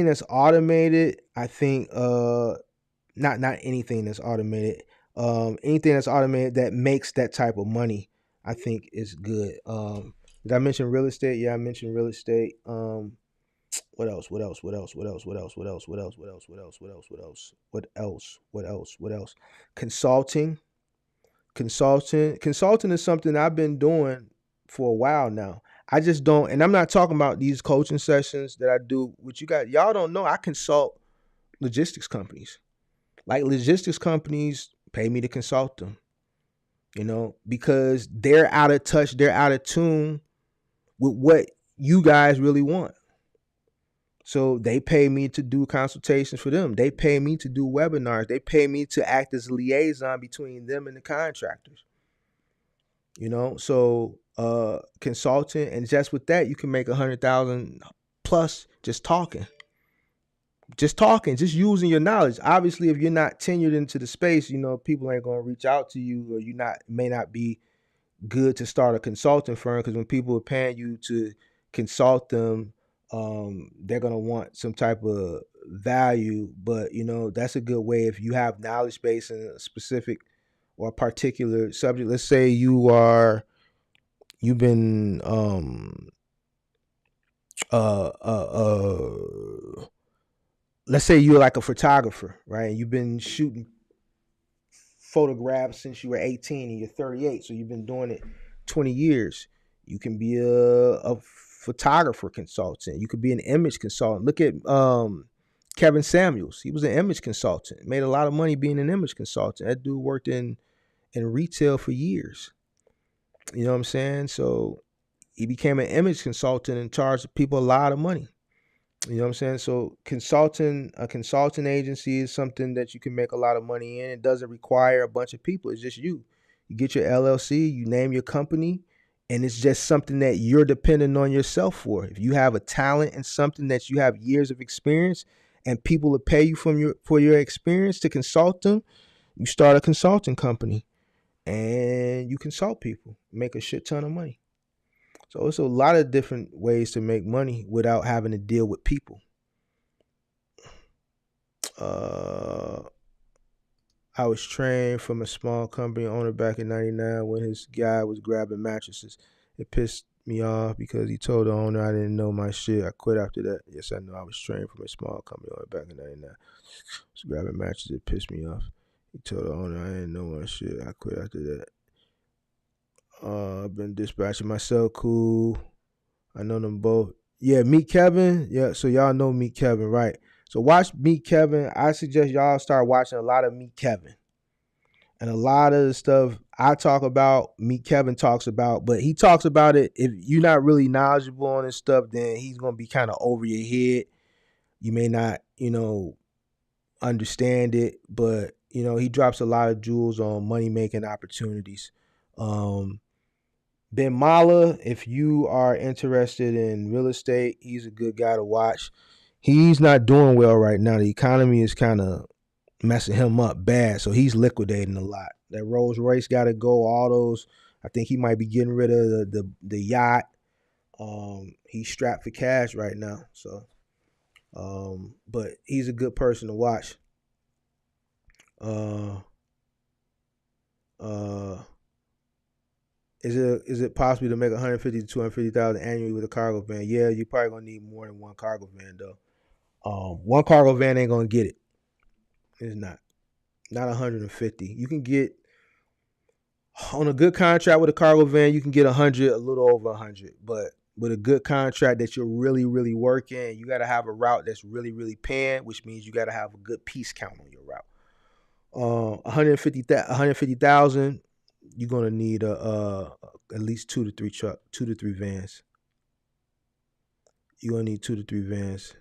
that's automated, I think not anything that's automated. Anything that's automated that makes that type of money, I think is good. Did I mention real estate? Yeah, I mentioned real estate. What else? What else? What else? What else? What else? What else? What else? What else? What else? What else? What else? What else? What else? What else? Consulting. Consulting is something I've been doing for a while now. I just don't, and I'm not talking about these coaching sessions that I do with you guys. Y'all don't know I consult logistics companies. Like logistics companies pay me to consult them, because they're out of touch, they're out of tune with what you guys really want. So they pay me to do consultations for them. They pay me to do webinars. They pay me to act as a liaison between them and the contractors. So consulting, and just with that, you can make 100,000 plus just using your knowledge. Obviously, if you're not tenured into the space, people ain't gonna reach out to you, or you not may not be good to start a consulting firm, because when people are paying you to consult them, they're gonna want some type of value. But that's a good way if you have knowledge base in a specific or a particular subject. Let's say you've been uh uh uh let's say you're like a photographer, right? You've been shooting photographs since you were 18 and you're 38, so you've been doing it 20 years. You can be a photographer consultant. You could be an image consultant. Look at Kevin Samuels. He was an image consultant. Made a lot of money being an image consultant. That dude worked in retail for years. You know what I'm saying? So he became an image consultant and charged people a lot of money. You know what I'm saying? So a consulting agency is something that you can make a lot of money in. It doesn't require a bunch of people. It's just you. You get your LLC, you name your company, and it's just something that you're dependent on yourself for. If you have a talent and something that you have years of experience, and people will pay you for your experience to consult them, you start a consulting company and you consult people, make a shit ton of money. So it's a lot of different ways to make money without having to deal with people. Uh, I was trained from a small company owner back in '99 when his guy was grabbing mattresses. It pissed me off because he told the owner I didn't know my shit. I quit after that. Yes, I know. I was trained from a small company owner back in '99. Was grabbing mattresses. It pissed me off. He told the owner I didn't know my shit. I quit after that. I've been dispatching myself. Cool. I know them both. Yeah, Meet Kevin. Yeah, so y'all know Meet Kevin, right? So watch Meet Kevin. I suggest y'all start watching a lot of Meet Kevin. And a lot of the stuff I talk about, Kevin talks about, but he talks about it. If you're not really knowledgeable on this stuff, then he's gonna be kind of over your head. You may not, understand it, but he drops a lot of jewels on money making opportunities. Um, Ben Mala, if you are interested in real estate, he's a good guy to watch. He's not doing well right now. The economy is kind of messing him up bad, so he's liquidating a lot. That Rolls Royce got to go. All those, I think he might be getting rid of the yacht. He's strapped for cash right now. So, but he's a good person to watch. Uh, uh, is it possible to make 150 to 250,000 annually with a cargo van? Yeah, you probably gonna need more than one cargo van though. One cargo van ain't gonna get it. It's not 150. You can get on a good contract with a cargo van, you can get 100, a little over 100. But with a good contract that you're really, really working, you got to have a route that's really, really paying, which means you got to have a good piece count on your route. 150,000, you're gonna need at least two to three vans. You're gonna need 2 to 3 vans.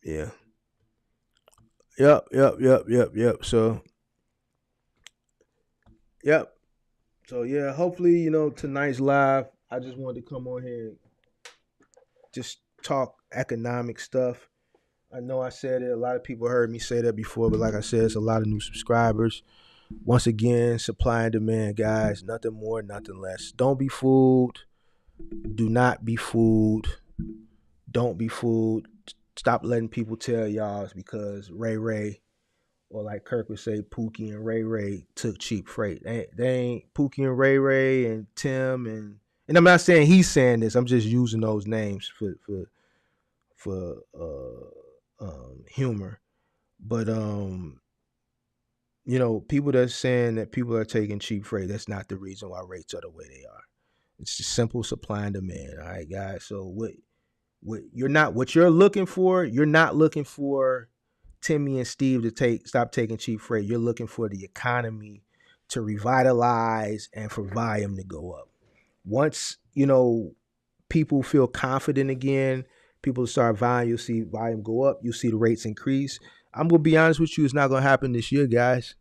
Yeah. Yep. So, yep. So yeah, hopefully, tonight's live. I just wanted to come on here and just talk economic stuff. I know I said it. A lot of people heard me say that before, but like I said, it's a lot of new subscribers. Once again, supply and demand, guys. Nothing more, nothing less. Don't be fooled. Do not be fooled. Don't be fooled. Stop letting people tell y'all it's because Ray, or like Kirk would say, Pookie and Ray took cheap freight. They ain't Pookie and Ray and Tim and I'm not saying he's saying this. I'm just using those names for humor. But people that's saying that people are taking cheap freight, that's not the reason why rates are the way they are. It's just simple supply and demand. All right, guys. So what you're looking for, you're not looking for Timmy and Steve to stop taking cheap freight. You're looking for the economy to revitalize and for volume to go up. Once, people feel confident again, people start volume, you'll see volume go up, you'll see the rates increase. I'm gonna be honest with you, it's not gonna happen this year, guys.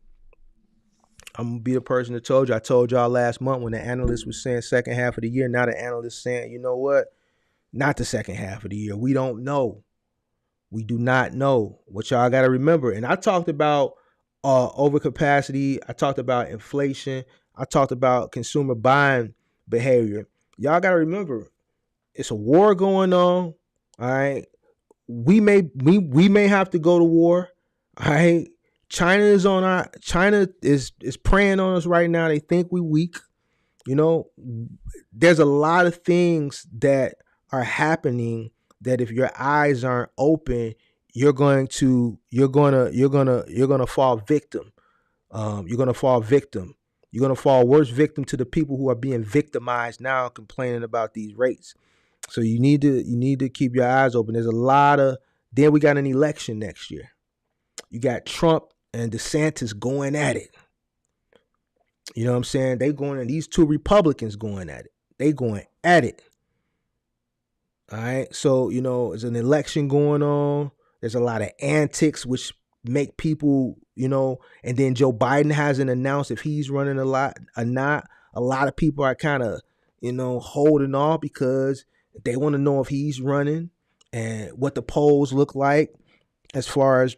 I'm gonna be the person that told you. I told y'all last month when the analyst was saying second half of the year. Now the analyst saying, you know what? Not the second half of the year. We don't know. We do not know. What y'all got to remember. And I talked about overcapacity. I talked about inflation. I talked about consumer buying behavior. Y'all got to remember, it's a war going on. All right. We may have to go to war. All right. China is preying on us right now. They think we weak. There's a lot of things that are happening that if your eyes aren't open, you're gonna fall victim. You're gonna fall victim. You're gonna fall worse victim to the people who are being victimized now, complaining about these rates. So you need to keep your eyes open. There's a lot of. Then we got an election next year. You got Trump and DeSantis going at it. You know what I'm saying? These two Republicans going at it. They going at it. All right. So, there's an election going on. There's a lot of antics which make people, and then Joe Biden hasn't announced if he's running a lot or not. A lot of people are kind of, holding off because they want to know if he's running and what the polls look like as far as,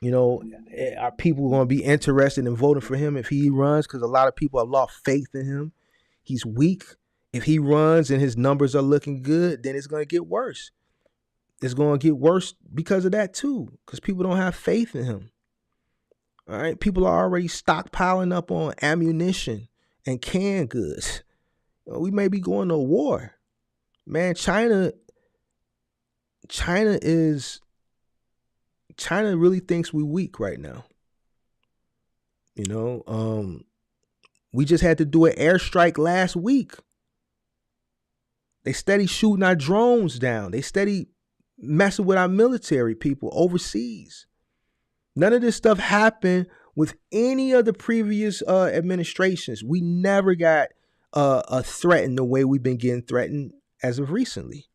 are people going to be interested in voting for him if he runs? Because a lot of people have lost faith in him. He's weak. If he runs and his numbers are looking good, then it's going to get worse. It's going to get worse because of that too, because people don't have faith in him. All right. People are already stockpiling up on ammunition and canned goods. We may be going to war. Man, China really thinks we're weak right now. We just had to do an airstrike last week. They steady shooting our drones down. They steady messing with our military people overseas. None of this stuff happened with any of the previous administrations. We never got threatened the way we've been getting threatened as of recently.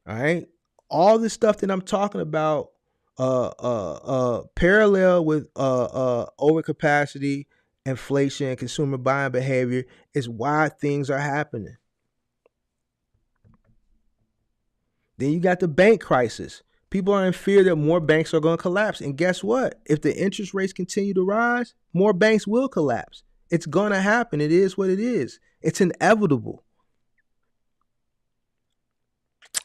All right, all this stuff that I'm talking about, parallel with overcapacity, inflation, and consumer buying behavior, is why things are happening. Then you got the bank crisis. People are in fear that more banks are going to collapse. And guess what? If the interest rates continue to rise, more banks will collapse. It's going to happen. It is what it is. It's inevitable.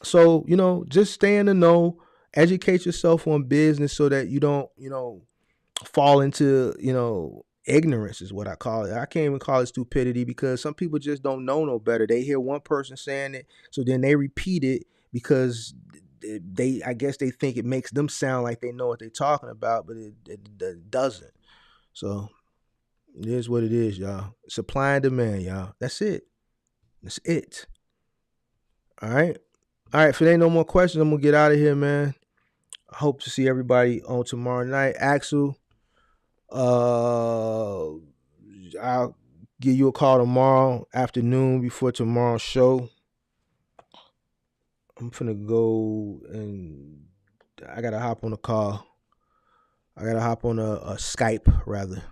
So, just stay in the know, educate yourself on business so that you don't, fall into, ignorance is what I call it. I can't even call it stupidity because some people just don't know no better. They hear one person saying it, so then they repeat it because I guess they think it makes them sound like they know what they're talking about, but it doesn't. So it is what it is, y'all. Supply and demand, y'all. That's it. That's it. All right. All right. If there ain't no more questions, I'm gonna get out of here, man. I hope to see everybody on tomorrow night. Axel, I'll give you a call tomorrow afternoon before tomorrow's show. I'm finna go and I gotta hop on a call. I gotta hop on a Skype rather.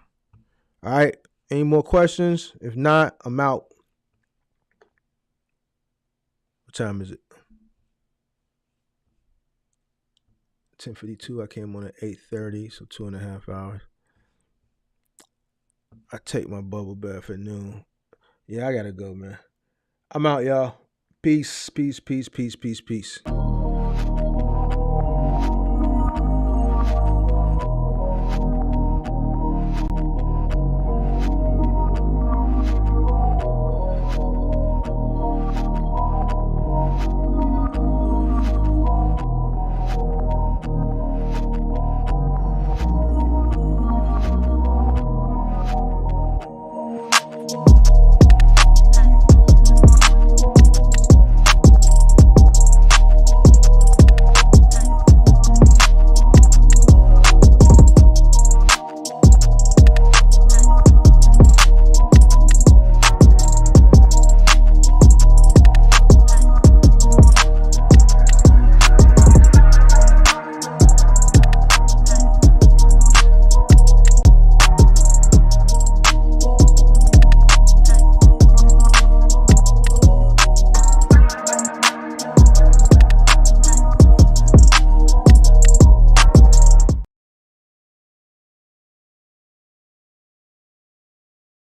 All right. Any more questions? If not, I'm out. What time is it? 10:52. I came on at 8:30, so 2.5 hours. I take my bubble bath at noon. Yeah, I gotta go, man. I'm out, y'all. Peace, peace, peace, peace, peace, peace.